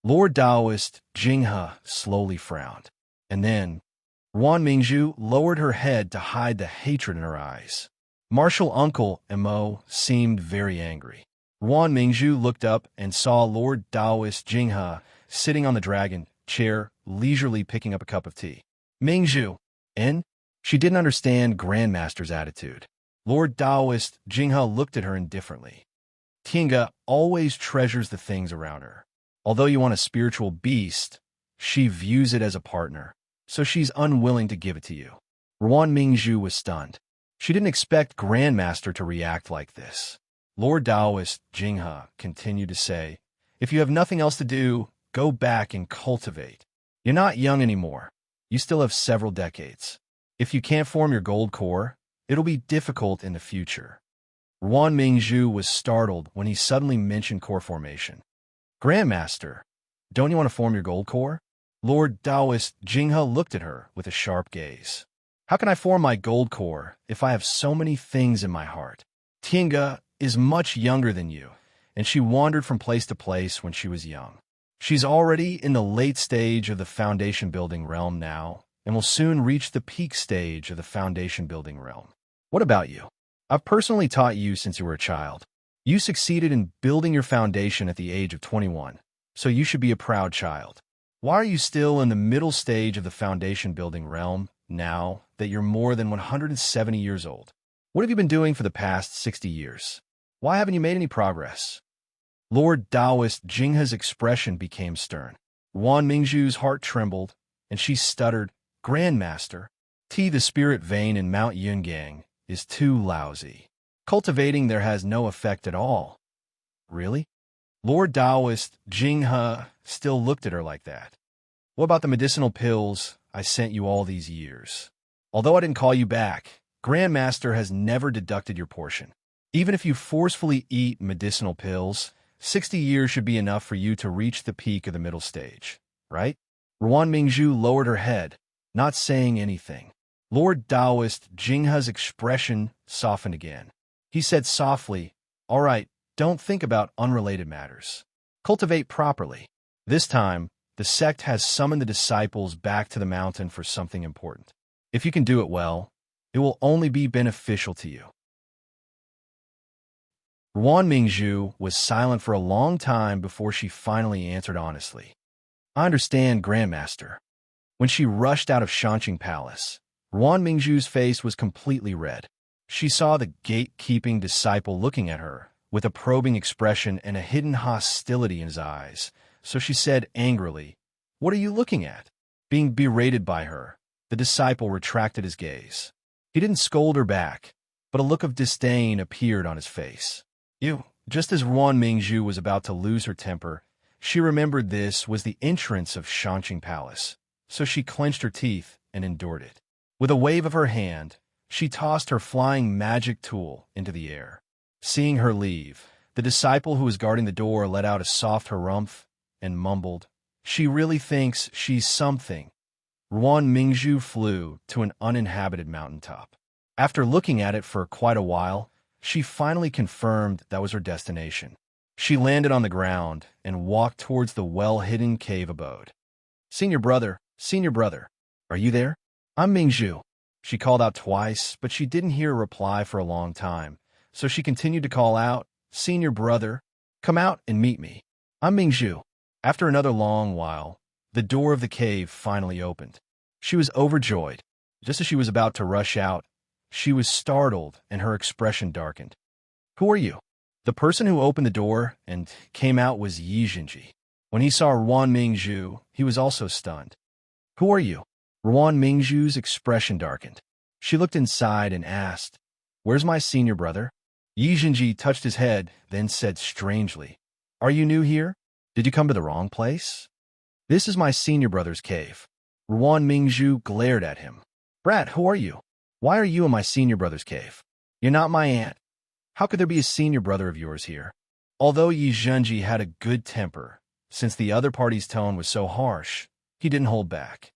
Lord Taoist Jinghe slowly frowned, and then Ruan Mingzhu lowered her head to hide the hatred in her eyes. Martial Uncle Imo seemed very angry. Ruan Mingzhu looked up and saw Lord Taoist Jinghe sitting on the dragon chair, leisurely picking up a cup of tea. "Mingzhu, in?" She didn't understand Grandmaster's attitude. Lord Taoist Jinghe looked at her indifferently. "Tinga always treasures the things around her. Although you want a spiritual beast, she views it as a partner, so she's unwilling to give it to you." Ruan Mingzhu was stunned. She didn't expect Grandmaster to react like this. Lord Taoist Jinghe continued to say, "If you have nothing else to do, go back and cultivate. You're not young anymore. You still have several decades. If you can't form your gold core, it'll be difficult in the future." Ruan Mingzhu was startled when he suddenly mentioned core formation. "Grandmaster, don't you want to form your gold core?" Lord Taoist Jinghe looked at her with a sharp gaze. "How can I form my gold core if I have so many things in my heart? Tinga is much younger than you, and she wandered from place to place when she was young. She's already in the late stage of the foundation building realm now, and will soon reach the peak stage of the foundation building realm. What about you? I've personally taught you since you were a child. You succeeded in building your foundation at the age of 21, so you should be a proud child. Why are you still in the middle stage of the foundation building realm now that you're more than 170 years old? What have you been doing for the past 60 years? Why haven't you made any progress?" Lord Taoist Jinghe's expression became stern. Ruan Mingzhu's heart trembled, and she stuttered, "Grandmaster, the spirit vein in Mount Yungang is too lousy. Cultivating there has no effect at all." "Really?" Lord Taoist Jinghe still looked at her like that. "What about the medicinal pills I sent you all these years? Although I didn't call you back, Grandmaster has never deducted your portion. Even if you forcefully eat medicinal pills, 60 years should be enough for you to reach the peak of the middle stage, right?" Ruan Mingzhu lowered her head. not saying anything. Lord Taoist Jinghe's expression softened again. He said softly, "All right, don't think about unrelated matters. Cultivate properly. This time, the sect has summoned the disciples back to the mountain for something important. If you can do it well, it will only be beneficial to you." Ruan Mingzhu was silent for a long time before she finally answered honestly. "I understand, Grandmaster." When she rushed out of Shanqing Palace, Ruan Mingzhu's face was completely red. She saw the gatekeeping disciple looking at her, with a probing expression and a hidden hostility in his eyes, so she said angrily, "What are you looking at?" Being berated by her, the disciple retracted his gaze. He didn't scold her back, but a look of disdain appeared on his face. "You." Just as Ruan Mingzhu was about to lose her temper, she remembered this was the entrance of Shanqing Palace, so she clenched her teeth and endured it. With a wave of her hand, she tossed her flying magic tool into the air. Seeing her leave, the disciple who was guarding the door let out a soft harumph and mumbled, "She really thinks she's something." Ruan Mingzhu flew to an uninhabited mountaintop. After looking at it for quite a while, she finally confirmed that was her destination. She landed on the ground and walked towards the well-hidden cave abode. Senior brother, are you there? I'm Mingzhu." She called out twice, but she didn't hear a reply for a long time, so she continued to call out, "Senior brother, come out and meet me. I'm Mingzhu." After another long while, the door of the cave finally opened. She was overjoyed. Just as she was about to rush out, she was startled and her expression darkened. "Who are you?" The person who opened the door and came out was Yi Jinji. When he saw Ruan Mingzhu, he was also stunned. "Who are you?" Ruan Mingzhu's expression darkened. She looked inside and asked, "Where's my senior brother?" Yi Jinji touched his head, then said strangely, "Are you new here? Did you come to the wrong place?" "This is my senior brother's cave." Ruan Mingzhu glared at him. "Brat, who are you? Why are you in my senior brother's cave? You're not my aunt. How could there be a senior brother of yours here?" Although Yi Jinji had a good temper, since the other party's tone was so harsh, he didn't hold back.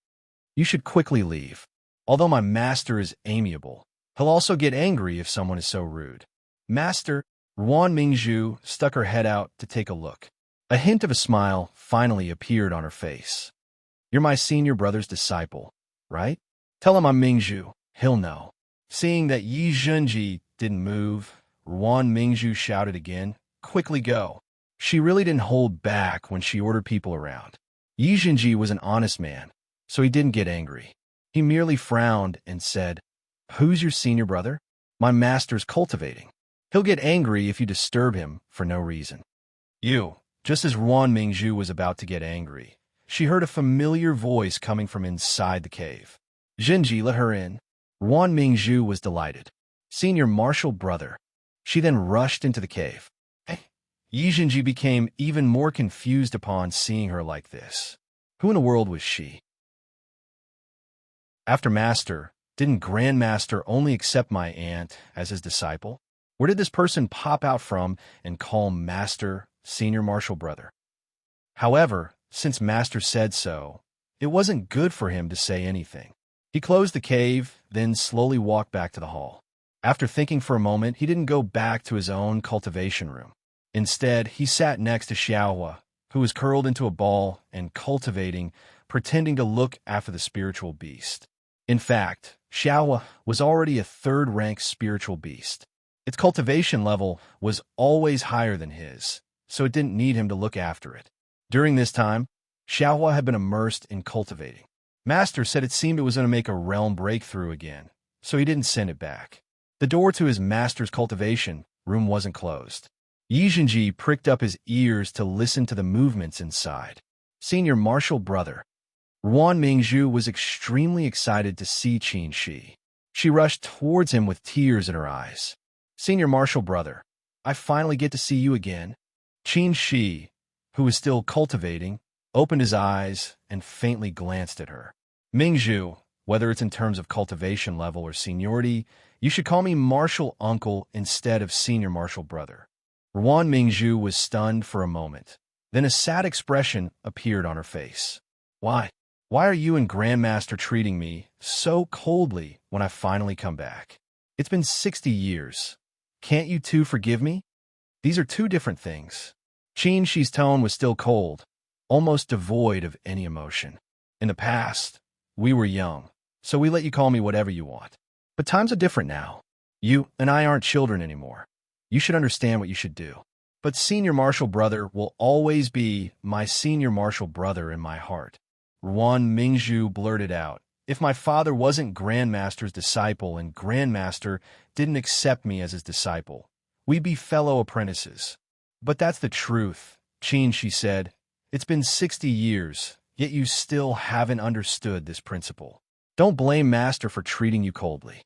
"You should quickly leave. Although my master is amiable, he'll also get angry if someone is so rude." "Master," Ruan Mingzhu stuck her head out to take a look. A hint of a smile finally appeared on her face. "You're my senior brother's disciple, right? Tell him I'm Mingzhu. He'll know." Seeing that Yi Jinji didn't move, Ruan Mingzhu shouted again, "Quickly go." She really didn't hold back when she ordered people around. Yi Jinji was an honest man, so he didn't get angry. He merely frowned and said, "Who's your senior brother?" "My master's cultivating. He'll get angry if you disturb him for no reason." "You." Just as Ruan Mingzhu was about to get angry, she heard a familiar voice coming from inside the cave. "Jinji, let her in." Ruan Mingzhu was delighted. "Senior martial brother." She then rushed into the cave. Yi Jinji became even more confused upon seeing her like this. Who in the world was she? After Master, didn't Grandmaster only accept my aunt as his disciple? Where did this person pop out from and call Master senior martial brother? However, since Master said so, it wasn't good for him to say anything. He closed the cave, then slowly walked back to the hall. After thinking for a moment, he didn't go back to his own cultivation room. Instead, he sat next to Xiaohua, who was curled into a ball and cultivating, pretending to look after the spiritual beast. In fact, Xiaohua was already a third-rank spiritual beast. Its cultivation level was always higher than his, so it didn't need him to look after it. During this time, Xiaohua had been immersed in cultivating. Master said it seemed it was going to make a realm breakthrough again, so he didn't send it back. The door to his master's cultivation room wasn't closed. Yi Jinji pricked up his ears to listen to the movements inside. Senior martial brother. Ruan Mingzhu was extremely excited to see Qin Shi. She rushed towards him with tears in her eyes. "Senior martial brother, I finally get to see you again." Qin Shi, who was still cultivating, opened his eyes and faintly glanced at her. "Mingzhu, whether it's in terms of cultivation level or seniority, you should call me martial uncle instead of senior martial brother." Ruan Mingzhu was stunned for a moment. Then a sad expression appeared on her face. "Why? Why are you and Grandmaster treating me so coldly when I finally come back? It's been 60 years. Can't you two forgive me? These are two different things. Shi's tone was still cold, almost devoid of any emotion. In the past, we were young, so we let you call me whatever you want. But times are different now. You and I aren't children anymore. You should understand what you should do. But Senior Marshal Brother will always be my Senior Marshal Brother in my heart. Ruan Mingzhu blurted out, if my father wasn't Grandmaster's disciple and Grandmaster didn't accept me as his disciple, we'd be fellow apprentices. But that's the truth, she said. It's been 60 years, yet you still haven't understood this principle. Don't blame Master for treating you coldly.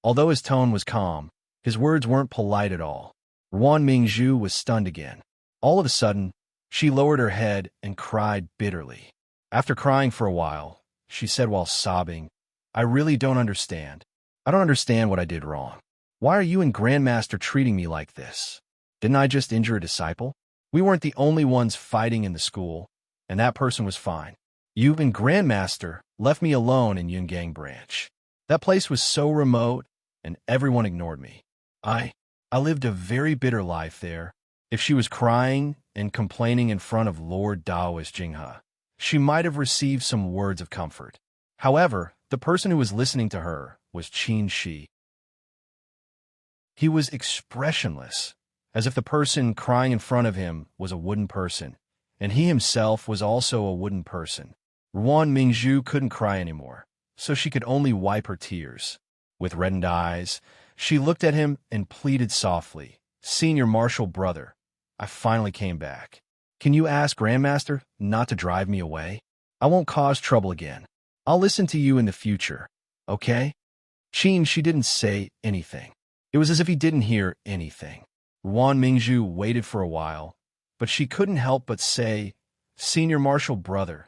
Although his tone was calm, his words weren't polite at all. Ruan Mingzhu was stunned again. All of a sudden, she lowered her head and cried bitterly. After crying for a while, she said while sobbing, I really don't understand. I don't understand what I did wrong. Why are you and Grandmaster treating me like this? Didn't I just injure a disciple? We weren't the only ones fighting in the school, and that person was fine. You and Grandmaster left me alone in Yungang Branch. That place was so remote, and everyone ignored me. I lived a very bitter life there. If she was crying and complaining in front of Lord Daoist Jinghe, she might have received some words of comfort. However, the person who was listening to her was Qin Shi. He was expressionless, as if the person crying in front of him was a wooden person, and he himself was also a wooden person. Ruan Mingzhu couldn't cry anymore, so she could only wipe her tears. With reddened eyes, she looked at him and pleaded softly, Senior Marshal Brother, I finally came back. Can you ask Grandmaster not to drive me away? I won't cause trouble again. I'll listen to you in the future, okay? She didn't say anything. It was as if he didn't hear anything. Ruan Mingzhu waited for a while, but she couldn't help but say, Senior Marshal Brother,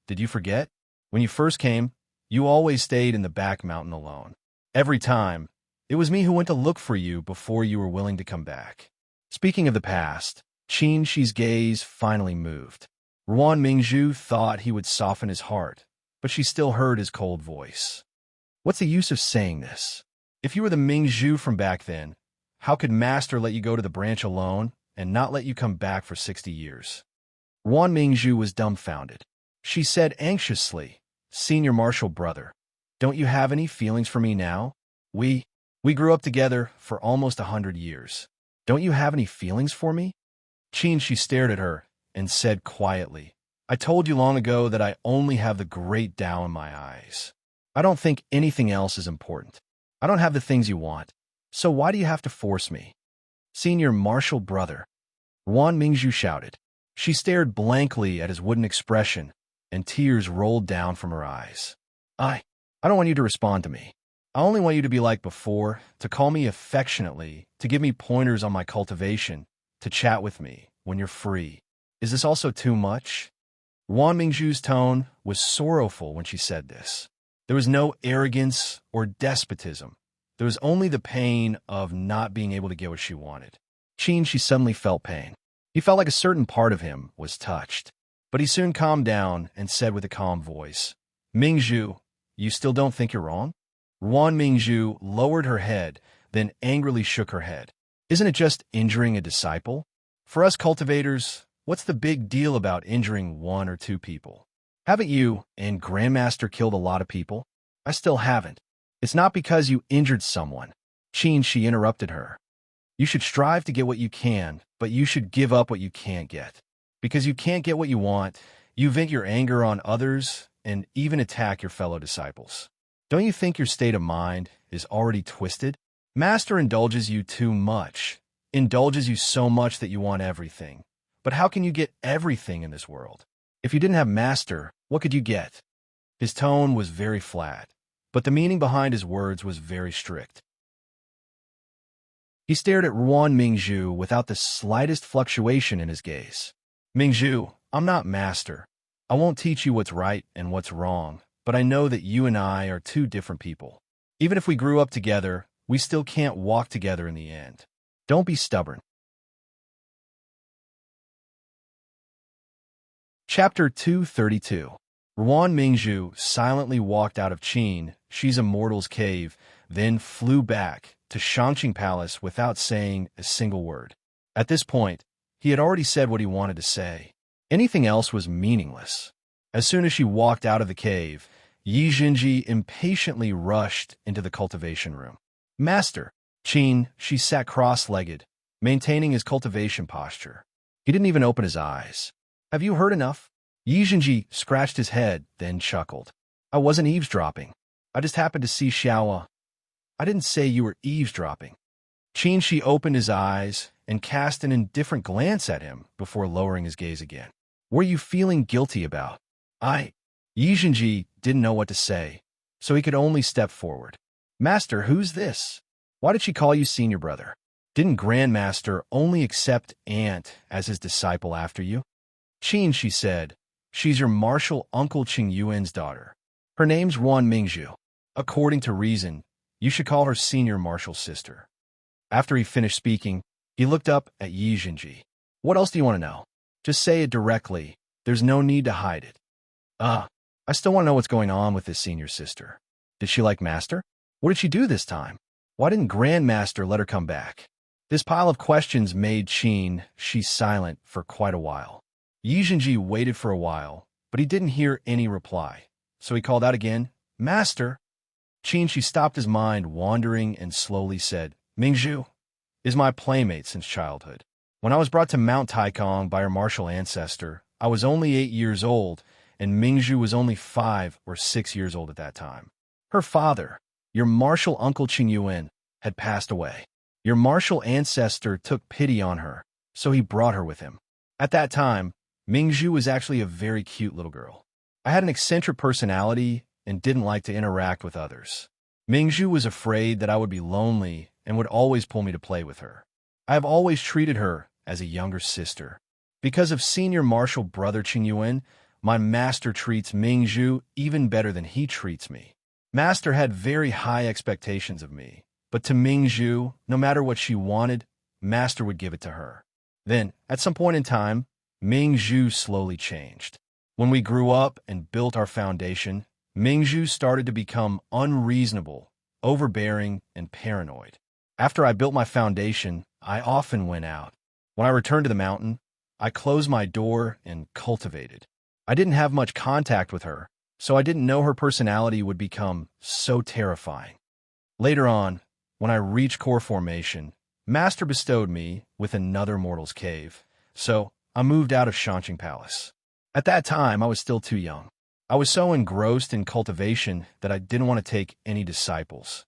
did you forget? When you first came, you always stayed in the back mountain alone. Every time, it was me who went to look for you before you were willing to come back. Speaking of the past, Qin Shi's gaze finally moved. Ruan Mingzhu thought he would soften his heart, but she still heard his cold voice. What's the use of saying this? If you were the Mingzhu from back then, how could Master let you go to the branch alone and not let you come back for 60 years? Ruan Mingzhu was dumbfounded. She said anxiously, Senior Marshal Brother, don't you have any feelings for me now? We grew up together for almost 100 years. Don't you have any feelings for me? She stared at her and said quietly, I told you long ago that I only have the great Tao in my eyes. I don't think anything else is important. I don't have the things you want, so why do you have to force me? Senior Marshal Brother, Ruan Mingzhu shouted. She stared blankly at his wooden expression, and tears rolled down from her eyes. I don't want you to respond to me. I only want you to be like before, to call me affectionately, to give me pointers on my cultivation, to chat with me when you're free. Is this also too much? Ruan Mingzhu's tone was sorrowful when she said this. There was no arrogance or despotism. There was only the pain of not being able to get what she wanted. She suddenly felt pain. He felt like a certain part of him was touched. But he soon calmed down and said with a calm voice, Mingzhu, you still don't think you're wrong? Ruan Mingzhu lowered her head, then angrily shook her head. Isn't it just injuring a disciple? For us cultivators, what's the big deal about injuring one or two people? Haven't you and Grandmaster killed a lot of people? I still haven't. It's not because you injured someone. She interrupted her. You should strive to get what you can, but you should give up what you can't get. Because you can't get what you want, you vent your anger on others and even attack your fellow disciples. Don't you think your state of mind is already twisted? Master indulges you too much, indulges you so much that you want everything. But how can you get everything in this world? If you didn't have Master, what could you get? His tone was very flat, but the meaning behind his words was very strict. He stared at Ruan Mingzhu without the slightest fluctuation in his gaze. Mingzhu, I'm not Master. I won't teach you what's right and what's wrong, but I know that you and I are two different people. Even if we grew up together, we still can't walk together in the end. Don't be stubborn. Chapter 232. Ruan Mingzhu silently walked out of Qin, She's a Mortal's cave, then flew back to Shangqing Palace without saying a single word. At this point, he had already said what he wanted to say. Anything else was meaningless. As soon as she walked out of the cave, Yi Jinji impatiently rushed into the cultivation room. Master, Qin, she sat cross-legged, maintaining his cultivation posture. He didn't even open his eyes. Have you heard enough? Yi Jinji scratched his head, then chuckled. I wasn't eavesdropping. I just happened to see Xiaoa. I didn't say you were eavesdropping. Qin Shi opened his eyes and cast an indifferent glance at him before lowering his gaze again. What are you feeling guilty about? Yi Jinji didn't know what to say, so he could only step forward. Master, who's this? Why did she call you senior brother? Didn't Grandmaster only accept Ant as his disciple after you? Qin, she said, she's your martial uncle Qing Yuan's daughter. Her name's Ruan Mingzhu. According to reason, you should call her senior martial sister. After he finished speaking, he looked up at Yi Jinji. What else do you want to know? Just say it directly. There's no need to hide it. I still want to know what's going on with this senior sister. Did she like Master? What did she do this time? Why didn't Grandmaster let her come back? This pile of questions made Qin Shi silent for quite a while. Yi Jinji waited for a while, but he didn't hear any reply, so he called out again, Master! Qin Shi stopped his mind wandering and slowly said, Mingzhu is my playmate since childhood. When I was brought to Mount Taikong by her martial ancestor, I was only 8 years old, and Mingzhu was only 5 or 6 years old at that time. Her father, your martial uncle Qing Yuan, had passed away. Your martial ancestor took pity on her, so he brought her with him. At that time, Mingzhu was actually a very cute little girl. I had an eccentric personality and didn't like to interact with others. Mingzhu was afraid that I would be lonely and would always pull me to play with her. I have always treated her as a younger sister. Because of senior martial brother Qing Yuan, my master treats Mingzhu even better than he treats me. Master had very high expectations of me, but to Mingzhu, no matter what she wanted, Master would give it to her. Then, at some point in time, Mingzhu slowly changed. When we grew up and built our foundation, Mingzhu started to become unreasonable, overbearing, and paranoid. After I built my foundation, I often went out. When I returned to the mountain, I closed my door and cultivated. I didn't have much contact with her, so I didn't know her personality would become so terrifying. Later on, when I reached core formation, Master bestowed me with another mortal's cave, so I moved out of Shangqing Palace. At that time, I was still too young. I was so engrossed in cultivation that I didn't want to take any disciples.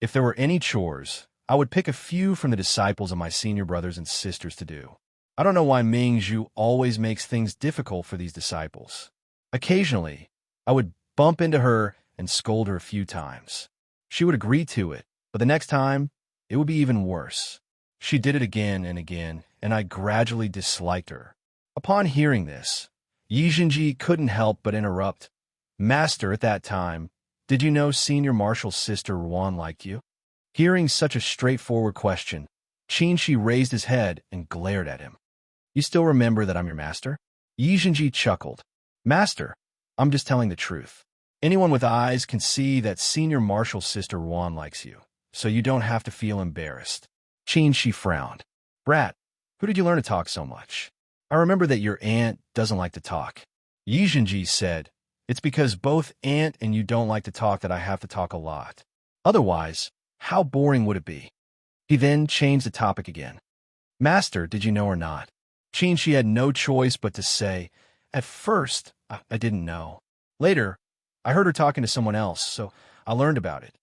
If there were any chores, I would pick a few from the disciples of my senior brothers and sisters to do. I don't know why Mingzhu always makes things difficult for these disciples. Occasionally, I would bump into her and scold her a few times. She would agree to it, but the next time, it would be even worse. She did it again and again, and I gradually disliked her. Upon hearing this, Yi Jinji couldn't help but interrupt. Master, at that time, did you know senior martial sister Ruan liked you? Hearing such a straightforward question, Qin Shi raised his head and glared at him. You still remember that I'm your master? Yi Jinji chuckled. Master, I'm just telling the truth. Anyone with eyes can see that senior martial sister Ruan likes you, so you don't have to feel embarrassed. Qin Shi frowned. Brat, who did you learn to talk so much? I remember that your aunt doesn't like to talk. Yi Jinji said, it's because both aunt and you don't like to talk that I have to talk a lot. Otherwise, how boring would it be? He then changed the topic again. Master, did you know or not? Qin Shi had no choice but to say, at first, I didn't know. Later, I heard her talking to someone else, so I learned about it.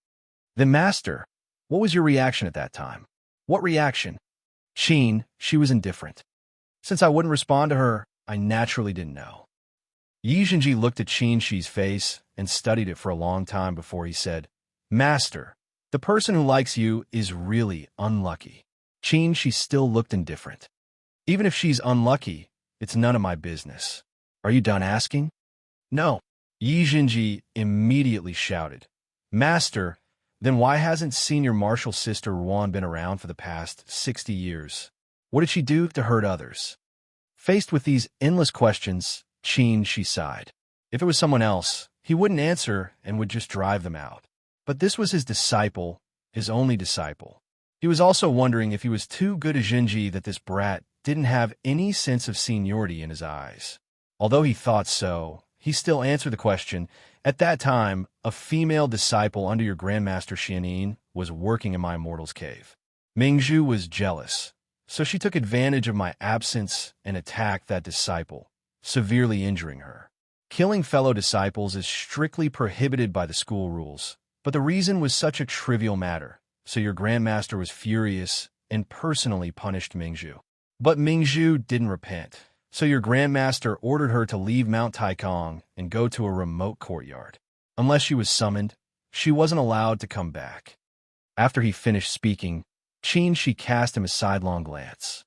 Then, Master, what was your reaction at that time? What reaction? Qin, she was indifferent. Since I wouldn't respond to her, I naturally didn't know. Yi Jinji looked at Qin Shi's face and studied it for a long time before he said, Master, the person who likes you is really unlucky. Qin Shi still looked indifferent. Even if she's unlucky, it's none of my business. Are you done asking? No. Yi Jinji immediately shouted, Master, then why hasn't senior martial sister Ruan been around for the past 60 years? What did she do to hurt others? Faced with these endless questions, she sighed. If it was someone else, he wouldn't answer and would just drive them out. But this was his disciple, his only disciple. He was also wondering if he was too good a Jinji that this brat didn't have any sense of seniority in his eyes. Although he thought so, he still answered the question. At that time, a female disciple under your Grandmaster Xianin was working in my immortal's cave. Mingzhu was jealous, so she took advantage of my absence and attacked that disciple, severely injuring her. Killing fellow disciples is strictly prohibited by the school rules, but the reason was such a trivial matter, so your Grandmaster was furious and personally punished Mingzhu. But Mingzhu didn't repent, so your Grandmaster ordered her to leave Mount Taikong and go to a remote courtyard. Unless she was summoned, she wasn't allowed to come back. After he finished speaking, she cast him a sidelong glance.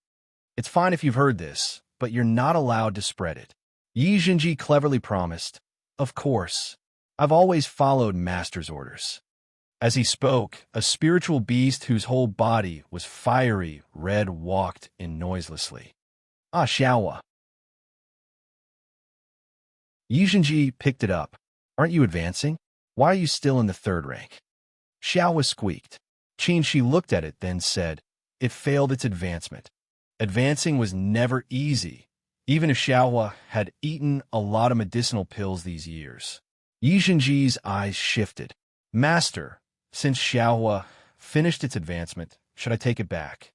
It's fine if you've heard this, but you're not allowed to spread it. Yi Jinji cleverly promised, of course. I've always followed Master's orders. As he spoke, a spiritual beast whose whole body was fiery red walked in noiselessly. Ah, Xiaowa. Yi Jinji picked it up. Aren't you advancing? Why are you still in the third rank? Xiaowa squeaked. She looked at it, then said, it failed its advancement. Advancing was never easy, even if Xiaowa had eaten a lot of medicinal pills these years. Yi Jinji's eyes shifted. Master, since Xiaowa finished its advancement, should I take it back?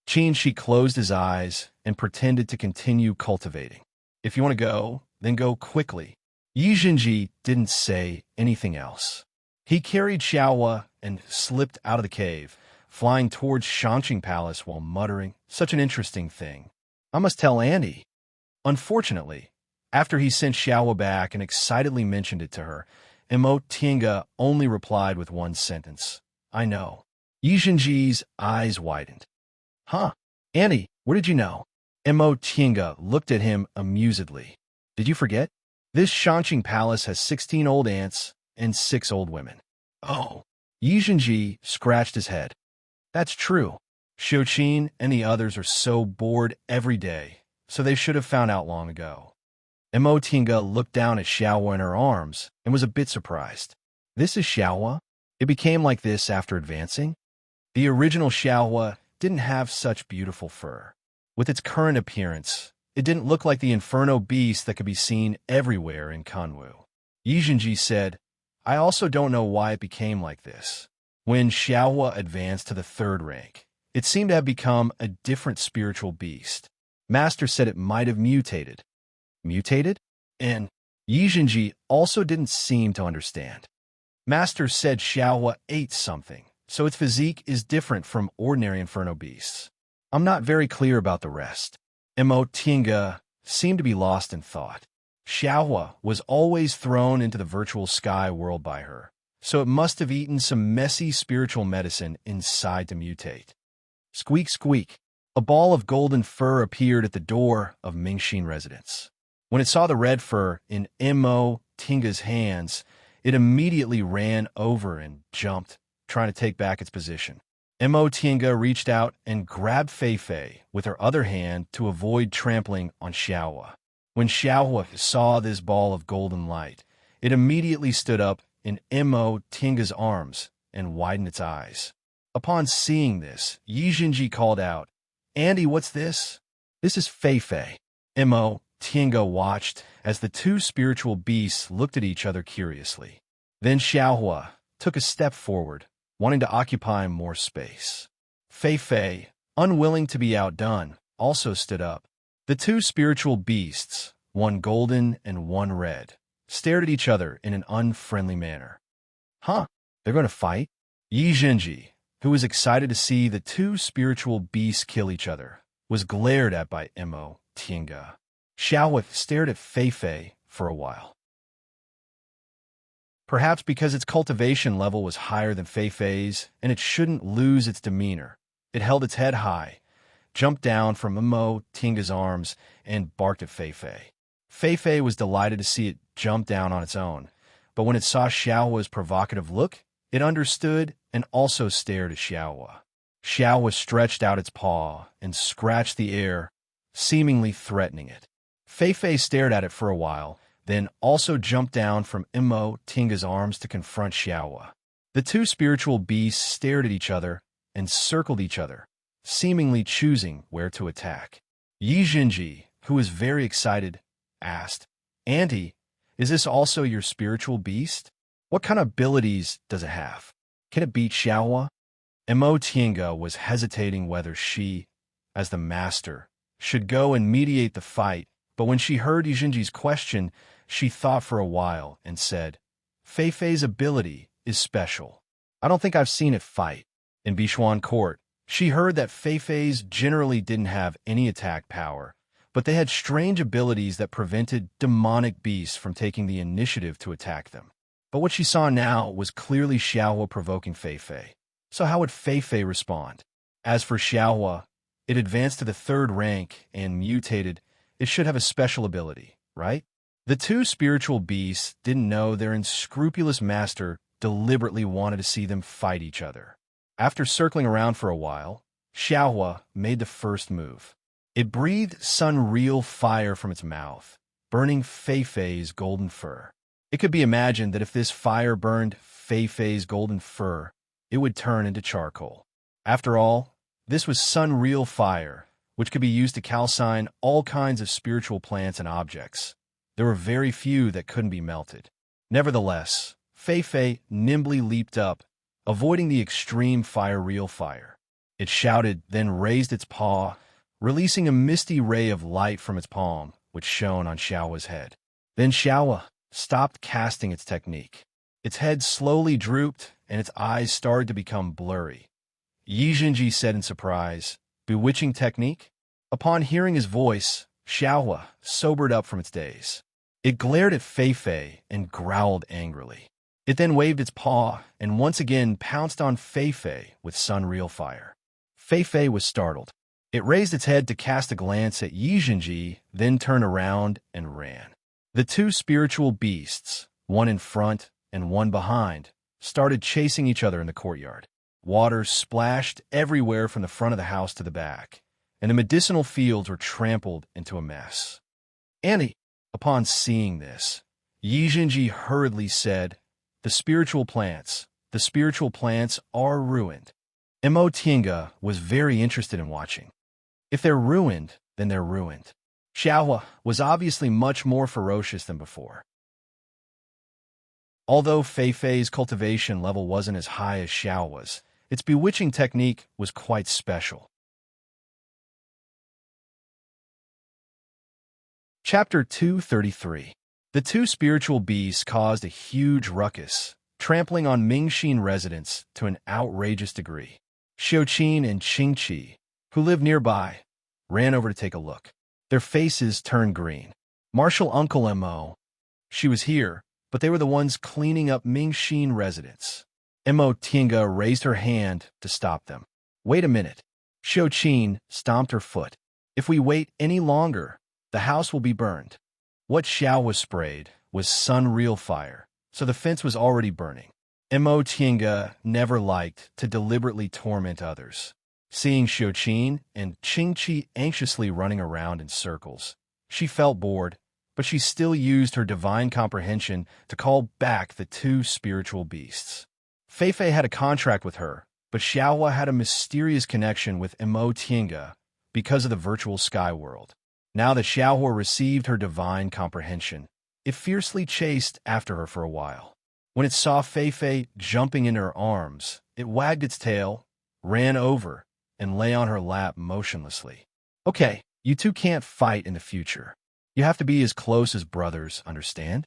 She closed his eyes and pretended to continue cultivating. If you want to go, then go quickly. Yi Jinji didn't say anything else. He carried Xiaowa and slipped out of the cave, flying towards Shanqing Palace while muttering, such an interesting thing. I must tell Andy. Unfortunately, after he sent Xiaowa back and excitedly mentioned it to her, Tinga only replied with one sentence. I know. Yi Jinji's eyes widened. Huh? Andy, where did you know? Tinga looked at him amusedly. Did you forget? This Shanqing Palace has 16 old aunts and 6 old women. Oh. Yi Jinji scratched his head. That's true. Xiuqin and the others are so bored every day, so they should have found out long ago. Tinga looked down at Xiaowa in her arms and was a bit surprised. This is Xiaowa? It became like this after advancing? The original Xiaowa didn't have such beautiful fur. With its current appearance, it didn't look like the inferno beast that could be seen everywhere in Kanwu. Yi Jinji said, I also don't know why it became like this. When Xiaowa advanced to the third rank, it seemed to have become a different spiritual beast. Master said it might have mutated. Mutated? And Yi Jinji also didn't seem to understand. Master said Xiaowa ate something, so its physique is different from ordinary inferno beasts. I'm not very clear about the rest. Tinga seemed to be lost in thought. Xiaowa was always thrown into the virtual sky world by her, so it must have eaten some messy spiritual medicine inside to mutate. Squeak, squeak. A ball of golden fur appeared at the door of Mingxin residence. When it saw the red fur in Tinga's hands, it immediately ran over and jumped, trying to take back its position. Tinga reached out and grabbed Fei with her other hand to avoid trampling on Xiaowa. When Xiaowa saw this ball of golden light, it immediately stood up in Tinga's arms and widened its eyes. Upon seeing this, Yi Jinji called out, Andy, what's this? This is Fei. Tinga watched as the two spiritual beasts looked at each other curiously. Then Xiaowa took a step forward, wanting to occupy more space. Fei, unwilling to be outdone, also stood up. The two spiritual beasts, one golden and one red, stared at each other in an unfriendly manner. Huh? They're going to fight? Yi Jinji, who was excited to see the two spiritual beasts kill each other, was glared at by Tinga. Xiaowa stared at Fei for a while. Perhaps because its cultivation level was higher than Fei's, and it shouldn't lose its demeanor, it held its head high, jumped down from Tinga's arms, and barked at Fei. Fei was delighted to see it jump down on its own, but when it saw Xiaowa's provocative look, it understood and also stared at Xiaowa. Xiaowa stretched out its paw and scratched the air seemingly threatening it. Feifei stared at it for a while, then also jumped down from Tinga's arms to confront Xiaohua. The two spiritual beasts stared at each other and circled each other, seemingly choosing where to attack. Yi Jinji, who was very excited, asked, "Auntie, is this also your spiritual beast? What kind of abilities does it have? Can it beat Xiaohua?" Tinga was hesitating whether she, as the master, should go and mediate the fight, but when she heard Yi Jinji's question, she thought for a while and said, "Feifei's ability is special. I don't think I've seen it fight." In Bichuan Court, she heard that Feifei's generally didn't have any attack power, but they had strange abilities that prevented demonic beasts from taking the initiative to attack them. But what she saw now was clearly Xiaohua provoking Feifei. So how would Feifei respond? As for Xiaohua, it advanced to the 3rd rank and mutated. It should have a special ability, right? The two spiritual beasts didn't know their unscrupulous master deliberately wanted to see them fight each other. After circling around for a while, Xiaohua made the first move. It breathed sun-real fire from its mouth, burning Feifei's golden fur. It could be imagined that if this fire burned Feifei's golden fur, it would turn into charcoal. After all, this was sun-real fire, which could be used to calcine all kinds of spiritual plants and objects. There were very few that couldn't be melted. Nevertheless, Feifei nimbly leaped up, avoiding the extreme fire-real fire. It shouted, then raised its paw, releasing a misty ray of light from its palm, which shone on Xiaohua's head. Then Xiaohua stopped casting its technique. Its head slowly drooped, and its eyes started to become blurry. Yi Jinji said in surprise, "Bewitching technique?" Upon hearing his voice, Xiaohua sobered up from its daze. It glared at Feifei and growled angrily. It then waved its paw and once again pounced on Feifei with sun-real fire. Feifei was startled. It raised its head to cast a glance at Yi Jinji, then turned around and ran. The two spiritual beasts, one in front and one behind, started chasing each other in the courtyard. Water splashed everywhere from the front of the house to the back, and the medicinal fields were trampled into a mess. "Annie!" Upon seeing this, Yi Jinji hurriedly said, the spiritual plants are ruined." Tinga was very interested in watching. If they're ruined, then they're ruined. Xiaohua was obviously much more ferocious than before. Although Feifei's cultivation level wasn't as high as Xiaohua's, its bewitching technique was quite special. Chapter 233. The two spiritual beasts caused a huge ruckus, trampling on Mingxin residents to an outrageous degree. Xiuqin and Qingqi, who lived nearby, ran over to take a look. Their faces turned green. Martial Uncle Mo. She was here, but they were the ones cleaning up Mingxin residents. Tinga raised her hand to stop them. "Wait a minute." Xiuqin stomped her foot. "If we wait any longer, the house will be burned." What Xiaohua sprayed was sun-real fire, so the fence was already burning. Tinga never liked to deliberately torment others. Seeing Xiuqin and Qingqi anxiously running around in circles, she felt bored, but she still used her divine comprehension to call back the two spiritual beasts. Feifei had a contract with her, but Xiaohua had a mysterious connection with Tinga because of the virtual sky world. Now that Xiaohua received her divine comprehension, it fiercely chased after her for a while. When it saw Feifei jumping into her arms, it wagged its tail, ran over, and lay on her lap motionlessly. "Okay, you two can't fight in the future. You have to be as close as brothers, understand?"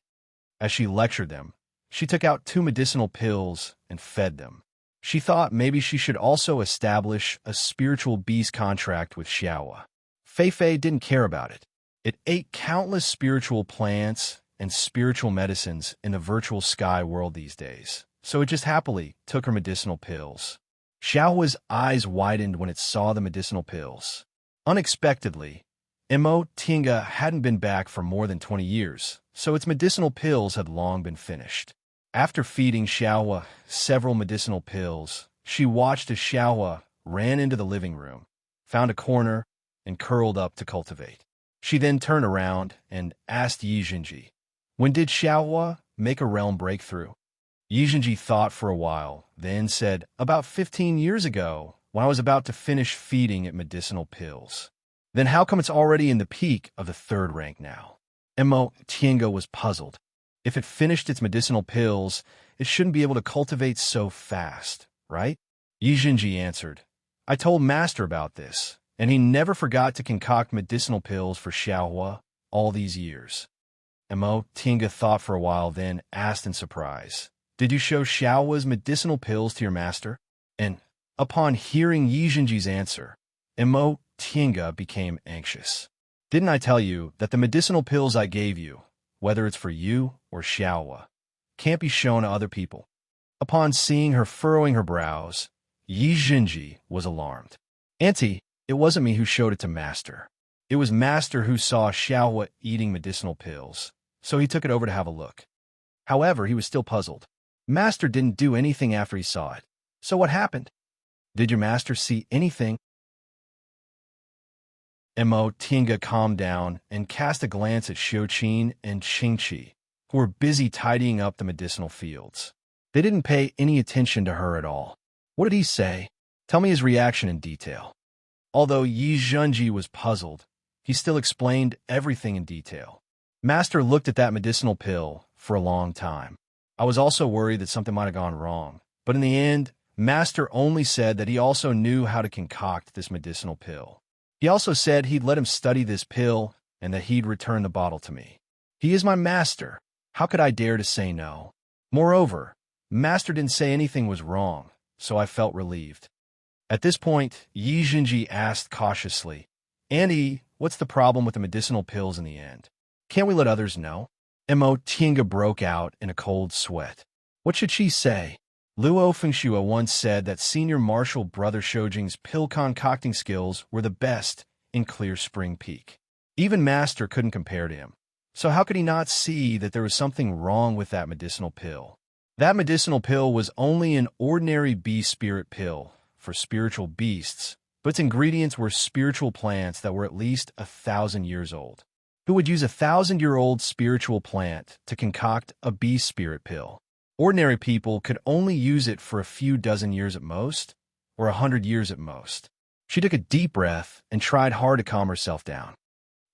As she lectured them, she took out 2 medicinal pills and fed them. She thought maybe she should also establish a spiritual beast contract with Xiaohua. Feifei didn't care about it. It ate countless spiritual plants and spiritual medicines in the virtual sky world these days, so it just happily took her medicinal pills. Xiaohua's eyes widened when it saw the medicinal pills. Unexpectedly, Tinga hadn't been back for more than 20 years, so its medicinal pills had long been finished. After feeding Xiaohua several medicinal pills, she watched as Xiaohua ran into the living room, found a corner, and curled up to cultivate. She then turned around and asked Yi Jinji, "When did Xiaohua make a realm breakthrough?" Yi Jinji thought for a while, then said, "About 15 years ago, when I was about to finish feeding it medicinal pills." "Then how come it's already in the peak of the 3rd rank now?" Mo Tiange was puzzled. If it finished its medicinal pills, it shouldn't be able to cultivate so fast, right? Yi Jinji answered, "I told Master about this, and he never forgot to concoct medicinal pills for Xiaohua all these years." Mo Tiange thought for a while, then asked in surprise, "Did you show Xiaohua's medicinal pills to your master?" And upon hearing Yi Jinji's answer, Mo Tiange became anxious. "Didn't I tell you that the medicinal pills I gave you, whether it's for you or Xiaohua, can't be shown to other people?" Upon seeing her furrowing her brows, Yi Jinji was alarmed. "Auntie, it wasn't me who showed it to Master. It was Master who saw Xiaohua eating medicinal pills, so he took it over to have a look." However, he was still puzzled. Master didn't do anything after he saw it. So what happened? Did your master see anything? Mo Tiange calmed down and cast a glance at Xiuqin and Qingqi, who were busy tidying up the medicinal fields. They didn't pay any attention to her at all. What did he say? Tell me his reaction in detail. Although Yi Jinji was puzzled, he still explained everything in detail. Master looked at that medicinal pill for a long time. I was also worried that something might have gone wrong, but in the end, Master only said that he also knew how to concoct this medicinal pill. He also said he'd let him study this pill and that he'd return the bottle to me. He is my master. How could I dare to say no? Moreover, Master didn't say anything was wrong, so I felt relieved. At this point, Yi Jinji asked cautiously, "Auntie, what's the problem with the medicinal pills in the end? Can't we let others know?" Mo Tiange broke out in a cold sweat. What should she say? Luo Fengxue once said that Senior Marshal Brother Shoujing's pill concocting skills were the best in Clear Spring Peak. Even Master couldn't compare to him. So how could he not see that there was something wrong with that medicinal pill? That medicinal pill was only an ordinary bee spirit pill for spiritual beasts, but its ingredients were spiritual plants that were at least 1,000 years old. Who would use a 1,000-year-old spiritual plant to concoct a bee spirit pill? Ordinary people could only use it for a few dozen years at most, or 100 years at most. She took a deep breath and tried hard to calm herself down.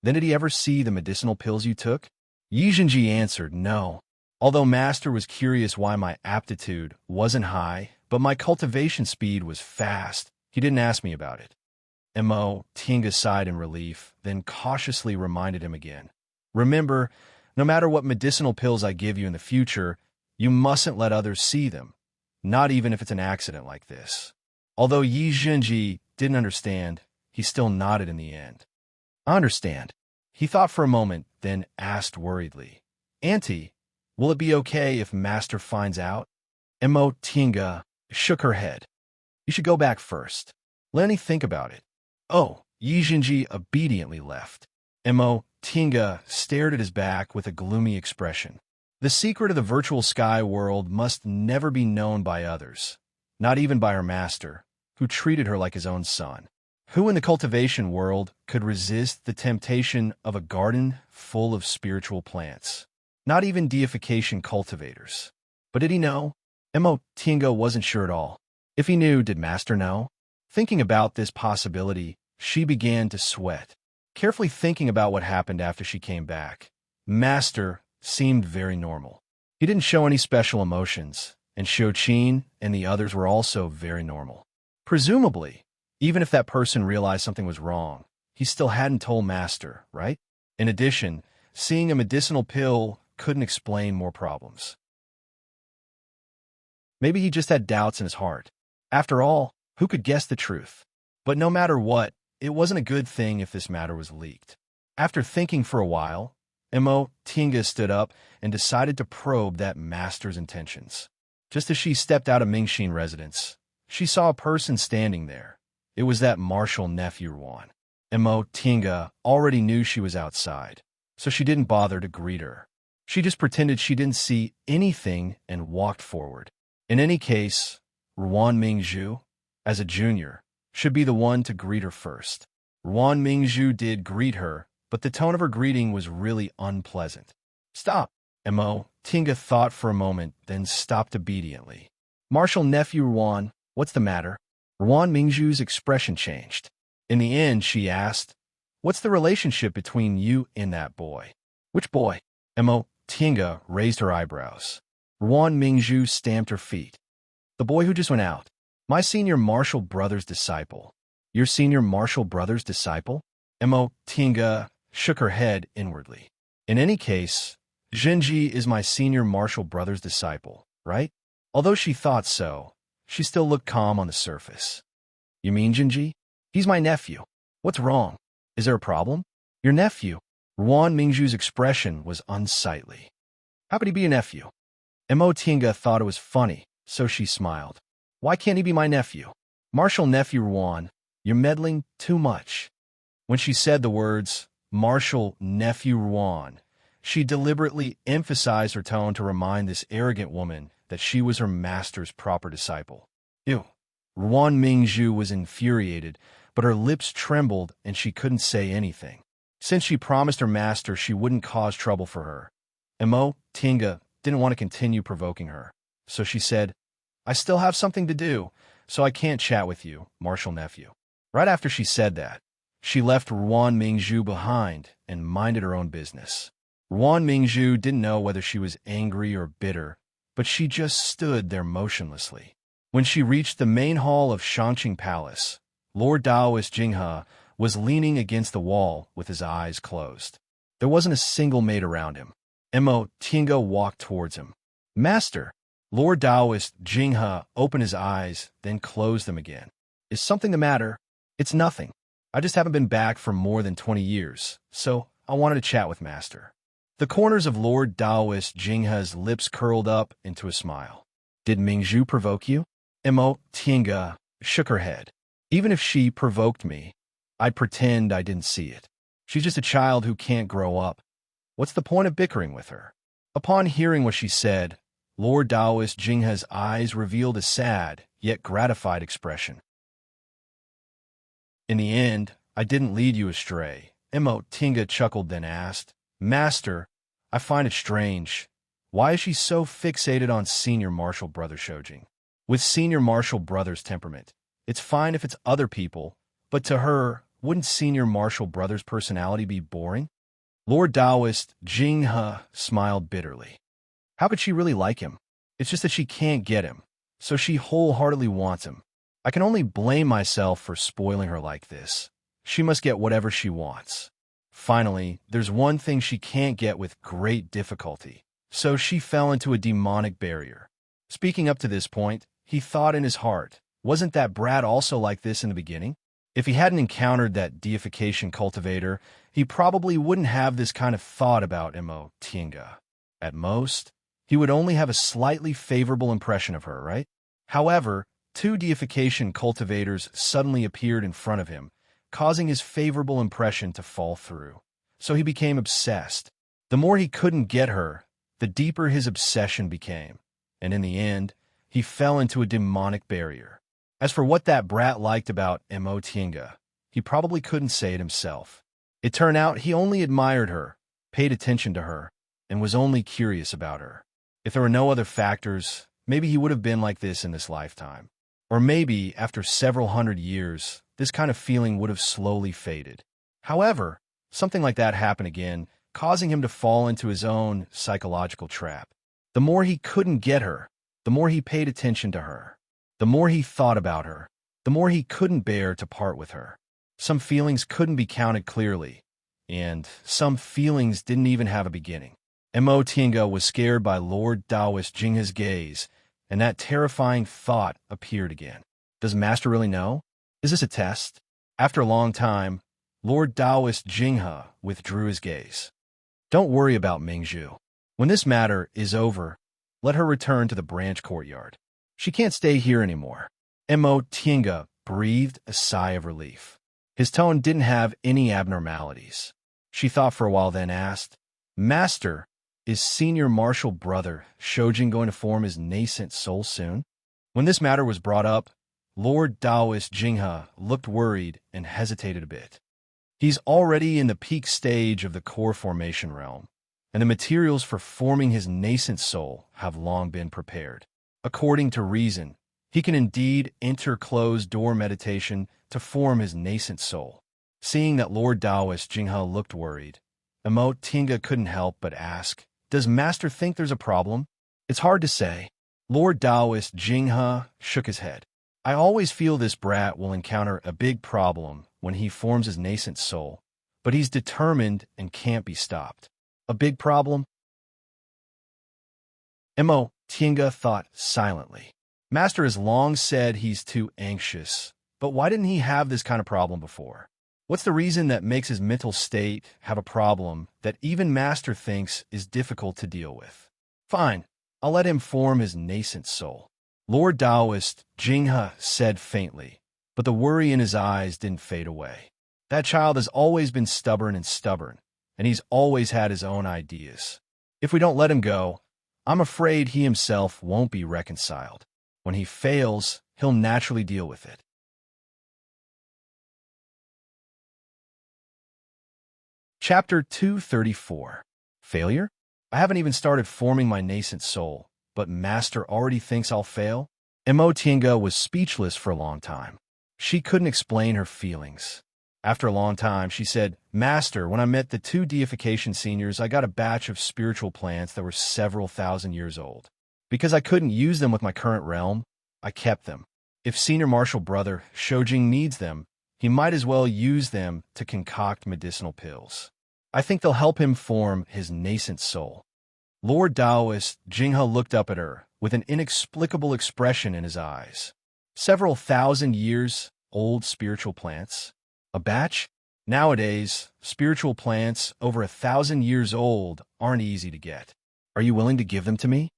"Then did he ever see the medicinal pills you took?" Yi Jinji answered, "No. Although Master was curious why my aptitude wasn't high, but my cultivation speed was fast, he didn't ask me about it." Mo Tiange sighed in relief, then cautiously reminded him again. "Remember, no matter what medicinal pills I give you in the future, you mustn't let others see them, not even if it's an accident like this." Although Yi Jinji didn't understand, he still nodded in the end. "I understand." He thought for a moment, then asked worriedly, "Auntie, will it be okay if Master finds out?" Mo Tiange shook her head. "You should go back first. Let me think about it." "Oh," Yi Jinji obediently left. Mo Tiange stared at his back with a gloomy expression. The secret of the virtual sky world must never be known by others, not even by her master, who treated her like his own son. Who in the cultivation world could resist the temptation of a garden full of spiritual plants? Not even deification cultivators. But did he know? Mo Tiange wasn't sure at all. If he knew, did Master know? Thinking about this possibility, she began to sweat. Carefully thinking about what happened after she came back, Master seemed very normal. He didn't show any special emotions, and Xiuqin and the others were also very normal. Presumably, even if that person realized something was wrong, he still hadn't told Master, right? In addition, seeing a medicinal pill couldn't explain more problems. Maybe he just had doubts in his heart. After all, who could guess the truth? But no matter what, it wasn't a good thing if this matter was leaked. After thinking for a while, Mo Tiange stood up and decided to probe that Master's intentions. Just as she stepped out of Mingxin residence, she saw a person standing there. It was that martial nephew Ruan. Mo Tiange already knew she was outside, so she didn't bother to greet her. She just pretended she didn't see anything and walked forward. In any case, Ruan Mingzhu, as a junior, should be the one to greet her first. Ruan Mingzhu did greet her, but the tone of her greeting was really unpleasant. Stop! Mo. Tinga thought for a moment, then stopped obediently. Marshal nephew Ruan, what's the matter? Ruan Mingzhu's expression changed. In the end, she asked, what's the relationship between you and that boy? Which boy? Mo. Tinga raised her eyebrows. Ruan Mingzhu stamped her feet. The boy who just went out. My senior martial brother's disciple. Your senior martial brother's disciple? Mo. Tinga shook her head inwardly. In any case, Zhenji is my senior martial brother's disciple, right? Although she thought so, she still looked calm on the surface. You mean Zhenji? He's my nephew. What's wrong? Is there a problem? Your nephew? Ruan Mingzhu's expression was unsightly. How could he be a nephew? Mo. Tinga thought it was funny, so she smiled. Why can't he be my nephew? Martial nephew Ruan, you're meddling too much. When she said the words, Martial nephew Ruan, she deliberately emphasized her tone to remind this arrogant woman that she was her master's proper disciple. Ew. Ruan Mingzhu was infuriated, but her lips trembled and she couldn't say anything. Since she promised her master she wouldn't cause trouble for her, Mo. Tinga didn't want to continue provoking her, so she said, I still have something to do, so I can't chat with you, martial nephew. Right after she said that, she left Ruan Mingzhu behind and minded her own business. Ruan Mingzhu didn't know whether she was angry or bitter, but she just stood there motionlessly. When she reached the main hall of Shangqing Palace, Lord Taoist Jinghe was leaning against the wall with his eyes closed. There wasn't a single maid around him. Mo. Tinga walked towards him. Master! Lord Taoist Jinghe opened his eyes, then closed them again. Is something the matter? It's nothing. I just haven't been back for more than 20 years, so I wanted to chat with Master. The corners of Lord Taoist Jinghe's lips curled up into a smile. Did Mingzhu provoke you? Mo. Tinga shook her head. Even if she provoked me, I'd pretend I didn't see it. She's just a child who can't grow up. What's the point of bickering with her? Upon hearing what she said, Lord Taoist Jinghe's eyes revealed a sad, yet gratified expression. In the end, I didn't lead you astray. Mo. Tinga chuckled, then asked, Master, I find it strange. Why is she so fixated on senior martial brother Shoujing? With senior martial brother's temperament, it's fine if it's other people, but to her, wouldn't senior martial brother's personality be boring? Lord Taoist Jinghe smiled bitterly. How could she really like him? It's just that she can't get him, so she wholeheartedly wants him. I can only blame myself for spoiling her like this. She must get whatever she wants. Finally, there's one thing she can't get with great difficulty, so she fell into a demonic barrier. Speaking up to this point, he thought in his heart, wasn't that brat also like this in the beginning? If he hadn't encountered that deification cultivator, he probably wouldn't have this kind of thought about Mo. Tinga. At most, he would only have a slightly favorable impression of her, right? However, two deification cultivators suddenly appeared in front of him, causing his favorable impression to fall through. So he became obsessed. The more he couldn't get her, the deeper his obsession became, and in the end, he fell into a demonic barrier. As for what that brat liked about Mo. Tinga, he probably couldn't say it himself. It turned out he only admired her, paid attention to her, and was only curious about her. If there were no other factors, maybe he would have been like this in this lifetime. Or maybe, after several hundred years, this kind of feeling would have slowly faded. However, something like that happened again, causing him to fall into his own psychological trap. The more he couldn't get her, the more he paid attention to her. The more he thought about her, the more he couldn't bear to part with her. Some feelings couldn't be counted clearly, and some feelings didn't even have a beginning. Mo. Tinga was scared by Lord Taoist Jinghe's gaze, and that terrifying thought appeared again. Does Master really know? Is this a test? After a long time, Lord Taoist Jinghe withdrew his gaze. Don't worry about Mingzhu. When this matter is over, let her return to the branch courtyard. She can't stay here anymore. Mo. Tinga breathed a sigh of relief. His tone didn't have any abnormalities. She thought for a while, then asked, Master, is senior martial brother Shoujing going to form his nascent soul soon? When this matter was brought up, Lord Taoist Jinghe looked worried and hesitated a bit. He's already in the peak stage of the core formation realm, and the materials for forming his nascent soul have long been prepared. According to reason, he can indeed enter closed-door meditation to form his nascent soul. Seeing that Lord Taoist Jinghe looked worried, Tinga couldn't help but ask, "Does Master think there's a problem?" "It's hard to say." Lord Taoist Jinghe shook his head. "I always feel this brat will encounter a big problem when he forms his nascent soul, but he's determined and can't be stopped." "A big problem?" Tinga thought silently. Master has long said he's too anxious, but why didn't he have this kind of problem before? What's the reason that makes his mental state have a problem that even Master thinks is difficult to deal with? Fine, I'll let him form his nascent soul. Lord Taoist Jinghe said faintly, but the worry in his eyes didn't fade away. That child has always been stubborn, and he's always had his own ideas. If we don't let him go, I'm afraid he himself won't be reconciled. When he fails, he'll naturally deal with it. Chapter 234. Failure? I haven't even started forming my nascent soul, but Master already thinks I'll fail? Tinga was speechless for a long time. She couldn't explain her feelings. After a long time, she said, "Master, when I met the 2 deification seniors, I got a batch of spiritual plants that were several thousand years old. Because I couldn't use them with my current realm, I kept them. If Senior Martial Brother Shojing needs them, he might as well use them to concoct medicinal pills. I think they'll help him form his nascent soul." Lord Taoist Jinghe looked up at her with an inexplicable expression in his eyes. "Several thousand years old spiritual plants? A batch? Nowadays, spiritual plants over 1,000 years old aren't easy to get. Are you willing to give them to me?"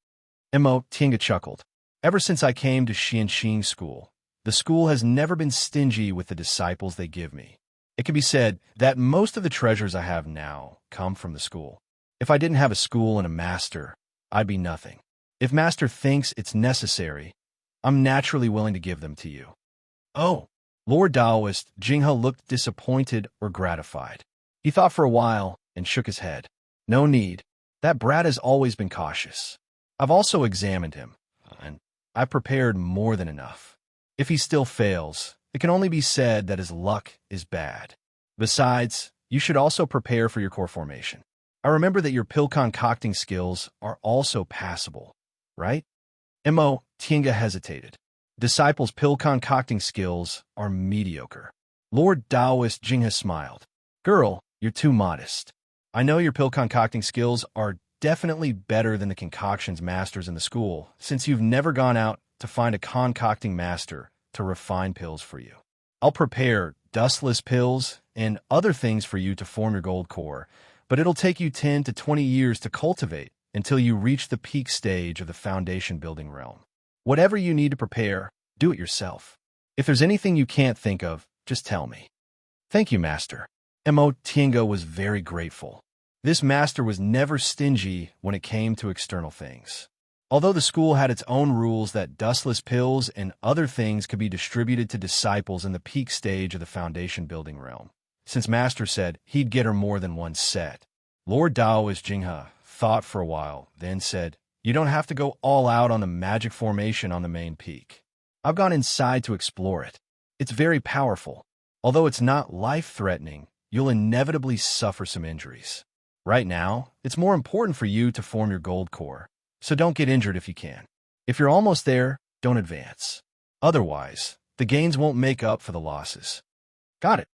Tinga chuckled. "Ever since I came to Xianxing School, the school has never been stingy with the disciples they give me. It can be said that most of the treasures I have now come from the school. If I didn't have a school and a master, I'd be nothing. If Master thinks it's necessary, I'm naturally willing to give them to you." "Oh." Lord Taoist Jinghe looked disappointed or gratified. He thought for a while and shook his head. "No need. That brat has always been cautious. I've also examined him, and I've prepared more than enough. If he still fails, it can only be said that his luck is bad. Besides, you should also prepare for your core formation. I remember that your pill concocting skills are also passable, right?" Tinga hesitated. "Disciples' pill concocting skills are mediocre." Lord Taoist Jinghe smiled. "Girl, you're too modest. I know your pill concocting skills are definitely better than the concoctions masters in the school, since you've never gone out to find a concocting master to refine pills for you. I'll prepare dustless pills and other things for you to form your gold core, but it'll take you 10 to 20 years to cultivate until you reach the peak stage of the foundation building realm. Whatever you need to prepare, do it yourself. If there's anything you can't think of, just tell me." "Thank you, Master." Tinga was very grateful. This master was never stingy when it came to external things. Although the school had its own rules that dustless pills and other things could be distributed to disciples in the peak stage of the foundation building realm, since Master said he'd get her more than one set, Lord Taoist Jinghe thought for a while, then said, "You don't have to go all out on the magic formation on the main peak. I've gone inside to explore it. It's very powerful. Although it's not life-threatening, you'll inevitably suffer some injuries. Right now, it's more important for you to form your gold core, so don't get injured if you can. If you're almost there, don't advance. Otherwise, the gains won't make up for the losses." "Got it."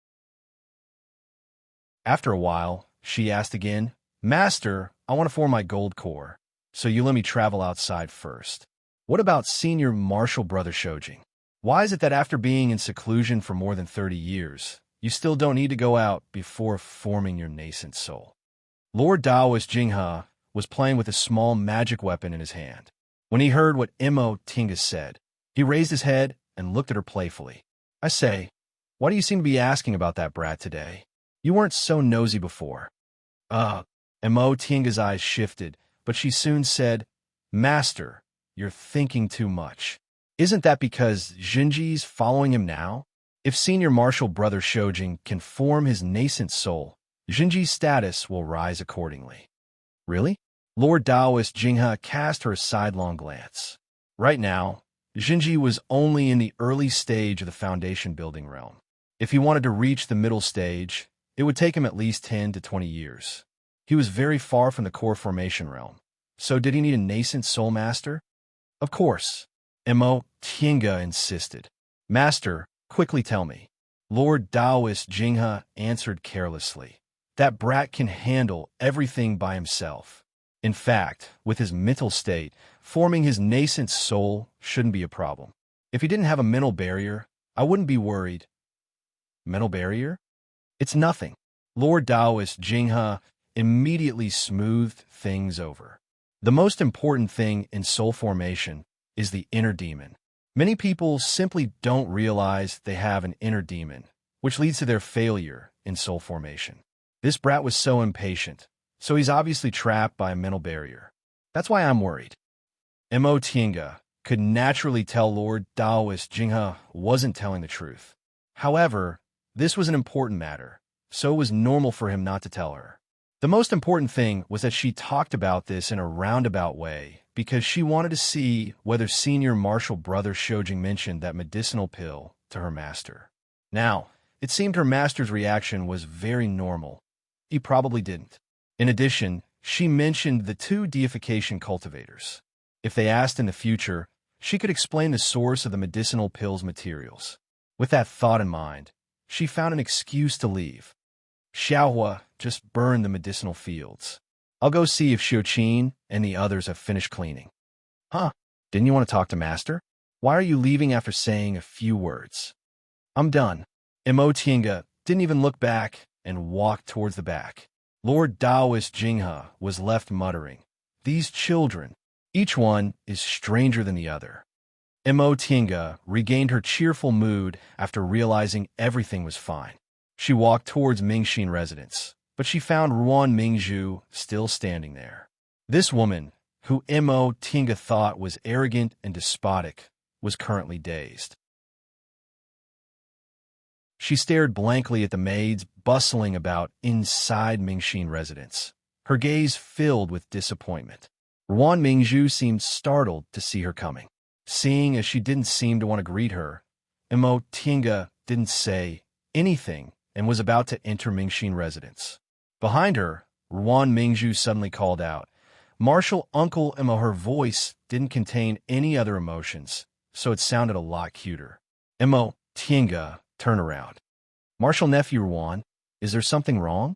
After a while, she asked again, "Master, I want to form my gold core, so you let me travel outside first. What about Senior Martial Brother Shojing? Why is it that after being in seclusion for more than 30 years, you still don't need to go out before forming your nascent soul?" Lord Taoist Jinghe was playing with a small magic weapon in his hand. When he heard what Tinga said, he raised his head and looked at her playfully. "I say, why do you seem to be asking about that brat today? You weren't so nosy before." Tinga's eyes shifted, but she soon said, "Master, you're thinking too much. Isn't that because Jinji's following him now? If Senior Marshal Brother Shojing can form his nascent soul, Jinji's status will rise accordingly. Really? Lord Taoist Jinghe cast her a sidelong glance. Right now, Jinji was only in the early stage of the foundation building realm. If he wanted to reach the middle stage, it would take him at least 10 to 20 years. He was very far from the core formation realm. So did he need a nascent soul master? Of course. Mo Tiange insisted. Master, quickly tell me. Lord Taoist Jinghe answered carelessly. That brat can handle everything by himself. In fact, with his mental state, forming his nascent soul shouldn't be a problem. If he didn't have a mental barrier, I wouldn't be worried. Mental barrier? It's nothing. Lord Taoist Jinghe immediately smoothed things over. The most important thing in soul formation is the inner demon. Many people simply don't realize they have an inner demon, which leads to their failure in soul formation. This brat was so impatient, so he's obviously trapped by a mental barrier. That's why I'm worried. Mo Tiange could naturally tell Lord Taoist Jinghe wasn't telling the truth. However, this was an important matter, so it was normal for him not to tell her. The most important thing was that she talked about this in a roundabout way because she wanted to see whether Senior Marshal Brother Shojing mentioned that medicinal pill to her master. Now, it seemed her master's reaction was very normal. He probably didn't. In addition, she mentioned the 2 deification cultivators. If they asked in the future, she could explain the source of the medicinal pill's materials. With that thought in mind, she found an excuse to leave. Xiaohua just burned the medicinal fields. I'll go see if Xiuqin and the others have finished cleaning. Huh? Didn't you want to talk to Master? Why are you leaving after saying a few words? I'm done. Mo Tiange didn't even look back and walked towards the back. Lord Taoist Jinghe was left muttering, These children, each one is stranger than the other. Mo Tiange regained her cheerful mood after realizing everything was fine. She walked towards Mingxin residence, but she found Ruan Mingzhu still standing there. This woman, who Mo Tiange thought was arrogant and despotic, was currently dazed. She stared blankly at the maids bustling about inside Mingxin residence, her gaze filled with disappointment. Ruan Mingzhu seemed startled to see her coming. Seeing as she didn't seem to want to greet her, Mo Tiange didn't say anything and was about to enter Mingxin residence. Behind her, Ruan Mingzhu suddenly called out, Marshal Uncle Mo. Her voice didn't contain any other emotions, so it sounded a lot cuter. Mo Tiange, turn around. Marshal Nephew Ruan, is there something wrong?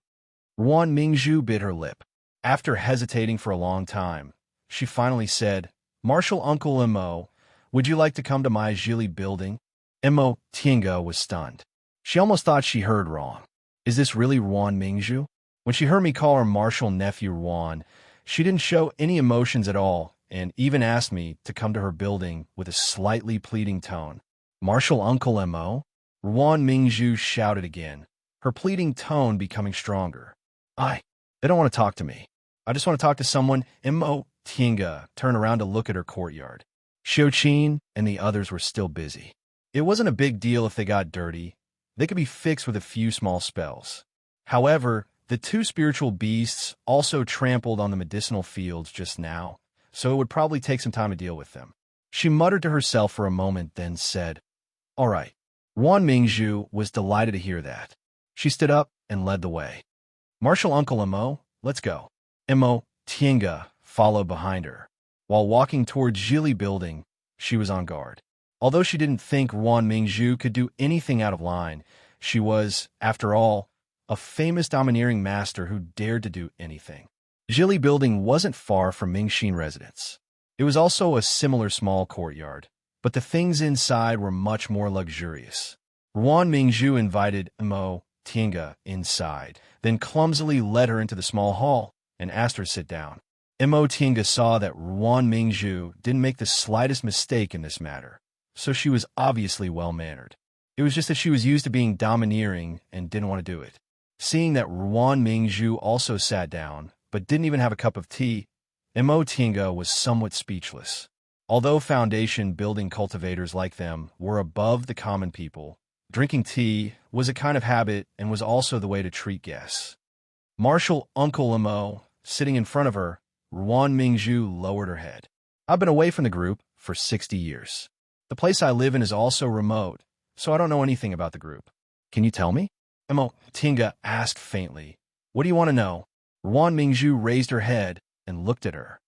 Ruan Mingzhu bit her lip. After hesitating for a long time, she finally said, Marshal Uncle Mo, would you like to come to my Jili building? Mo Tiange was stunned. She almost thought she heard wrong. Is this really Ruan Mingzhu? When she heard me call her Marshal Nephew Ruan, she didn't show any emotions at all and even asked me to come to her building with a slightly pleading tone. Marshal Uncle Mo? Ruan Mingzhu shouted again, her pleading tone becoming stronger. They don't want to talk to me. I just want to talk to someone. Mo Tiange turned around to look at her courtyard. Xiuqin and the others were still busy. It wasn't a big deal if they got dirty. They could be fixed with a few small spells. However, the 2 spiritual beasts also trampled on the medicinal fields just now, so it would probably take some time to deal with them. She muttered to herself for a moment, then said, All right. Ruan Mingzhu was delighted to hear that. She stood up and led the way. Marshal Uncle Mo, let's go. Mo Tiange followed behind her. While walking towards Jili building, she was on guard. Although she didn't think Ruan Mingzhu could do anything out of line, she was, after all, a famous domineering master who dared to do anything. Jili building wasn't far from Mingxin residence. It was also a similar small courtyard, but the things inside were much more luxurious. Ruan Mingzhu invited Mo Tiange inside, then clumsily led her into the small hall and asked her to sit down. Mo Tiange saw that Ruan Mingzhu didn't make the slightest mistake in this matter, so she was obviously well-mannered. It was just that she was used to being domineering and didn't want to do it. Seeing that Ruan Mingzhu also sat down, but didn't even have a cup of tea, Mo Tiange was somewhat speechless. Although foundation building cultivators like them were above the common people, Drinking tea was a kind of habit and was also the way to treat guests. Marshal Uncle Imo, sitting in front of her, Ruan Mingju lowered her head. I've been away from the group for 60 years. The place I live in is also remote, so I don't know anything about the group. Can you tell me? Imo Tinga asked faintly. What do you want to know? Ruan Mingju raised her head and looked at her.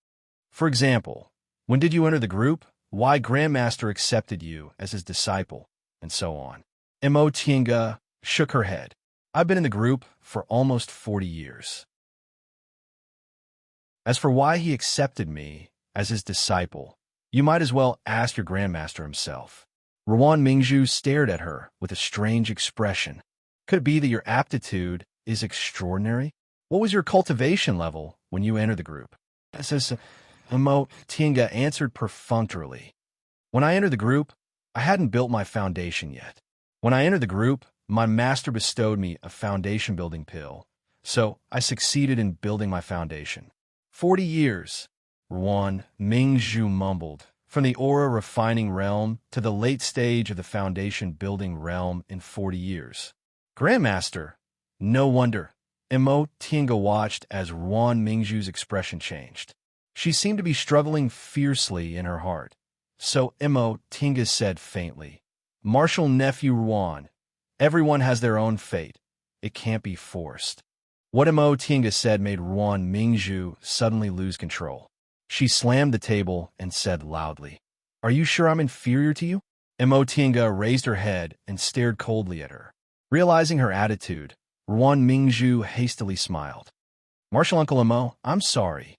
For example, when did you enter the group? Why Grandmaster accepted you as his disciple, and so on. Imo Tinga shook her head. I've been in the group for almost 40 years. As for why he accepted me as his disciple, you might as well ask your Grandmaster himself. Ruan Mingju stared at her with a strange expression. Could it be that your aptitude is extraordinary? What was your cultivation level when you entered the group? Imo Tinga answered perfunctorily. When I entered the group, I hadn't built my foundation yet. When I entered the group, my master bestowed me a foundation-building pill, so I succeeded in building my foundation. 40 years, Ruan Mingju mumbled, from the aura-refining realm to the late stage of the foundation-building realm in 40 years. Grandmaster, no wonder. Imo Tinga watched as Ruan Mingju's expression changed. She seemed to be struggling fiercely in her heart. So Imo Tinga said faintly, Marshal Nephew Ruan, everyone has their own fate. It can't be forced. What Imo Tinga said made Ruan Mingju suddenly lose control. She slammed the table and said loudly, Are you sure I'm inferior to you? Imo Tinga raised her head and stared coldly at her. Realizing her attitude, Ruan Mingju hastily smiled. Marshal Uncle Imo, I'm sorry.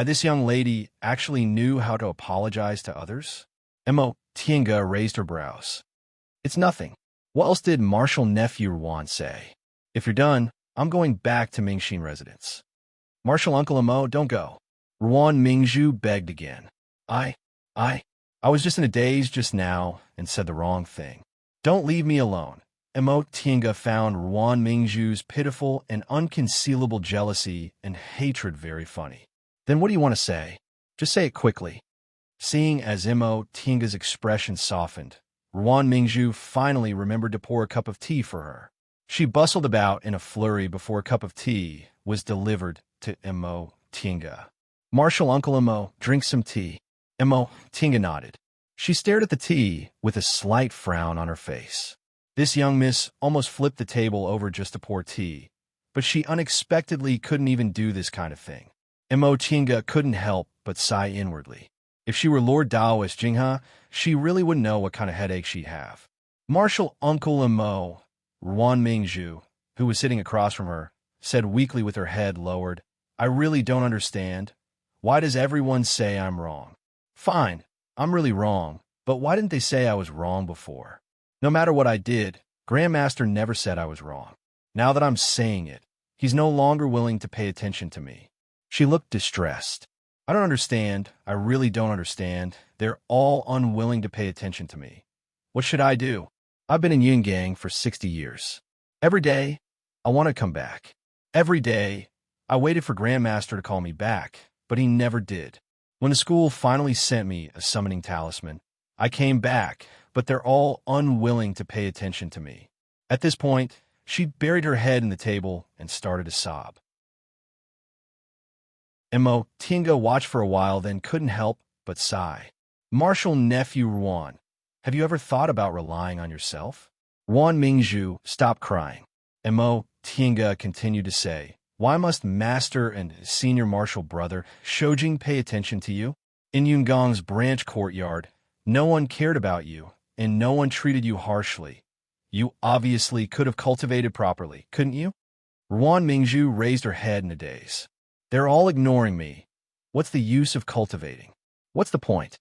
This young lady actually knew how to apologize to others? Imo Tinga raised her brows. It's nothing. What else did Marshal Nephew Ruan say? If you're done, I'm going back to Mingxin residence. Marshal Uncle Imo, don't go. Ruan Mingju begged again. I was just in a daze just now and said the wrong thing. Don't leave me alone. Imo Tinga found Ruan Mingju's pitiful and unconcealable jealousy and hatred very funny. Then what do you want to say? Just say it quickly. Seeing as Imo Tinga's expression softened, Ruan Mingju finally remembered to pour a cup of tea for her. She bustled about in a flurry before a cup of tea was delivered to Imo Tinga. Marshal Uncle Imo, drink some tea. Imo Tinga nodded. She stared at the tea with a slight frown on her face. This young miss almost flipped the table over just to pour tea, but she unexpectedly couldn't even do this kind of thing. Imo Tinga couldn't help but sigh inwardly. If she were Lord Daoist Jingha, she really wouldn't know what kind of headache she'd have. Marshal Uncle Imo, Ruan Mingju, who was sitting across from her, said weakly with her head lowered, I really don't understand. Why does everyone say I'm wrong? Fine, I'm really wrong, but why didn't they say I was wrong before? No matter what I did, Grandmaster never said I was wrong. Now that I'm saying it, he's no longer willing to pay attention to me. She looked distressed. I don't understand. I really don't understand. They're all unwilling to pay attention to me. What should I do? I've been in Yin Gang for 60 years. Every day, I want to come back. Every day, I waited for Grandmaster to call me back, but he never did. When the school finally sent me a summoning talisman, I came back, but they're all unwilling to pay attention to me. At this point, she buried her head in the table and started to sob. Imo Tinga watched for a while, then couldn't help but sigh. Marshal Nephew Ruan, have you ever thought about relying on yourself? Ruan Mingju stopped crying. Imo Tinga continued to say, Why must Master and Senior Marshal Brother Shojing pay attention to you? In Yungong's branch courtyard, no one cared about you, and no one treated you harshly. You obviously could have cultivated properly, couldn't you? Ruan Mingju raised her head in a daze. They're all ignoring me. What's the use of cultivating? What's the point?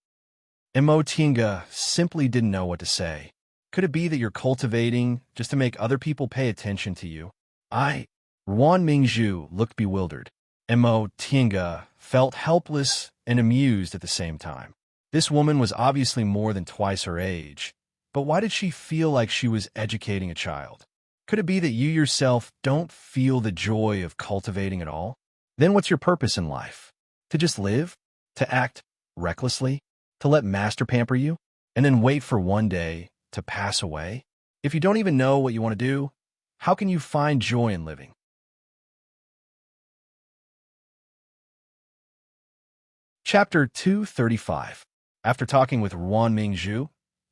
Imo Tinga simply didn't know what to say. Could it be that you're cultivating just to make other people pay attention to you? Ruan Mingju looked bewildered. Imo Tinga felt helpless and amused at the same time. This woman was obviously more than twice her age, but why did she feel like she was educating a child? Could it be that you yourself don't feel the joy of cultivating at all? Then what's your purpose in life? To just live? To act recklessly? To let Master pamper you? And then wait for one day to pass away? If you don't even know what you want to do, how can you find joy in living? Chapter 235. After talking with Ruan Mingzhu,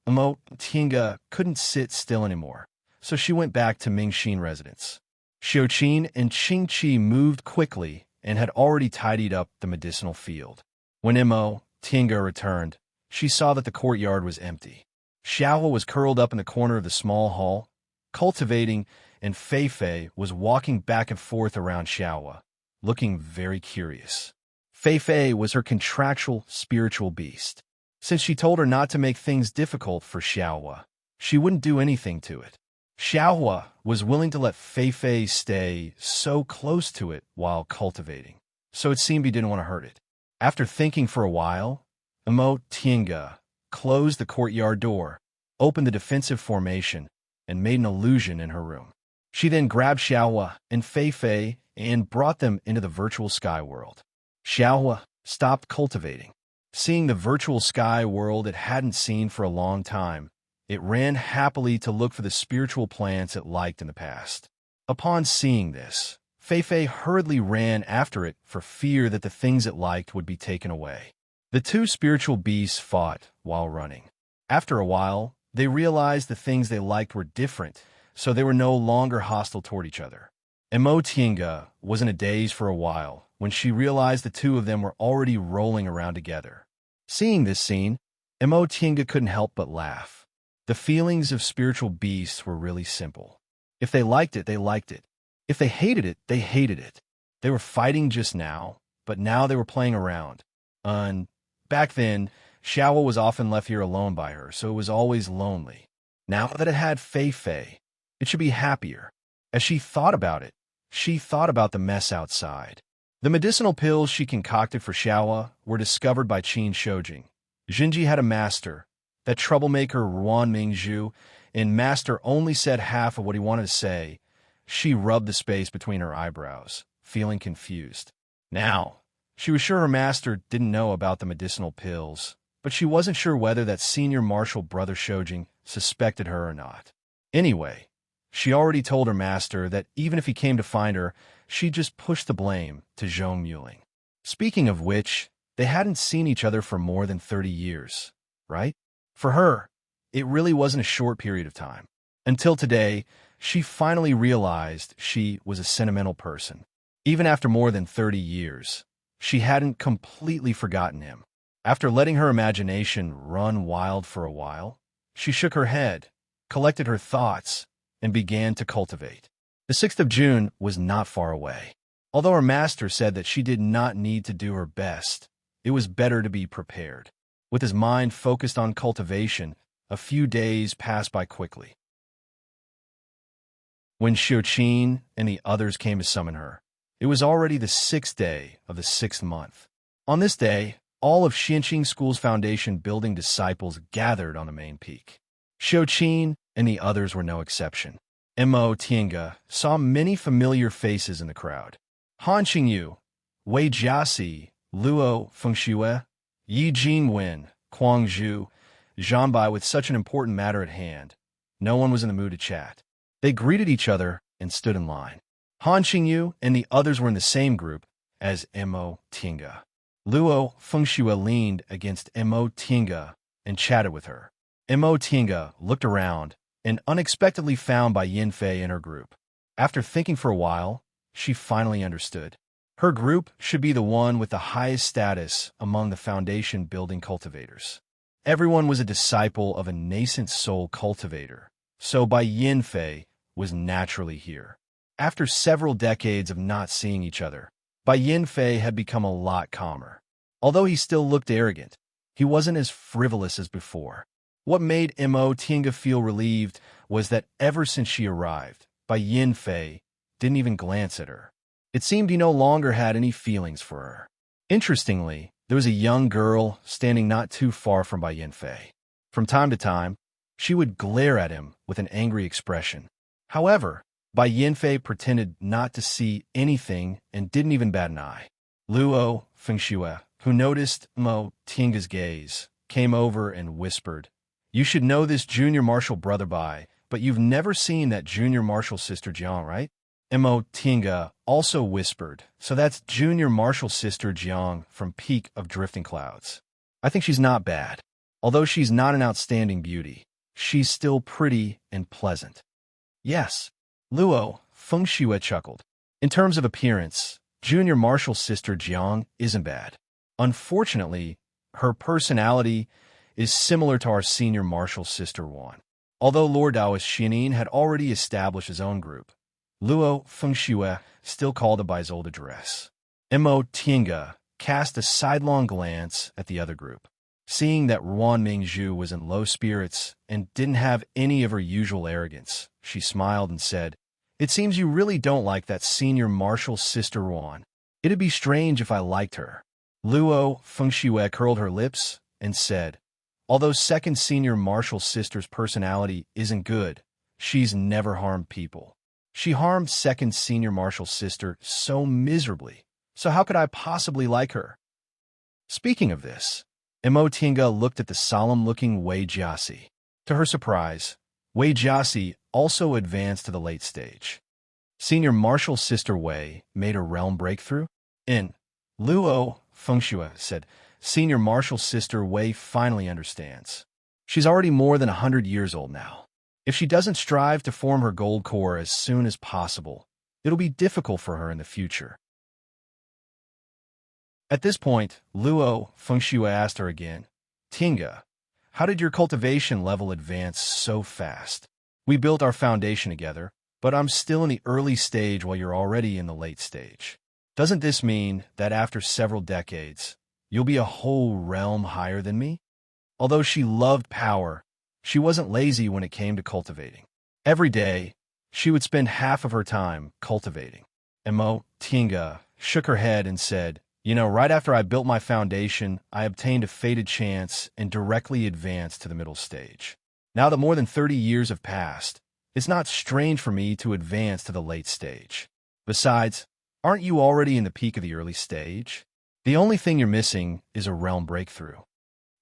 Emo Tinga couldn't sit still anymore, so she went back to Mingxin residence. Xiuqin and Qingqi moved quickly and had already tidied up the medicinal field. When Emo Tinga returned, she saw that the courtyard was empty. Xiaohua was curled up in the corner of the small hall, cultivating, and Fei Fei was walking back and forth around Xiaohua, looking very curious. Fei Fei was her contractual spiritual beast. Since she told her not to make things difficult for Xiaohua, she wouldn't do anything to it. Xiaohua was willing to let Fei Fei stay so close to it while cultivating, so it seemed he didn't want to hurt it. After thinking for a while, Emo Tinga closed the courtyard door, opened the defensive formation, and made an illusion in her room. She then grabbed Xiaohua and Fei Fei and brought them into the virtual sky world. Xiaohua stopped cultivating. Seeing the virtual sky world it hadn't seen for a long time, it ran happily to look for the spiritual plants it liked in the past. Upon seeing this, Fei Fei hurriedly ran after it for fear that the things it liked would be taken away. The two spiritual beasts fought while running. After a while, they realized the things they liked were different, so they were no longer hostile toward each other. Emo Tinga was in a daze for a while when she realized the two of them were already rolling around together. Seeing this scene, Emo Tinga couldn't help but laugh. The feelings of spiritual beasts were really simple. If they liked it, they liked it. If they hated it, they hated it. They were fighting just now, but now they were playing around. Back then, Xiaohua was often left here alone by her, so it was always lonely. Now that it had Fei Fei, it should be happier. As she thought about it, she thought about the mess outside. The medicinal pills she concocted for Xiaohua were discovered by Qin Shoujing. Jinji had a master, that troublemaker Ruan Mingzhu, and master only said half of what he wanted to say. She rubbed the space between her eyebrows, feeling confused. Now, she was sure her master didn't know about the medicinal pills, but she wasn't sure whether that senior martial brother Shoujing suspected her or not. Anyway, she already told her master that even if he came to find her, she'd just push the blame to Zhong Muling. Speaking of which, they hadn't seen each other for more than 30 years, right? For her, it really wasn't a short period of time. Until today, she finally realized she was a sentimental person. Even after more than 30 years, she hadn't completely forgotten him. After letting her imagination run wild for a while, she shook her head, collected her thoughts, and began to cultivate. The 6th of June was not far away. Although her master said that she did not need to do her best, it was better to be prepared. With his mind focused on cultivation, a few days passed by quickly. When Xiuqin and the others came to summon her, it was already the 6th day of the 6th month. On this day, all of Xianqing School's foundation building disciples gathered on the main peak. Xiuqin and the others were no exception. Emo Tinga saw many familiar faces in the crowd. Han Qingyu, Wei Jiasi, Luo Fengxue, Yi Jingwen, Kuang Zhu, Zhanbai. With such an important matter at hand, no one was in the mood to chat. They greeted each other and stood in line. Han Qingyu and the others were in the same group as Emo Tinga. Luo Fengxue leaned against Emo Tinga and chatted with her. Emo Tinga looked around and unexpectedly found Bai Yinfei in her group. After thinking for a while, she finally understood. Her group should be the one with the highest status among the foundation building cultivators. Everyone was a disciple of a nascent soul cultivator, so Bai Yinfei was naturally here. After several decades of not seeing each other, Bai Yinfei had become a lot calmer. Although he still looked arrogant, he wasn't as frivolous as before. What made Emo Tinga feel relieved was that ever since she arrived, Bai Yinfei didn't even glance at her. It seemed he no longer had any feelings for her. Interestingly, there was a young girl standing not too far from Bai Yinfei. From time to time, she would glare at him with an angry expression. However, Bai Yinfei pretended not to see anything and didn't even bat an eye. Luo Fengxue, who noticed Emo Tinga's gaze, came over and whispered, "You should know this junior martial brother Bai but you've never seen that junior marshal sister Jiang, right? Mo Tinga also whispered, so that's junior marshal sister Jiang from Peak of Drifting Clouds. I think she's not bad. Although she's not an outstanding beauty, she's still pretty and pleasant. Yes, Luo, Feng Shue chuckled. In terms of appearance, junior marshal sister Jiang isn't bad. Unfortunately, her personality is similar to our senior marshal sister Wan. Although Lord Daoist Xianin had already established his own group, Luo Fengxue still called a Baisolda dress. Mo Tinga cast a sidelong glance at the other group. Seeing that Ruan Mingzhu was in low spirits and didn't have any of her usual arrogance, she smiled and said, "It seems you really don't like that senior marshal sister Ruan. It'd be strange if I liked her." Luo Fengxue curled her lips and said, "Although second senior marshal sister's personality isn't good, she's never harmed people. She harmed second senior marshal sister so miserably, so how could I possibly like her?" Speaking of this, Mo Tinga looked at the solemn-looking Wei Jiasi. To her surprise, Wei Jiasi also advanced to the late stage. Senior marshal sister Wei made a realm breakthrough? Luo Fengxue said, "Senior marshal sister Wei finally understands. She's already more than 100 years old now. If she doesn't strive to form her gold core as soon as possible, it'll be difficult for her in the future." At this point, Luo Fengxue asked her again, "Tinga, how did your cultivation level advance so fast? We built our foundation together, but I'm still in the early stage while you're already in the late stage. Doesn't this mean that after several decades, you'll be a whole realm higher than me?" Although she loved power, she wasn't lazy when it came to cultivating. Every day, she would spend half of her time cultivating. Mo Tinga shook her head and said, "Right after I built my foundation, I obtained a fated chance and directly advanced to the middle stage. Now that more than 30 years have passed, it's not strange for me to advance to the late stage. Besides, aren't you already in the peak of the early stage? The only thing you're missing is a realm breakthrough."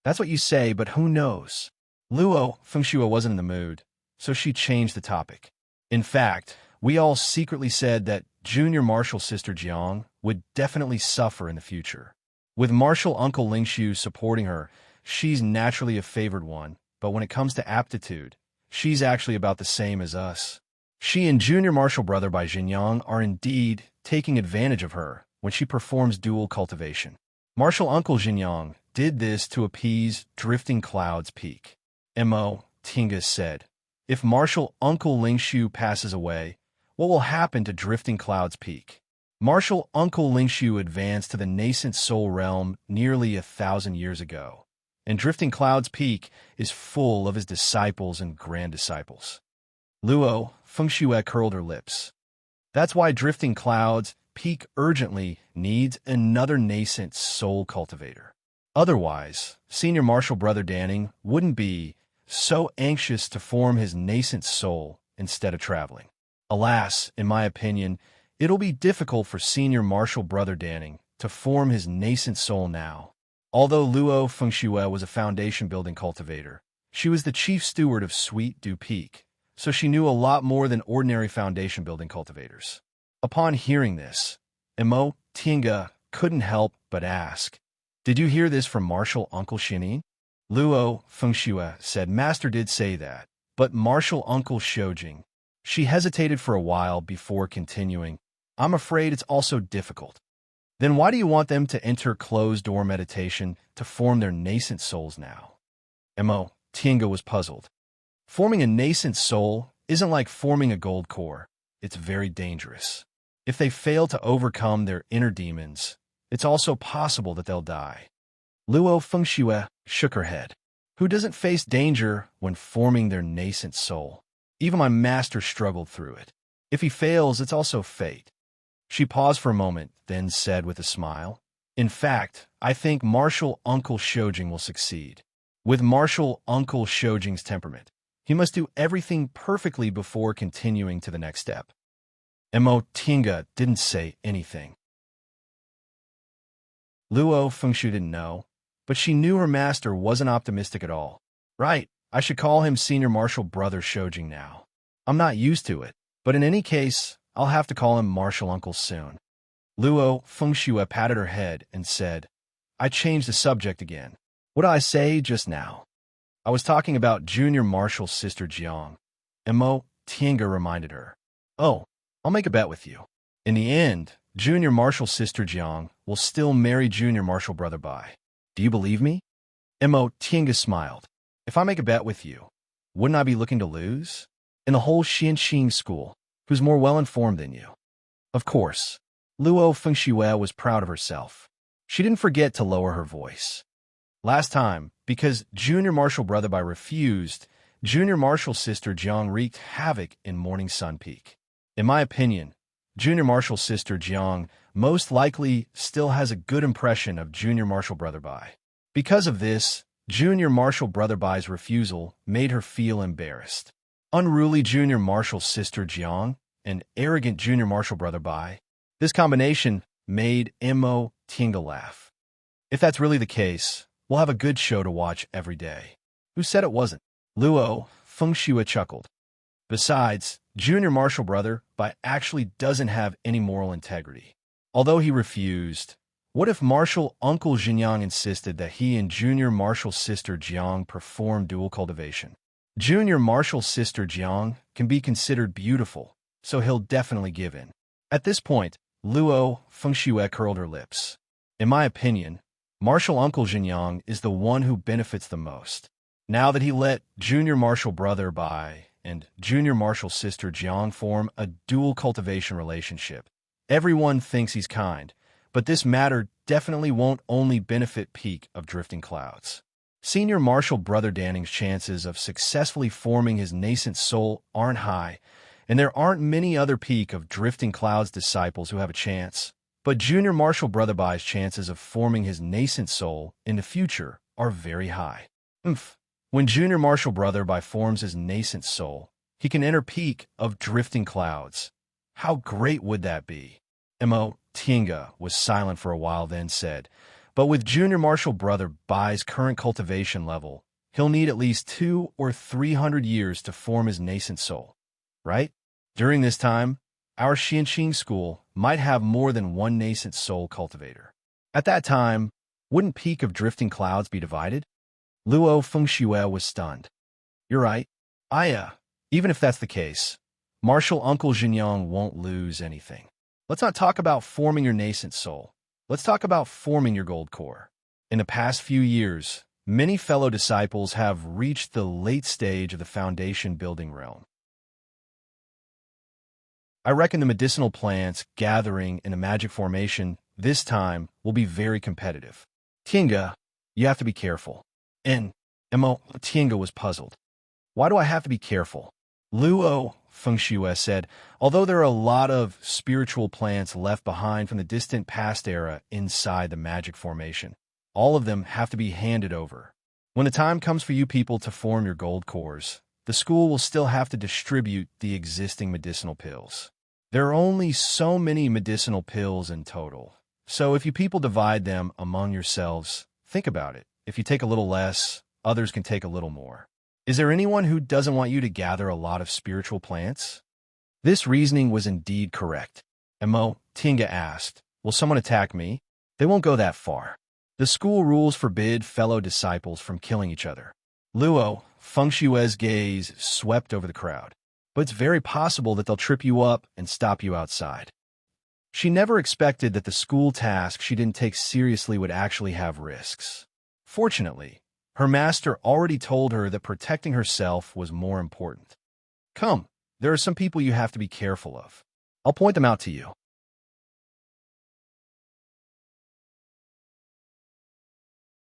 "That's what you say, but who knows?" Luo Fengxue wasn't in the mood, so she changed the topic. "In fact, we all secretly said that junior marshal sister Jiang would definitely suffer in the future. With marshal uncle Lingshu supporting her, she's naturally a favored one, but when it comes to aptitude, she's actually about the same as us. She and junior marshal brother Bai Jinyang are indeed taking advantage of her when she performs dual cultivation. Marshal uncle Jinyang did this to appease Drifting Clouds Peak." Mo Tinga said, "If marshal uncle Lingshu passes away, what will happen to Drifting Clouds Peak?" Marshal uncle Lingshu advanced to the nascent soul realm nearly 1,000 years ago, and Drifting Clouds Peak is full of his disciples and grand disciples. Luo Fengxue curled her lips. "That's why Drifting Clouds Peak urgently needs another nascent soul cultivator. Otherwise, senior marshal brother Danning wouldn't be so anxious to form his nascent soul instead of traveling. Alas, in my opinion, it'll be difficult for senior marshal brother Danning to form his nascent soul now." Although Luo Fengxue was a foundation-building cultivator, she was the chief steward of Sweet Dew Peak, so she knew a lot more than ordinary foundation-building cultivators. Upon hearing this, Mo Tinga couldn't help but ask, "Did you hear this from Marshal Uncle Xianin?" Luo Fengxue said, "Master did say that, but Marshal Uncle Shoujing." She hesitated for a while before continuing, "I'm afraid it's also difficult." "Then why do you want them to enter closed-door meditation to form their nascent souls now?" Mo Tinga was puzzled. "Forming a nascent soul isn't like forming a gold core. It's very dangerous. If they fail to overcome their inner demons, it's also possible that they'll die." Luo Fengxue shook her head. "Who doesn't face danger when forming their nascent soul? Even my master struggled through it. If he fails, it's also fate." She paused for a moment, then said with a smile, "In fact, I think Marshal Uncle Shoujing will succeed. With Marshal Uncle Shoujing's temperament, he must do everything perfectly before continuing to the next step." Mo Tinga didn't say anything. Luo Fengxue didn't know, but she knew her master wasn't optimistic at all. "Right, I should call him Senior Martial Brother Shojing now. I'm not used to it, but in any case, I'll have to call him Martial Uncle soon. Luo Fengxue patted her head and said, I changed the subject again. What did I say just now? I was talking about Junior Martial's sister Jiang. Mo Tiange reminded her. Oh, I'll make a bet with you. In the end, Junior Martial's sister Jiang will still marry Junior Martial Brother Bai. Do you believe me? Mo Tiange smiled. If I make a bet with you, wouldn't I be looking to lose? In the whole Xianxing school, who's more well-informed than you? Of course. Luo Fengxue was proud of herself. She didn't forget to lower her voice. Last time, because Junior Martial Brother Bai refused, Junior Martial's sister Jiang wreaked havoc in Morning Sun Peak. In my opinion, Junior Martial's sister Jiang most likely still has a good impression of Junior Martial Brother Bai. Because of this, Junior Martial Brother Bai's refusal made her feel embarrassed. Unruly Junior Martial's sister Jiang and arrogant Junior Martial Brother Bai. This combination made Mo Tiange laugh. If that's really the case, we'll have a good show to watch every day. Who said it wasn't? Luo Fengxue chuckled. Besides, Junior Martial Brother Bai actually doesn't have any moral integrity. Although he refused, what if Martial Uncle Jinyang insisted that he and Junior Martial's sister Jiang perform dual cultivation? Junior Martial's sister Jiang can be considered beautiful, so he'll definitely give in. At this point, Luo Fengxue curled her lips. In my opinion, Martial Uncle Jinyang is the one who benefits the most. Now that he let Junior Martial Brother Bai and Junior Martial sister Jiang form a dual cultivation relationship, everyone thinks he's kind, but this matter definitely won't only benefit Peak of Drifting Clouds. Senior Martial Brother Danning's chances of successfully forming his nascent soul aren't high, and there aren't many other Peak of Drifting Clouds disciples who have a chance. But Junior Martial Brother Bai's chances of forming his nascent soul in the future are very high. When Junior Martial Brother Bai forms his nascent soul, he can enter Peak of Drifting Clouds. How great would that be? Mo Tiange was silent for a while, then said, but with Junior Martial Brother Bai's current cultivation level, he'll need at least 200 or 300 years to form his nascent soul, right? During this time, our Xianxing school might have more than one nascent soul cultivator. At that time, wouldn't Peak of Drifting Clouds be divided? Luo Fengxue was stunned. You're right. Even if that's the case, Martial Uncle Jinyang won't lose anything. Let's not talk about forming your nascent soul. Let's talk about forming your gold core. In the past few years, many fellow disciples have reached the late stage of the foundation building realm. I reckon the medicinal plants gathering in the magic formation this time will be very competitive. Tiange, you have to be careful. And Mo Tiange was puzzled. Why do I have to be careful? Luo Fengxue said, although there are a lot of spiritual plants left behind from the distant past era inside the magic formation, all of them have to be handed over. When the time comes for you people to form your gold cores, the school will still have to distribute the existing medicinal pills. There are only so many medicinal pills in total, so if you people divide them among yourselves, think about it. If you take a little less, others can take a little more. Is there anyone who doesn't want you to gather a lot of spiritual plants? This reasoning was indeed correct. Mo Tiange asked, will someone attack me? They won't go that far. The school rules forbid fellow disciples from killing each other. Luo Fengxue's gaze swept over the crowd. But it's very possible that they'll trip you up and stop you outside. She never expected that the school task she didn't take seriously would actually have risks. Fortunately, her master already told her that protecting herself was more important. Come, there are some people you have to be careful of. I'll point them out to you.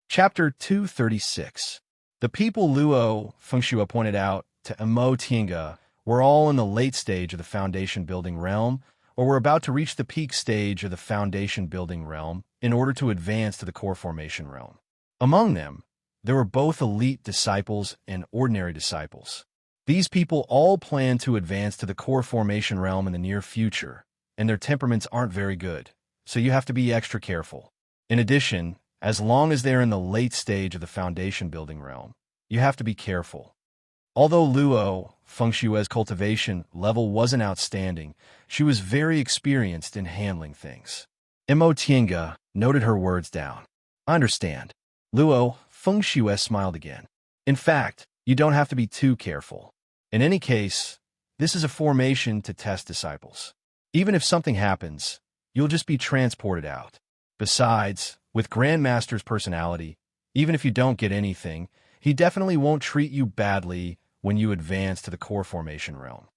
Chapter 236. The people Luo Fengxue pointed out to Mo Tiange were all in the late stage of the foundation building realm, or were about to reach the peak stage of the foundation building realm in order to advance to the core formation realm. Among them, there were both elite disciples and ordinary disciples. These people all plan to advance to the core formation realm in the near future, and their temperaments aren't very good, so you have to be extra careful. In addition, as long as they're in the late stage of the foundation building realm, you have to be careful. Although Luo Fengshui's cultivation level wasn't outstanding, she was very experienced in handling things. Mo Tiange noted her words down. I understand. Luo Fengshui smiled again. In fact, you don't have to be too careful. In any case, this is a formation to test disciples. Even if something happens, you'll just be transported out. Besides, with Grandmaster's personality, even if you don't get anything, he definitely won't treat you badly when you advance to the core formation realm.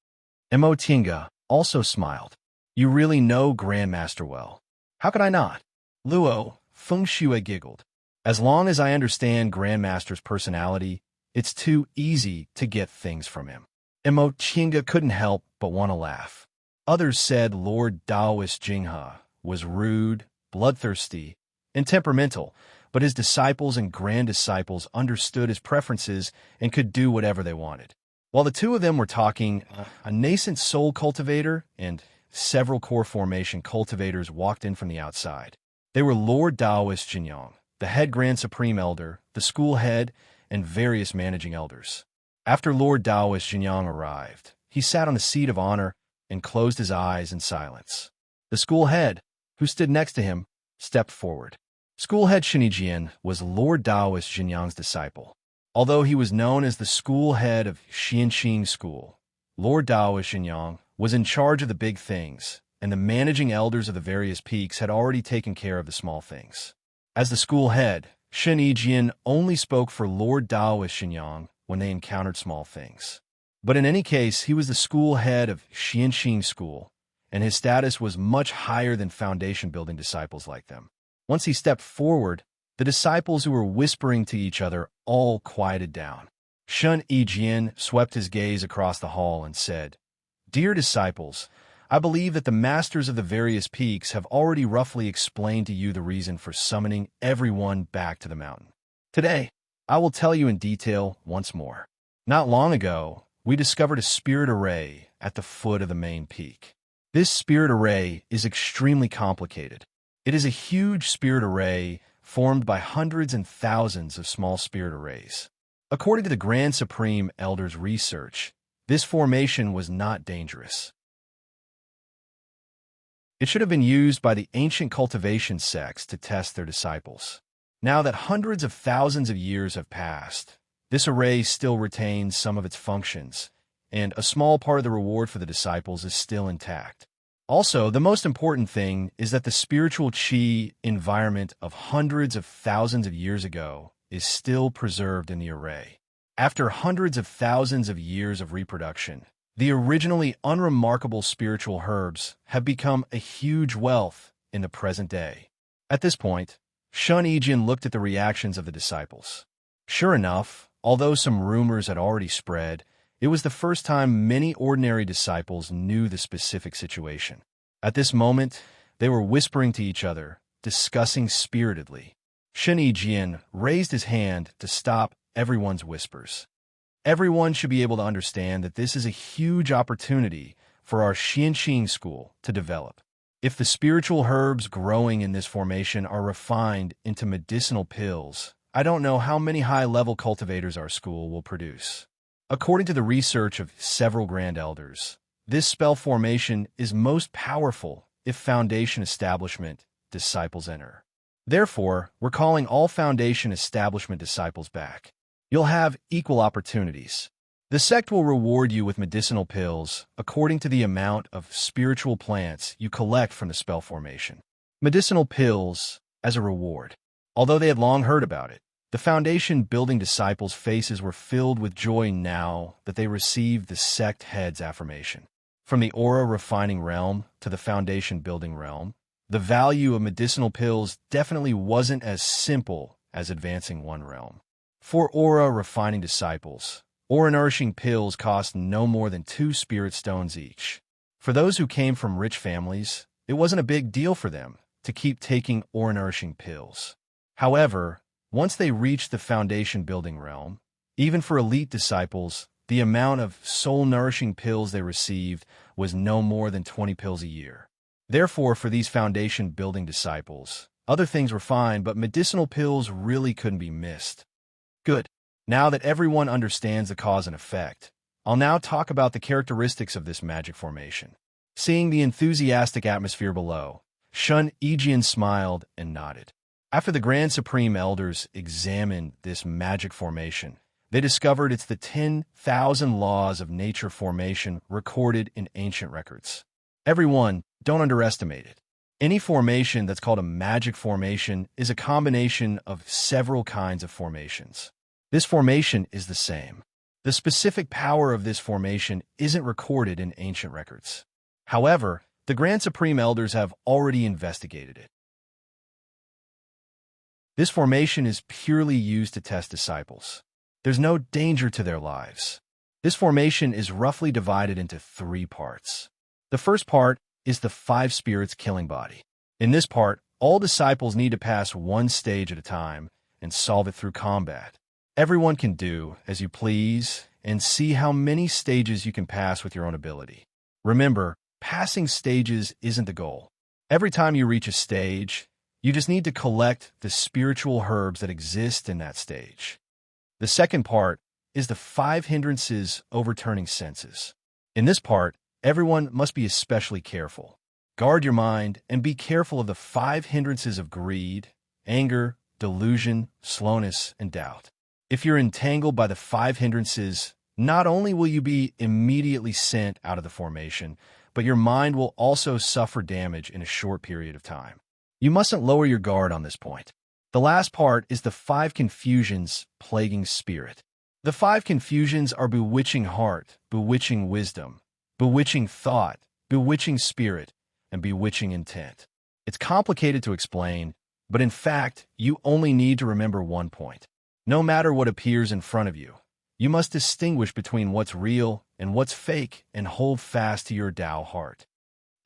Mo Tiange also smiled. You really know Grandmaster well. How could I not? Luo Fengshui giggled. As long as I understand Grandmaster's personality, it's too easy to get things from him. Mo Tiange couldn't help but want to laugh. Others said Lord Daoist Jinghe was rude, bloodthirsty, and temperamental, but his disciples and grand disciples understood his preferences and could do whatever they wanted. While the two of them were talking, a nascent soul cultivator and several core formation cultivators walked in from the outside. They were Lord Daoist Jinyang, the head Grand Supreme Elder, the school head, and various managing elders. After Lord Daoist Jinyang arrived, he sat on the seat of honor and closed his eyes in silence. The school head, who stood next to him, stepped forward. School head Shinijian was Lord Daoist Jinyang's disciple. Although he was known as the school head of Xianxing School, Lord Daoist Jinyang was in charge of the big things, and the managing elders of the various peaks had already taken care of the small things. As the school head, Shinijian only spoke for Lord Daoist Jinyang when they encountered small things. But in any case, he was the school head of Xianxing School, and his status was much higher than foundation-building disciples like them. Once he stepped forward, the disciples who were whispering to each other all quieted down. Shun Yijian swept his gaze across the hall and said, Dear disciples, I believe that the masters of the various peaks have already roughly explained to you the reason for summoning everyone back to the mountain. Today, I will tell you in detail once more. Not long ago, we discovered a spirit array at the foot of the main peak. This spirit array is extremely complicated. It is a huge spirit array formed by hundreds and thousands of small spirit arrays. According to the Grand Supreme Elder's research, this formation was not dangerous. It should have been used by the ancient cultivation sects to test their disciples. Now that hundreds of thousands of years have passed, this array still retains some of its functions, and a small part of the reward for the disciples is still intact. Also, the most important thing is that the spiritual chi environment of hundreds of thousands of years ago is still preserved in the array. After hundreds of thousands of years of reproduction, the originally unremarkable spiritual herbs have become a huge wealth in the present day. At this point, Shun Yijian looked at the reactions of the disciples. Sure enough, although some rumors had already spread, it was the first time many ordinary disciples knew the specific situation. At this moment, they were whispering to each other, discussing spiritedly. Shun Yijian raised his hand to stop everyone's whispers. Everyone should be able to understand that this is a huge opportunity for our Xianxing school to develop. If the spiritual herbs growing in this formation are refined into medicinal pills, I don't know how many high-level cultivators our school will produce. According to the research of several grand elders, this spell formation is most powerful if foundation establishment disciples enter. Therefore, we're calling all foundation establishment disciples back. You'll have equal opportunities. The sect will reward you with medicinal pills according to the amount of spiritual plants you collect from the spell formation. Medicinal pills as a reward. Although they had long heard about it, the foundation-building disciples' faces were filled with joy now that they received the sect head's affirmation. From the aura-refining realm to the foundation-building realm, the value of medicinal pills definitely wasn't as simple as advancing one realm. For aura-refining disciples, aura-nourishing pills cost no more than 2 spirit stones each. For those who came from rich families, it wasn't a big deal for them to keep taking aura-nourishing pills. However, once they reached the foundation-building realm, even for elite disciples, the amount of soul-nourishing pills they received was no more than 20 pills a year. Therefore, for these foundation-building disciples, other things were fine, but medicinal pills really couldn't be missed. Good. Now that everyone understands the cause and effect, I'll now talk about the characteristics of this magic formation. Seeing the enthusiastic atmosphere below, Shun Ejian smiled and nodded. After the Grand Supreme Elders examined this magic formation, they discovered it's the 10,000 laws of nature formation recorded in ancient records. Everyone, don't underestimate it. Any formation that's called a magic formation is a combination of several kinds of formations. This formation is the same. The specific power of this formation isn't recorded in ancient records. However, the Grand Supreme Elders have already investigated it. This formation is purely used to test disciples. There's no danger to their lives. This formation is roughly divided into 3 parts. The first part is the 5 spirits killing body. In this part, all disciples need to pass one stage at a time and solve it through combat. Everyone can do as you please and see how many stages you can pass with your own ability. Remember, passing stages isn't the goal. Every time you reach a stage, you just need to collect the spiritual herbs that exist in that stage. The second part is the 5 hindrances overturning senses. In this part, everyone must be especially careful. Guard your mind and be careful of the 5 hindrances of greed, anger, delusion, slowness, and doubt. If you're entangled by the 5 hindrances, not only will you be immediately sent out of the formation, but your mind will also suffer damage in a short period of time. You mustn't lower your guard on this point. The last part is the 5 confusions plaguing spirit. The 5 confusions are bewitching heart, bewitching wisdom, bewitching thought, bewitching spirit, and bewitching intent. It's complicated to explain, but in fact, you only need to remember one point. No matter what appears in front of you, you must distinguish between what's real and what's fake and hold fast to your Tao heart.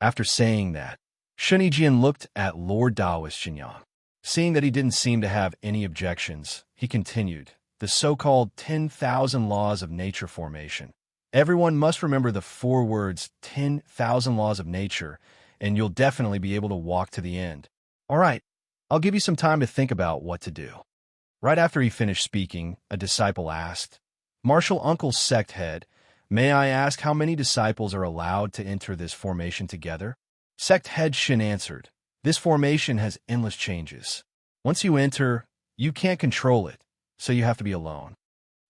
After saying that, Shunijian looked at Lord Taoist Xinyang. Seeing that he didn't seem to have any objections, he continued, the so-called 10,000 laws of nature formation. Everyone must remember the 4 words 10,000 laws of nature, and you'll definitely be able to walk to the end. All right, I'll give you some time to think about what to do. Right after he finished speaking, a disciple asked, Martial Uncle's sect head, may I ask how many disciples are allowed to enter this formation together? Sect head Shin answered, this formation has endless changes. Once you enter, you can't control it, so you have to be alone.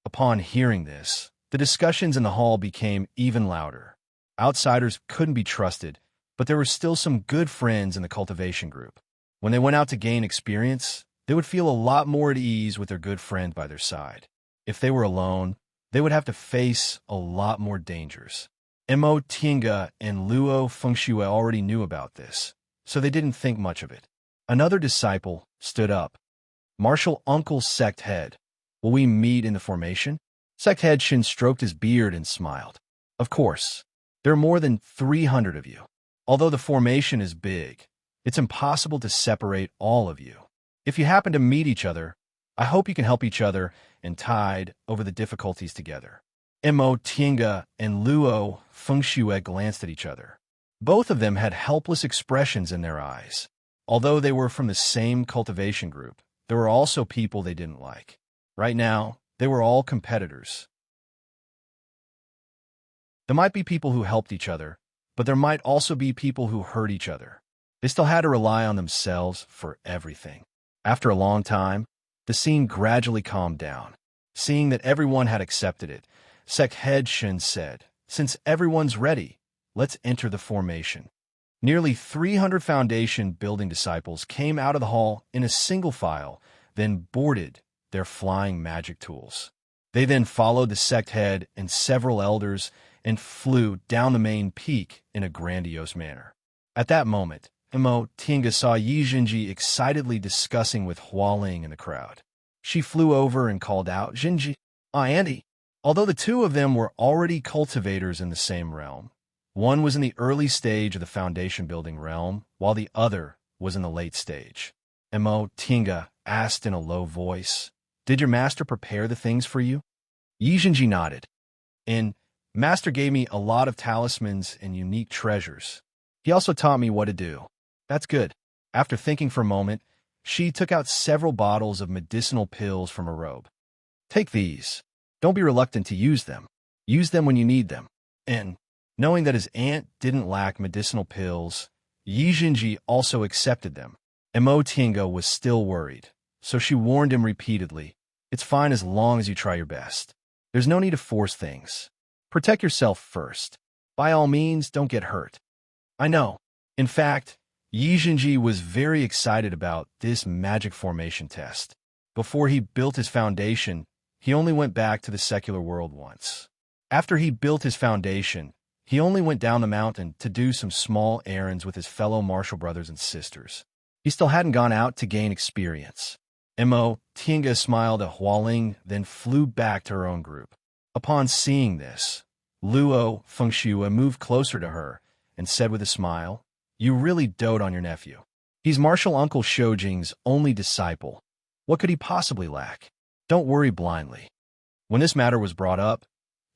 Upon hearing this, the discussions in the hall became even louder. Outsiders couldn't be trusted, but there were still some good friends in the cultivation group. When they went out to gain experience, they would feel a lot more at ease with their good friend by their side. If they were alone, they would have to face a lot more dangers. Mo Tinga and Luo Fengxue already knew about this, so they didn't think much of it. Another disciple stood up. Martial Uncle's sect head, will we meet in the formation? Sect head Shin stroked his beard and smiled. Of course, there are more than 300 of you. Although the formation is big, it's impossible to separate all of you. If you happen to meet each other, I hope you can help each other and tide over the difficulties together. Mo Tinga and Luo Fengxue glanced at each other. Both of them had helpless expressions in their eyes. Although they were from the same cultivation group, there were also people they didn't like. Right now, they were all competitors. There might be people who helped each other, but there might also be people who hurt each other. They still had to rely on themselves for everything. After a long time, the scene gradually calmed down. Seeing that everyone had accepted it, Sect Head Shin said, since everyone's ready, let's enter the formation. Nearly 300 foundation building disciples came out of the hall in a single file, then boarded their flying magic tools. They then followed the sect head and several elders and flew down the main peak in a grandiose manner. At that moment, Mo Tinga saw Yi Jinji excitedly discussing with Hualing in the crowd. She flew over and called out, Jinji, Andy. Although the two of them were already cultivators in the same realm, one was in the early stage of the foundation building realm, while the other was in the late stage. Mo Tinga asked in a low voice, did your master prepare the things for you? Yi Jinji nodded. And master gave me a lot of talismans and unique treasures. He also taught me what to do. That's good. After thinking for a moment, she took out several bottles of medicinal pills from her robe. Take these. Don't be reluctant to use them. Use them when you need them. And, knowing that his aunt didn't lack medicinal pills, Yi Jinji also accepted them. Mo Tinga was still worried, so she warned him repeatedly, "It's fine as long as you try your best. There's no need to force things. Protect yourself first. By all means, don't get hurt." I know. In fact, Yi Jinji was very excited about this magic formation test. Before he built his foundation, he only went back to the secular world once. After he built his foundation, he only went down the mountain to do some small errands with his fellow martial brothers and sisters. He still hadn't gone out to gain experience. Mo Tinga smiled at Hualing, then flew back to her own group. Upon seeing this, Luo Fengshua moved closer to her and said with a smile, "You really dote on your nephew. He's martial uncle Shoujing's only disciple. What could he possibly lack? Don't worry blindly." When this matter was brought up,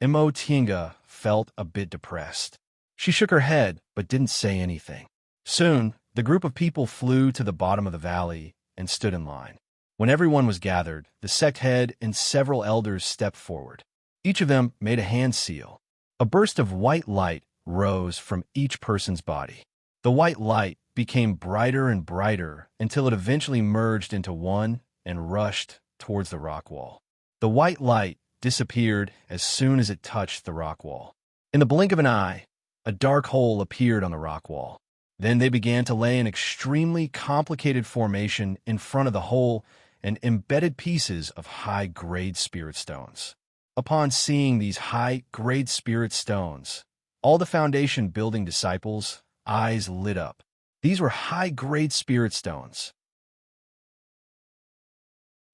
Mo Tinga felt a bit depressed. She shook her head but didn't say anything. Soon, the group of people flew to the bottom of the valley and stood in line. When everyone was gathered, the sect head and several elders stepped forward. Each of them made a hand seal. A burst of white light rose from each person's body. The white light became brighter and brighter until it eventually merged into one and rushed towards the rock wall. The white light disappeared as soon as it touched the rock wall. In the blink of an eye, a dark hole appeared on the rock wall. Then they began to lay an extremely complicated formation in front of the hole and embedded pieces of high-grade spirit stones. Upon seeing these high-grade spirit stones, all the foundation building disciples' eyes lit up. These were high-grade spirit stones.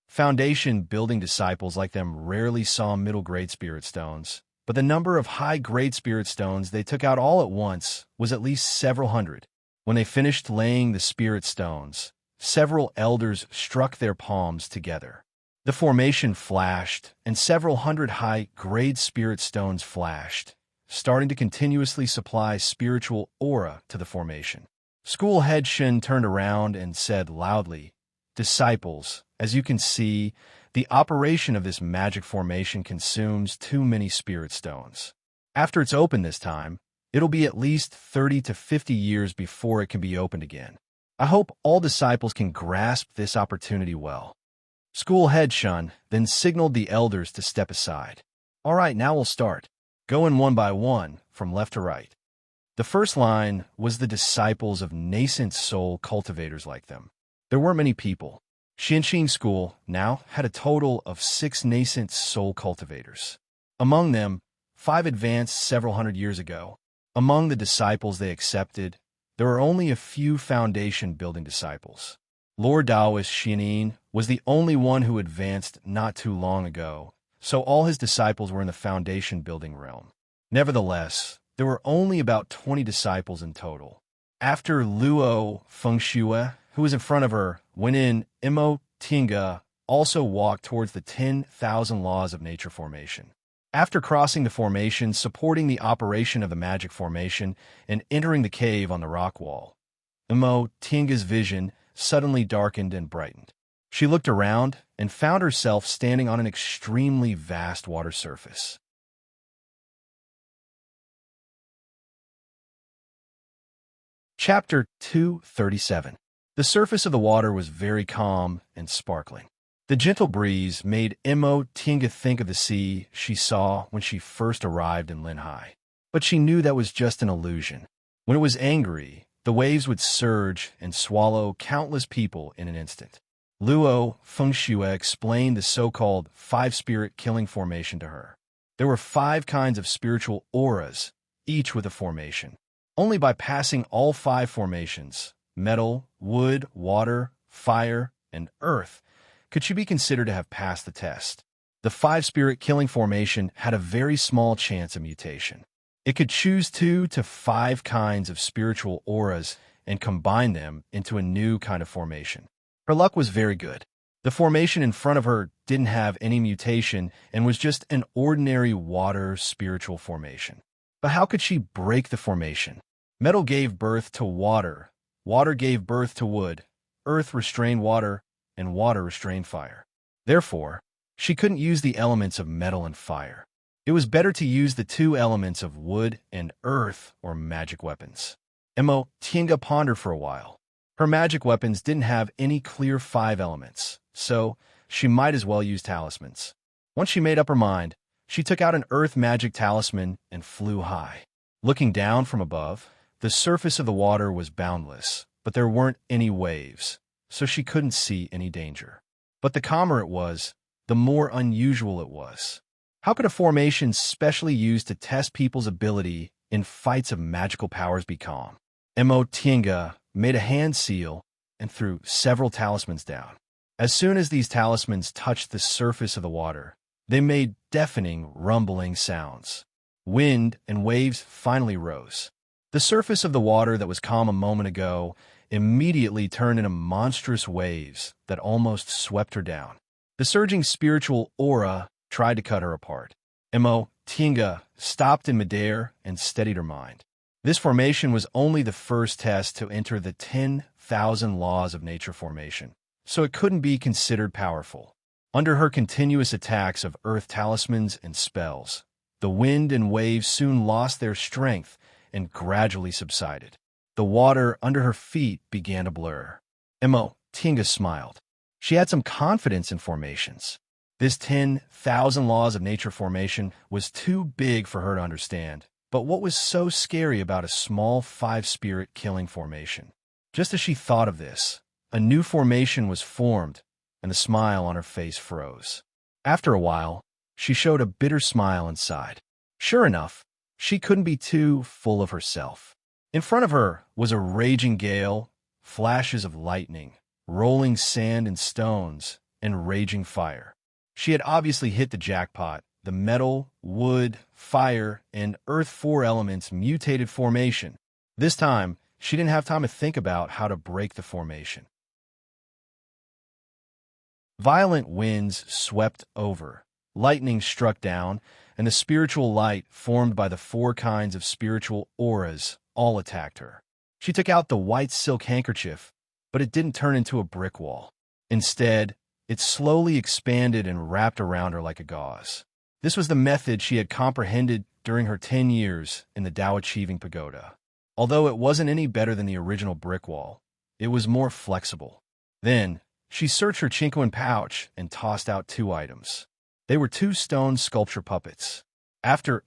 Foundation building disciples like them rarely saw middle-grade spirit stones, but the number of high-grade spirit stones they took out all at once was at least several hundred. When they finished laying the spirit stones, several elders struck their palms together. The formation flashed, and several hundred high-grade spirit stones flashed, starting to continuously supply spiritual aura to the formation. School head Shin turned around and said loudly, "Disciples, as you can see, the operation of this magic formation consumes too many spirit stones. After it's open this time, it'll be at least 30 to 50 years before it can be opened again. I hope all disciples can grasp this opportunity well." School head Shun then signaled the elders to step aside. "All right, now we'll start. Go in one by one, from left to right." The first line was the disciples of nascent soul cultivators like them. There weren't many people. Xianxin School now had a total of 6 nascent soul cultivators. Among them, 5 advanced several hundred years ago. Among the disciples they accepted, there were only a few foundation-building disciples. Lord Taoist Xianin was the only one who advanced not too long ago, so all his disciples were in the foundation-building realm. Nevertheless, there were only about 20 disciples in total. After Luo Fengshua, who was in front of her, went in, Mo Tinga also walked towards the 10,000 laws of nature formation. After crossing the formation, supporting the operation of the magic formation, and entering the cave on the rock wall, Mo Tinga's vision suddenly darkened and brightened. She looked around and found herself standing on an extremely vast water surface. Chapter 237. The surface of the water was very calm and sparkling. The gentle breeze made Mo Tinga think of the sea she saw when she first arrived in Linhai. But she knew that was just an illusion. When it was angry, the waves would surge and swallow countless people in an instant. Luo Fengshua explained the so-called 5-spirit killing formation to her. There were 5 kinds of spiritual auras, each with a formation. Only by passing all 5 formations, metal, wood, water, fire, and earth, could she be considered to have passed the test. The 5-spirit killing formation had a very small chance of mutation. It could choose 2 to 5 kinds of spiritual auras and combine them into a new kind of formation. Her luck was very good. The formation in front of her didn't have any mutation and was just an ordinary water spiritual formation. But how could she break the formation? Metal gave birth to water, water gave birth to wood, earth restrained water, and water restrained fire. Therefore, She couldn't use the elements of metal and fire. It was better to use the two elements of wood and earth or magic weapons. Tinga pondered for a while. Her magic weapons didn't have any clear 5 elements, so she might as well use talismans. Once she made up her mind, she took out an earth magic talisman and flew high. Looking down from above, the surface of the water was boundless, but there weren't any waves, so she couldn't see any danger. But the calmer it was, the more unusual it was. How could a formation specially used to test people's ability in fights of magical powers be calm? Tinga made a hand seal and threw several talismans down. As soon as these talismans touched the surface of the water, they made deafening, rumbling sounds. Wind and waves finally rose. The surface of the water that was calm a moment ago immediately turned into monstrous waves that almost swept her down. The surging spiritual aura tried to cut her apart. Tinga stopped in midair and steadied her mind. This formation was only the first test to enter the 10,000 laws of nature formation, so it couldn't be considered powerful. Under her continuous attacks of earth talismans and spells, the wind and waves soon lost their strength and gradually subsided. The water under her feet began to blur. Tinga smiled. She had some confidence in formations. This 10,000 laws of nature formation was too big for her to understand. But what was so scary about a small 5-spirit killing formation? Just as she thought of this, a new formation was formed, and the smile on her face froze. After a while, she showed a bitter smile inside. Sure enough, she couldn't be too full of herself. In front of her was a raging gale, flashes of lightning, rolling sand and stones, and raging fire. She had obviously hit the jackpot. The metal, wood, fire, and earth 4 elements mutated formation. This time, she didn't have time to think about how to break the formation. Violent winds swept over, lightning struck down, and the spiritual light formed by the 4 kinds of spiritual auras all attacked her. She took out the white silk handkerchief, but it didn't turn into a brick wall. Instead, it slowly expanded and wrapped around her like a gauze. This was the method she had comprehended during her 10 years in the Tao Achieving Pagoda. Although it wasn't any better than the original brick wall, it was more flexible. Then, she searched her Chinquan pouch and tossed out 2 items. They were 2 stone sculpture puppets. After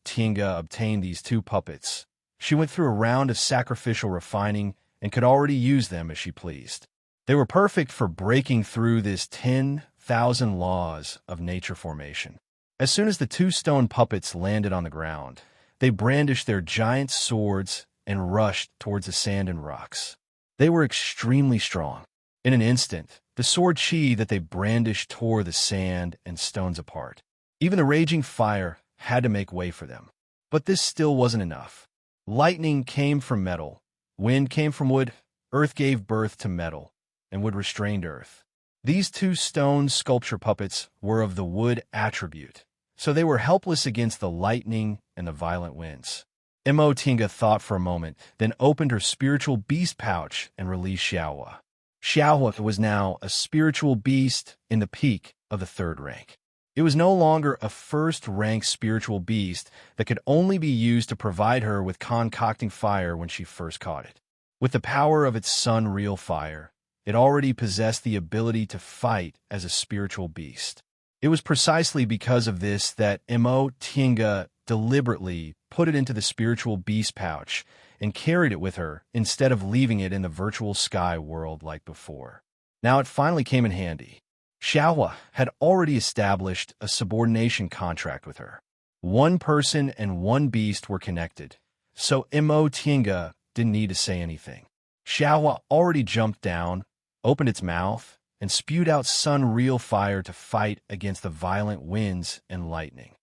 Tinga obtained these 2 puppets, she went through a round of sacrificial refining and could already use them as she pleased. They were perfect for breaking through this 10,000 laws of nature formation. As soon as the 2 stone puppets landed on the ground, they brandished their giant swords and rushed towards the sand and rocks. They were extremely strong. In an instant, the sword chi that they brandished tore the sand and stones apart. Even the raging fire had to make way for them. But this still wasn't enough. Lightning came from metal, wind came from wood, earth gave birth to metal, and wood restrained earth. These 2 stone sculpture puppets were of the wood attribute, so they were helpless against the lightning and the violent winds. Tinga thought for a moment, then opened her spiritual beast pouch and released Xiaohua. Xiaohua was now a spiritual beast in the peak of the 3rd rank. It was no longer a 1st-rank spiritual beast that could only be used to provide her with concocting fire when she first caught it. With the power of its sun real fire, it already possessed the ability to fight as a spiritual beast. It was precisely because of this that Tinga deliberately put it into the spiritual beast pouch and carried it with her instead of leaving it in the virtual sky world like before. Now it finally came in handy. Xiaohua had already established a subordination contract with her. 1 person and 1 beast were connected, so Tinga didn't need to say anything. Xiaohua already jumped down, opened its mouth, and spewed out sun-real fire to fight against the violent winds and lightning.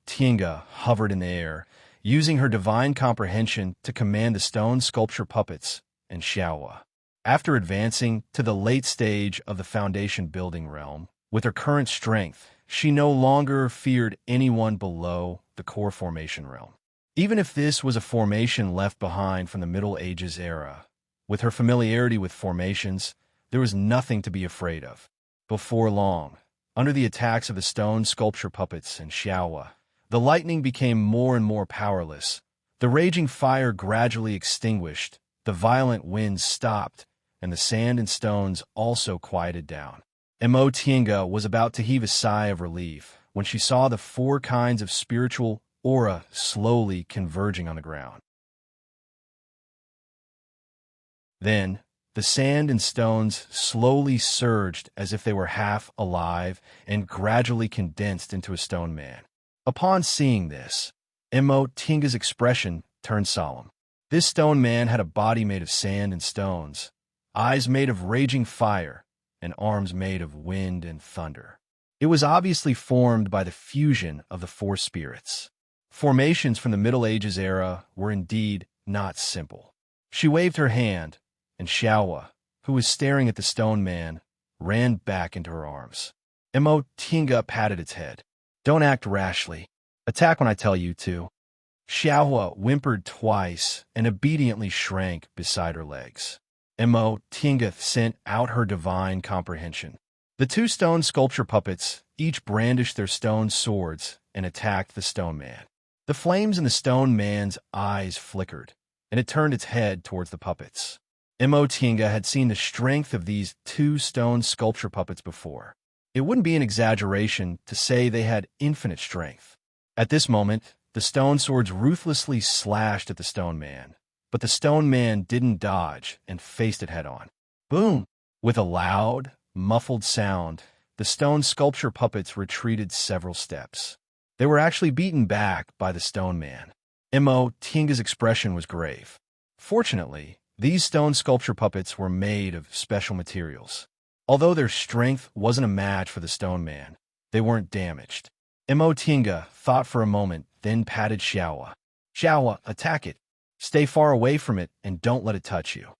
Tinga hovered in the air, using her divine comprehension to command the stone sculpture puppets and Xiaohua. After advancing to the late stage of the foundation building realm, with her current strength, she no longer feared anyone below the core formation realm. Even if this was a formation left behind from the Middle Ages era, with her familiarity with formations, there was nothing to be afraid of. Before long, under the attacks of the stone sculpture puppets and Xiaowa. The lightning became more and more powerless. The raging fire gradually extinguished, the violent winds stopped, and the sand and stones also quieted down. Tinga was about to heave a sigh of relief when she saw the 4 kinds of spiritual aura slowly converging on the ground. Then, the sand and stones slowly surged as if they were half alive and gradually condensed into a stone man. Upon seeing this, Tinga's expression turned solemn. This stone man had a body made of sand and stones, eyes made of raging fire, and arms made of wind and thunder. It was obviously formed by the fusion of the 4 spirits. Formations from the Middle Ages era were indeed not simple. She waved her hand, and Xiaowa, who was staring at the stone man, ran back into her arms. Tinga patted its head. "Don't act rashly. Attack when I tell you to." Xiaowa whimpered twice and obediently shrank beside her legs. Tinga sent out her divine comprehension. The 2 stone sculpture puppets each brandished their stone swords and attacked the stone man. The flames in the stone man's eyes flickered, and it turned its head towards the puppets. Tinga had seen the strength of these 2 stone sculpture puppets before. It wouldn't be an exaggeration to say they had infinite strength. At this moment, the stone swords ruthlessly slashed at the stone man, but the stone man didn't dodge and faced it head-on. Boom! With a loud, muffled sound, the stone sculpture puppets retreated several steps. They were actually beaten back by the stone man. Tinga's expression was grave. Fortunately, these stone sculpture puppets were made of special materials. Although their strength wasn't a match for the stone man, they weren't damaged. Tinga thought for a moment, then patted Xiaowa. "Xiaowa, attack it. Stay far away from it and don't let it touch you."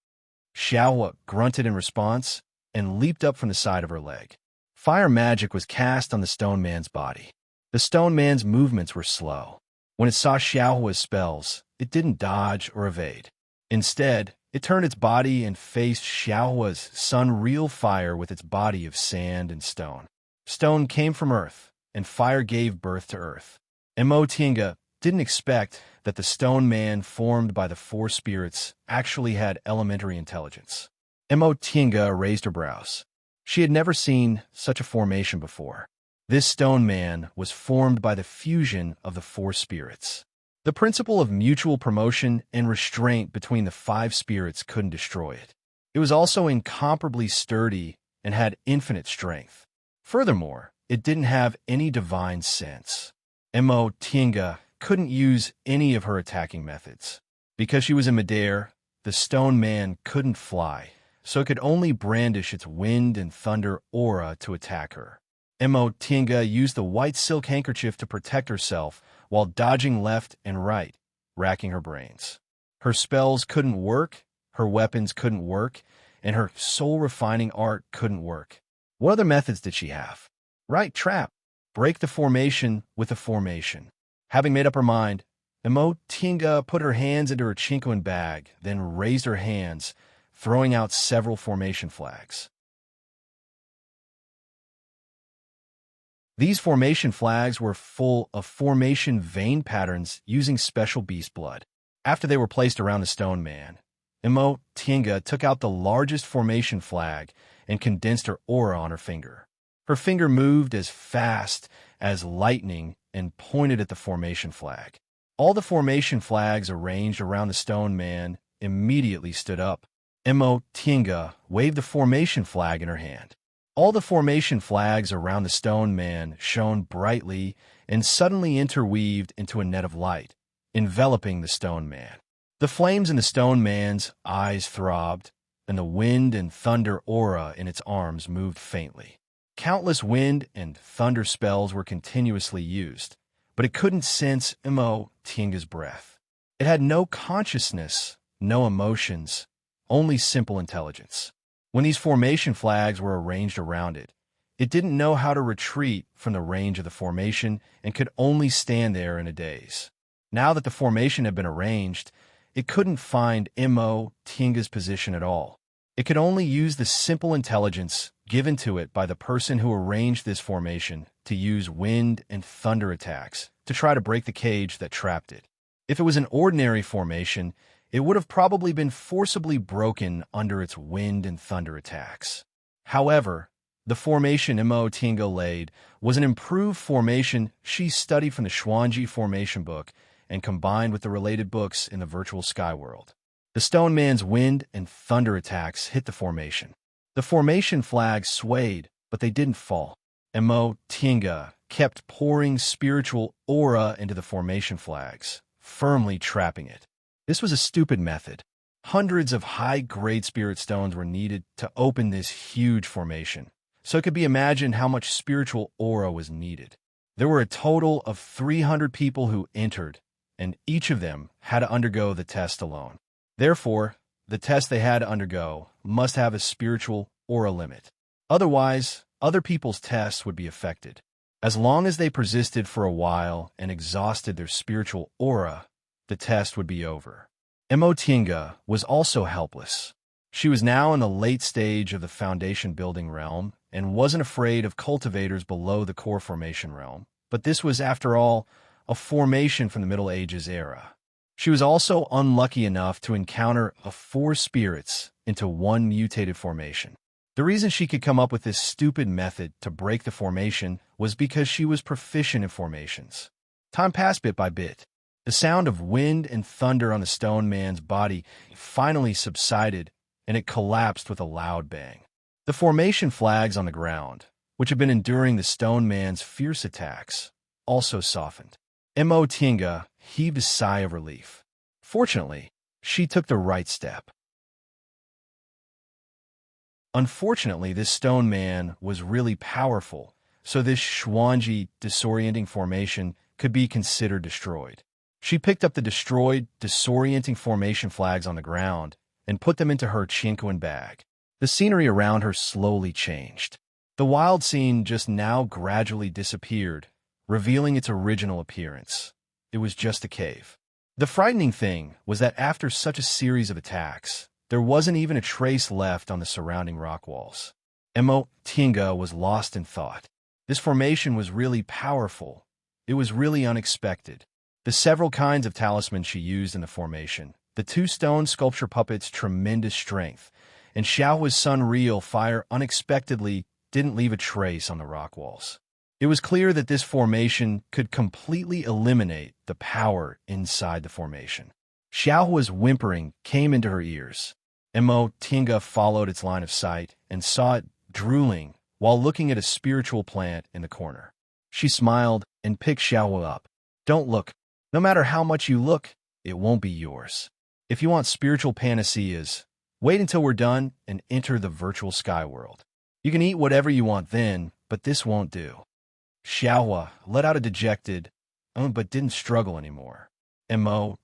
Xiaowa grunted in response and leaped up from the side of her leg. Fire magic was cast on the stone man's body. The stone man's movements were slow. When it saw Xiaowa's spells, it didn't dodge or evade. Instead, it turned its body and faced Xiaowa's sun-real fire with its body of sand and stone. Stone came from earth, and fire gave birth to earth. Tinga didn't expect that the stone man formed by the 4 spirits actually had elementary intelligence. Tinga raised her brows. She had never seen such a formation before. This stone man was formed by the fusion of the 4 spirits. The principle of mutual promotion and restraint between the 5 spirits couldn't destroy it. It was also incomparably sturdy and had infinite strength. Furthermore, it didn't have any divine sense. Tinga couldn't use any of her attacking methods. Because she was in midair, the stone man couldn't fly, so it could only brandish its wind and thunder aura to attack her. Tinga used the white silk handkerchief to protect herself while dodging left and right, racking her brains. Her spells couldn't work, her weapons couldn't work, and her soul-refining art couldn't work. What other methods did she have? Right, trap. Break the formation with a formation. Having made up her mind, Tinga put her hands into her chinkoan bag, then raised her hands, throwing out several formation flags. These formation flags were full of formation vein patterns using special beast blood. After they were placed around the stone man, Tinga took out the largest formation flag and condensed her aura on her finger. Her finger moved as fast as lightning and pointed at the formation flag. All the formation flags arranged around the stone man immediately stood up. Tinga waved the formation flag in her hand. All the formation flags around the stone man shone brightly and suddenly interweaved into a net of light, enveloping the stone man. The flames in the stone man's eyes throbbed, and the wind and thunder aura in its arms moved faintly. Countless wind and thunder spells were continuously used, but it couldn't sense Tinga's breath. It had no consciousness, no emotions, only simple intelligence. When these formation flags were arranged around it, it didn't know how to retreat from the range of the formation and could only stand there in a daze. Now that the formation had been arranged, it couldn't find Tinga's position at all. It could only use the simple intelligence given to it by the person who arranged this formation to use wind and thunder attacks to try to break the cage that trapped it. If it was an ordinary formation, it would have probably been forcibly broken under its wind and thunder attacks. However, the formation Immerse laid was an improved formation she studied from the Xuanji formation book and combined with the related books in the virtual sky world. The stone man's wind and thunder attacks hit the formation. The formation flags swayed, but they didn't fall. Immerse kept pouring spiritual aura into the formation flags, firmly trapping it. This was a stupid method. Hundreds of high-grade spirit stones were needed to open this huge formation, so it could be imagined how much spiritual aura was needed. There were a total of 300 people who entered, and each of them had to undergo the test alone. Therefore, the test they had to undergo must have a spiritual aura limit. Otherwise, other people's tests would be affected. As long as they persisted for a while and exhausted their spiritual aura, the test would be over. Immerse was also helpless. She was now in the late stage of the foundation building realm and wasn't afraid of cultivators below the core formation realm, but this was, after all, a formation from the Middle Ages era. She was also unlucky enough to encounter 4 spirits into one mutated formation. The reason she could come up with this stupid method to break the formation was because she was proficient in formations. Time passed bit by bit. The sound of wind and thunder on the stone man's body finally subsided, and it collapsed with a loud bang. The formation flags on the ground, which had been enduring the stone man's fierce attacks, also softened. Immerse heaved a sigh of relief. Fortunately, she took the right step. Unfortunately, this stone man was really powerful, so this Xuanji disorienting formation could be considered destroyed. She picked up the destroyed, disorienting formation flags on the ground and put them into her chinquan bag. The scenery around her slowly changed. The wild scene just now gradually disappeared, revealing its original appearance. It was just a cave. The frightening thing was that after such a series of attacks, there wasn't even a trace left on the surrounding rock walls. Immerse was lost in thought. This formation was really powerful. It was really unexpected. The several kinds of talismans she used in the formation, the 2 stone sculpture puppets' tremendous strength, and Xiaohua's Sun Real fire unexpectedly didn't leave a trace on the rock walls. It was clear that this formation could completely eliminate the power inside the formation. Xiaohua's whimpering came into her ears. Immerse followed its line of sight and saw it drooling while looking at a spiritual plant in the corner. She smiled and picked Xiaohua up. Don't look. No matter how much you look, it won't be yours. If you want spiritual panaceas, wait until we're done and enter the virtual sky world. You can eat whatever you want then, but this won't do. Xiaohua let out a dejected, but didn't struggle anymore. Immerse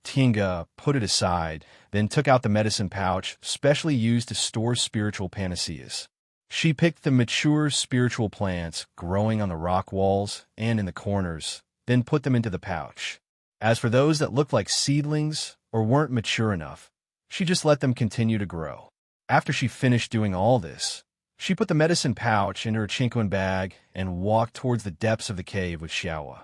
put it aside, then took out the medicine pouch specially used to store spiritual panaceas. She picked the mature spiritual plants growing on the rock walls and in the corners, then put them into the pouch. As for those that looked like seedlings or weren't mature enough, she just let them continue to grow. After she finished doing all this, she put the medicine pouch into her chinquan bag and walked towards the depths of the cave with Xiaohua.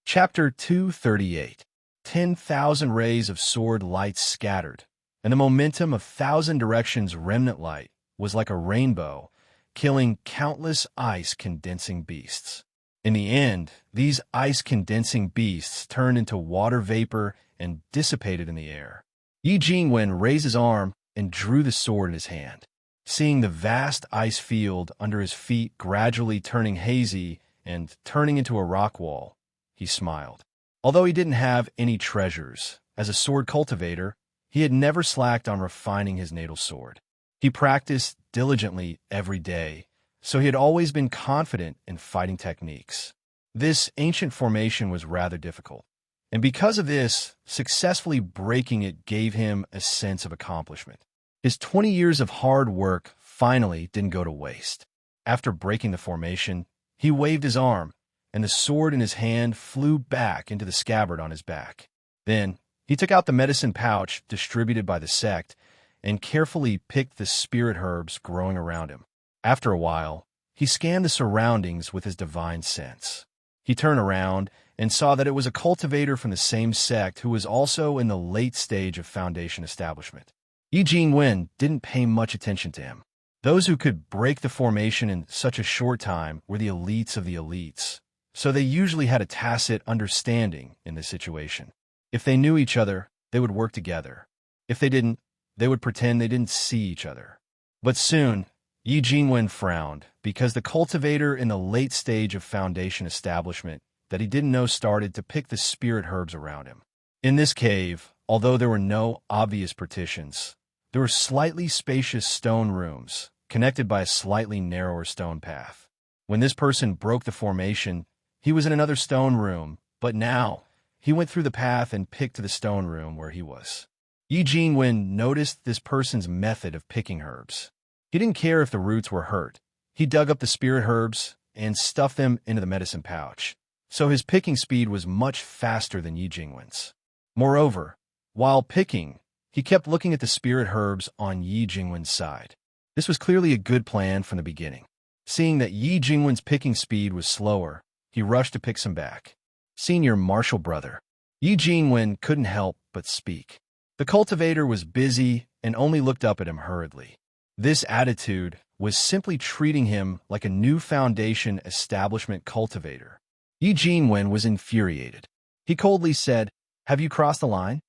Chapter 238. 10,000 rays of sword light scattered, and the momentum of 1,000 directions remnant light was like a rainbow, killing countless ice-condensing beasts. In the end, these ice-condensing beasts turned into water vapor and dissipated in the air. Yi Jingwen raised his arm and drew the sword in his hand. Seeing the vast ice field under his feet gradually turning hazy and turning into a rock wall, he smiled. Although he didn't have any treasures, as a sword cultivator, he had never slacked on refining his natal sword. He practiced diligently every day, so he had always been confident in fighting techniques. This ancient formation was rather difficult, and because of this, successfully breaking it gave him a sense of accomplishment. His 20 years of hard work finally didn't go to waste. After breaking the formation, he waved his arm, and the sword in his hand flew back into the scabbard on his back. Then, He took out the medicine pouch distributed by the sect and carefully picked the spirit herbs growing around him. After a while, he scanned the surroundings with his divine sense. He turned around and saw that it was a cultivator from the same sect who was also in the late stage of foundation establishment. Yi Jingwen didn't pay much attention to him. Those who could break the formation in such a short time were the elites of the elites, so they usually had a tacit understanding in this situation. If they knew each other, they would work together. If they didn't, they would pretend they didn't see each other. But soon, Yi Jingwen frowned because the cultivator in the late stage of foundation establishment that he didn't know started to pick the spirit herbs around him. In this cave, although there were no obvious partitions, there were slightly spacious stone rooms connected by a slightly narrower stone path. When this person broke the formation, he was in another stone room, but now he went through the path and picked to the stone room where he was. Yi Jingwen noticed this person's method of picking herbs. He didn't care if the roots were hurt. He dug up the spirit herbs and stuffed them into the medicine pouch, so his picking speed was much faster than Yi Jingwen's. Moreover, while picking, he kept looking at the spirit herbs on Yi Jingwen's side. This was clearly a good plan from the beginning. Seeing that Yi Jingwen's picking speed was slower, he rushed to pick some back. Senior martial brother. Yi Jingwen couldn't help but speak. The cultivator was busy and only looked up at him hurriedly. This attitude was simply treating him like a new foundation establishment cultivator. Yi Jingwen was infuriated. He coldly said, "Have you crossed the line?"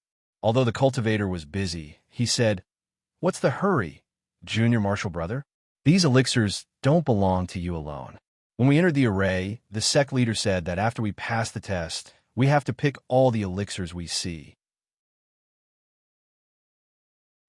Although the cultivator was busy, he said, "What's the hurry, junior martial brother? These elixirs don't belong to you alone. When we entered the array, the sect leader said that after we pass the test, we have to pick all the elixirs we see.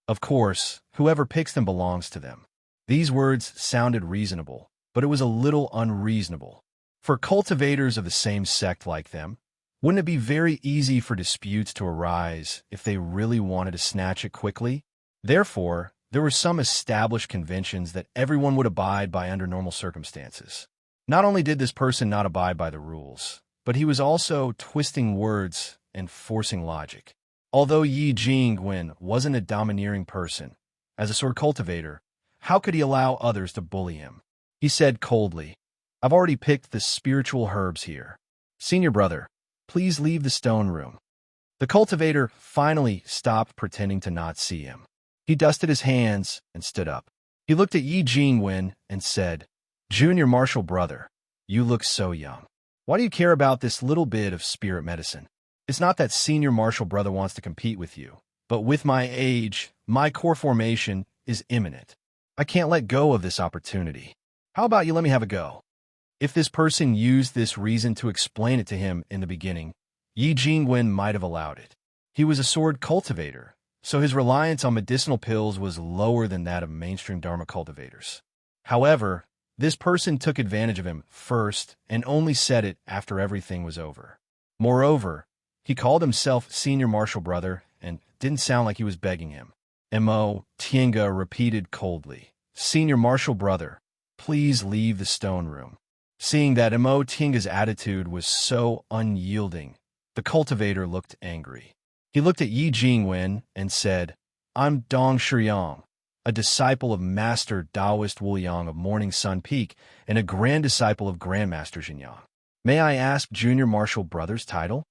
Of course, whoever picks them belongs to them." These words sounded reasonable, but it was a little unreasonable. For cultivators of the same sect like them, wouldn't it be very easy for disputes to arise if they really wanted to snatch it quickly? Therefore, there were some established conventions that everyone would abide by under normal circumstances. Not only did this person not abide by the rules, but he was also twisting words and forcing logic. Although Yi Jingwen wasn't a domineering person, as a sword cultivator, how could he allow others to bully him? He said coldly, "I've already picked the spiritual herbs here. Senior brother, please leave the stone room." The cultivator finally stopped pretending to not see him. He dusted his hands and stood up. He looked at Yi Jingwen and said, "Junior martial brother, you look so young. Why do you care about this little bit of spirit medicine? It's not that senior martial brother wants to compete with you, but with my age, my core formation is imminent. I can't let go of this opportunity. How about you let me have a go?" If this person used this reason to explain it to him in the beginning, Yi Jingwen might have allowed it. He was a sword cultivator, so his reliance on medicinal pills was lower than that of mainstream Dharma cultivators. However, this person took advantage of him first and only said it after everything was over. Moreover, he called himself senior martial brother and didn't sound like he was begging him. Mo Tienga repeated coldly, "Senior martial brother, please leave the stone room." Seeing that Mo Tienga's attitude was so unyielding, the cultivator looked angry. He looked at Yi Jingwen and said, "I'm Dong Shiyang, a disciple of Master Taoist Wu Yang of Morning Sun Peak and a grand disciple of Grandmaster Jinyang. May I ask junior martial brother's title?"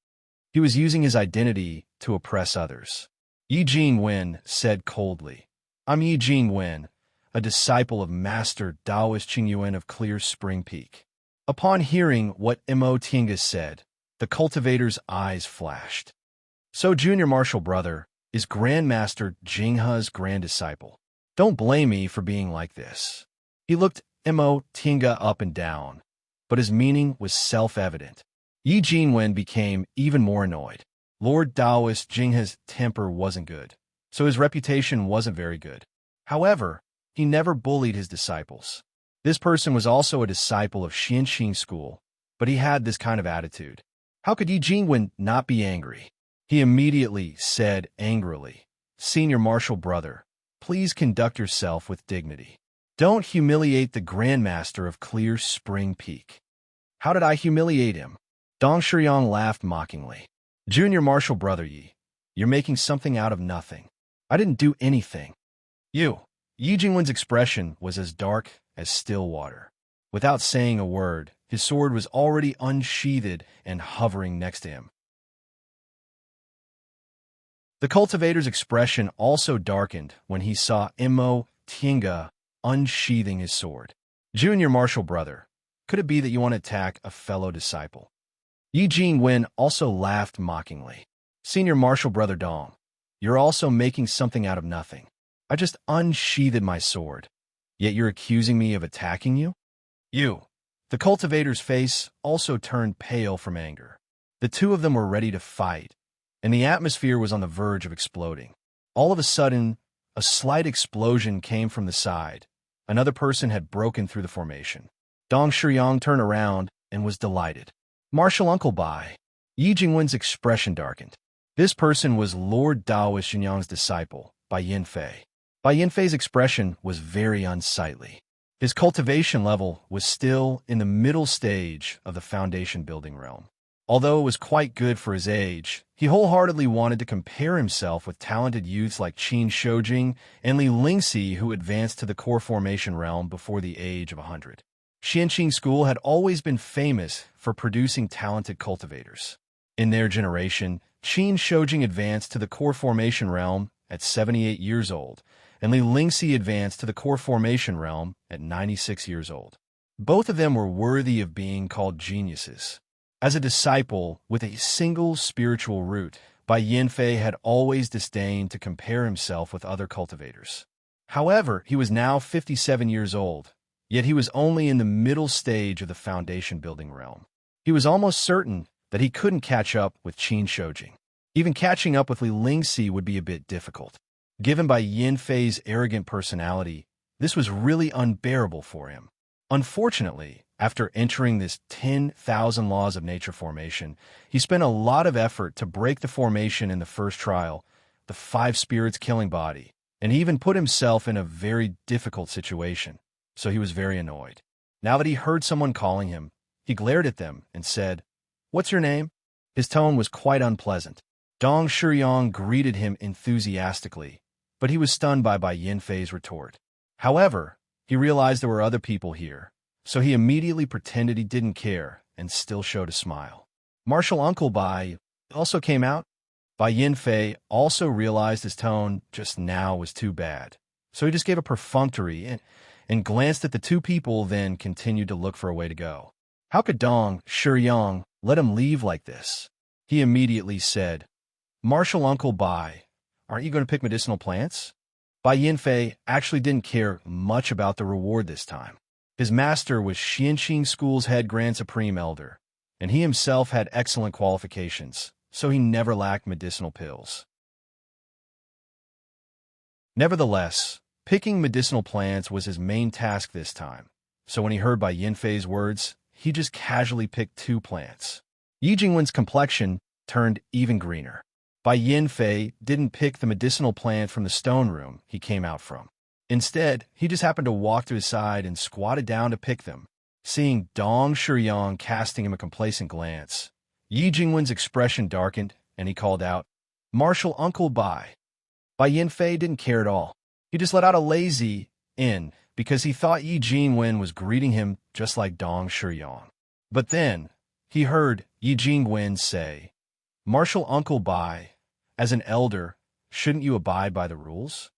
He was using his identity to oppress others. Yi Jingwen said coldly, "I'm Yi Jingwen, a disciple of Master Taoist Qingyuan of Clear Spring Peak." Upon hearing what Mo Tienga said, the cultivator's eyes flashed. "So junior martial brother is Grandmaster Jinghe's grand disciple. Don't blame me for being like this." He looked Mo Tienga up and down, but his meaning was self-evident. Yi Jingwen became even more annoyed. Lord Taoist Jinghe's temper wasn't good, so his reputation wasn't very good. However, he never bullied his disciples. This person was also a disciple of Xianxing School, but he had this kind of attitude. How could Yi Jingwen not be angry? He immediately said angrily, "Senior martial brother, please conduct yourself with dignity. Don't humiliate the Grandmaster of Clear Spring Peak." "How did I humiliate him?" Dong Shiyang laughed mockingly. "Junior martial brother Yi, You're making something out of nothing. I didn't do anything. You. Yi Jingwen's expression was as dark as still water. Without saying a word, his sword was already unsheathed and hovering next to him. The cultivator's expression also darkened when he saw Imo Tinga unsheathing his sword. Junior martial brother, could it be that you want to attack a fellow disciple? Yi Jingwen also laughed mockingly. Senior martial brother Dong, you're also making something out of nothing. I just unsheathed my sword, yet you're accusing me of attacking you? You. The cultivator's face also turned pale from anger. The two of them were ready to fight, and the atmosphere was on the verge of exploding. All of a sudden, a slight explosion came from the side. Another person had broken through the formation. Dong Shiyang turned around and was delighted. Martial Uncle Bai. Yi Jingwen's expression darkened. This person was Lord Daoist Xunyang's disciple, Bai Yinfei. Bai Yinfei's expression was very unsightly. His cultivation level was still in the middle stage of the foundation building realm. Although it was quite good for his age, he wholeheartedly wanted to compare himself with talented youths like Qin Shoujing and Li Lingxi, who advanced to the core formation realm before the age of 100. Xianqing School had always been famous for producing talented cultivators. In their generation, Qin Shoujing advanced to the core formation realm at 78 years old, and Li Lingxi advanced to the core formation realm at 96 years old. Both of them were worthy of being called geniuses. As a disciple with a single spiritual root, Bai Yinfei had always disdained to compare himself with other cultivators. However, he was now 57 years old, yet he was only in the middle stage of the foundation building realm. He was almost certain that he couldn't catch up with Qin Shoujing. Even catching up with Li Lingxi would be a bit difficult. Given Bai Yinfei's arrogant personality, this was really unbearable for him. Unfortunately, after entering this 10,000 laws of nature formation, he spent a lot of effort to break the formation in the first trial, the 5 spirits killing body, and he even put himself in a very difficult situation, so he was very annoyed. Now that he heard someone calling him, he glared at them and said, "What's your name?" His tone was quite unpleasant. Dong Shiyang greeted him enthusiastically, but he was stunned by Bai Yinfei's retort. However, he realized there were other people here, so he immediately pretended he didn't care and still showed a smile. Martial Uncle Bai also came out. Bai Yinfei also realized his tone just now was too bad, so he just gave a perfunctory and glanced at the two people, then continued to look for a way to go. How could Dong Shiyang let him leave like this? He immediately said, "Martial Uncle Bai, aren't you going to pick medicinal plants?" Bai Yinfei actually didn't care much about the reward this time. His master was Xianqing School's head Grand Supreme Elder, and he himself had excellent qualifications, so he never lacked medicinal pills. Nevertheless, picking medicinal plants was his main task this time, so when he heard Bai Yinfei's words, he just casually picked 2 plants. Yi Jingwen's complexion turned even greener. Bai Yinfei didn't pick the medicinal plant from the stone room he came out from. Instead, he just happened to walk to his side and squatted down to pick them. Seeing Dong Shiyang casting him a complacent glance, Yi Jingwen's expression darkened, and he called out, "Martial Uncle Bai." Bai Yinfei didn't care at all. He just let out a lazy in because he thought Yi Jingwen was greeting him just like Dong Shiyang. But then, he heard Yi Jingwen say, "Martial Uncle Bai, as an elder, shouldn't you abide by the rules?"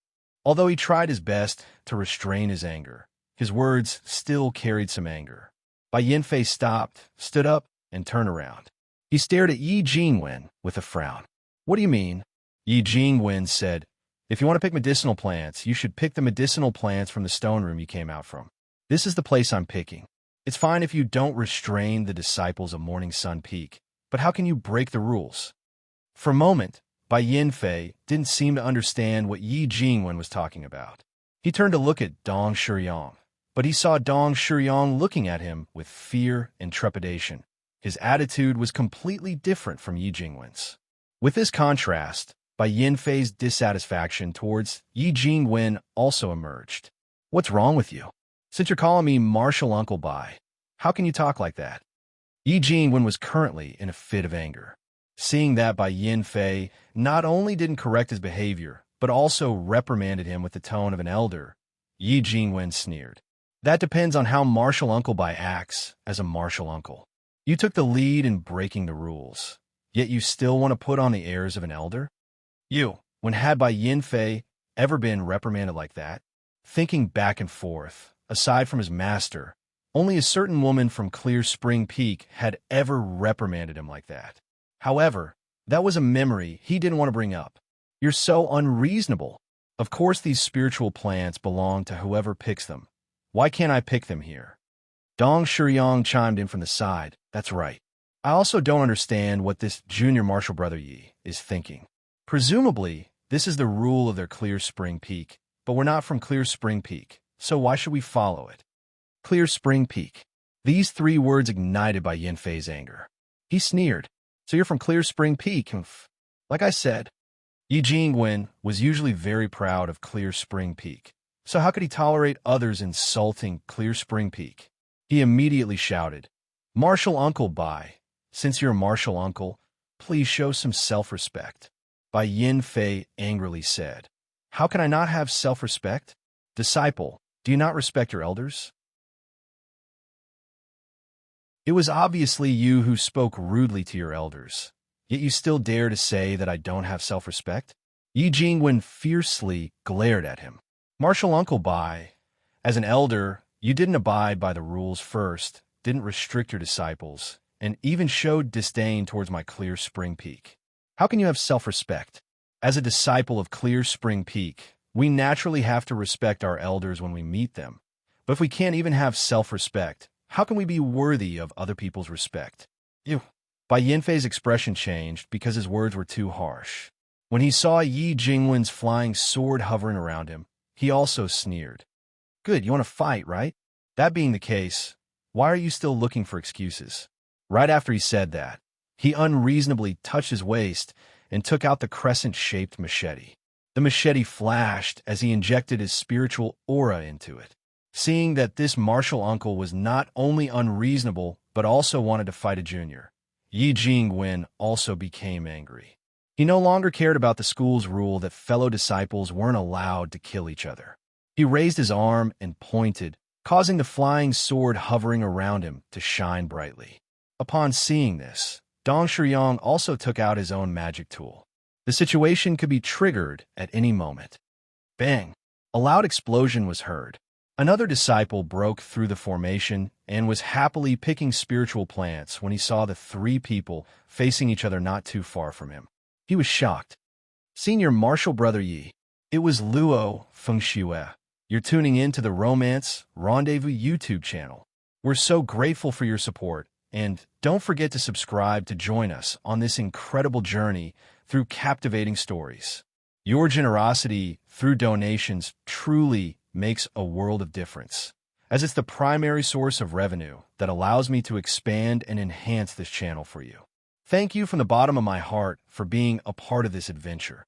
Although he tried his best to restrain his anger, his words still carried some anger. Bai Yinfei stopped, stood up, and turned around. He stared at Yi Jingwen with a frown. "What do you mean?" Yi Jingwen said, "If you want to pick medicinal plants, you should pick the medicinal plants from the stone room you came out from. This is the place I'm picking. It's fine if you don't restrain the disciples of Morning Sun Peak, but how can you break the rules?" For a moment, Bai Yinfei didn't seem to understand what Yi Jingwen was talking about. He turned to look at Dong Shiyang, but he saw Dong Shiyang looking at him with fear and trepidation. His attitude was completely different from Yi Jingwen's. With this contrast, Bai Yinfei's dissatisfaction towards Yi Jingwen also emerged. "What's wrong with you? Since you're calling me Martial Uncle Bai, how can you talk like that?" Yi Jingwen was currently in a fit of anger. Seeing that Bai Yin Fei not only didn't correct his behavior, but also reprimanded him with the tone of an elder, Yi Jingwen sneered. That depends on how martial uncle Bai acts as a martial uncle. You took the lead in breaking the rules, yet you still want to put on the airs of an elder? When had Bai Yin Fei ever been reprimanded like that? Thinking back and forth, aside from his master, only a certain woman from Clear Spring Peak had ever reprimanded him like that. However, that was a memory he didn't want to bring up. You're so unreasonable. Of course these spiritual plants belong to whoever picks them. Why can't I pick them here? Dong Shiyang chimed in from the side. That's right. I also don't understand what this junior martial brother Yi is thinking. Presumably, this is the rule of their Clear Spring Peak, but we're not from Clear Spring Peak, so why should we follow it? Clear Spring Peak. These 3 words ignited Bai Yin Fei's anger. He sneered. So you're from Clear Spring Peak? Like I said, Yi Jingwen was usually very proud of Clear Spring Peak. So how could he tolerate others insulting Clear Spring Peak? He immediately shouted, Martial Uncle Bai, since you're a martial uncle, please show some self-respect. Bai Yin Fei angrily said, How can I not have self-respect? Disciple, do you not respect your elders? It was obviously you who spoke rudely to your elders, yet you still dare to say that I don't have self-respect? Yi Jingwen fiercely glared at him. Martial Uncle Bai, as an elder, you didn't abide by the rules first, didn't restrict your disciples, and even showed disdain towards my Clear Spring Peak. How can you have self-respect? As a disciple of Clear Spring Peak, we naturally have to respect our elders when we meet them. But if we can't even have self-respect, how can we be worthy of other people's respect? Bai Yin Fei's expression changed because his words were too harsh. When he saw Yi Jingwen's flying sword hovering around him, he also sneered. Good, you want to fight, right? That being the case, why are you still looking for excuses? Right after he said that, he unreasonably touched his waist and took out the crescent-shaped machete. The machete flashed as he injected his spiritual aura into it. Seeing that this martial uncle was not only unreasonable, but also wanted to fight a junior, Yi Jingwen also became angry. He no longer cared about the school's rule that fellow disciples weren't allowed to kill each other. He raised his arm and pointed, causing the flying sword hovering around him to shine brightly. Upon seeing this, Dong Shiyang also took out his own magic tool. The situation could be triggered at any moment. Bang! A loud explosion was heard. Another disciple broke through the formation and was happily picking spiritual plants when he saw the 3 people facing each other not too far from him. He was shocked. Senior martial brother Yi. It was Luo Fengxue. You're tuning in to the Romance Rendezvous YouTube channel. We're so grateful for your support, and don't forget to subscribe to join us on this incredible journey through captivating stories. Your generosity through donations truly makes a world of difference, as it's the primary source of revenue that allows me to expand and enhance this channel for you. Thank you from the bottom of my heart for being a part of this adventure.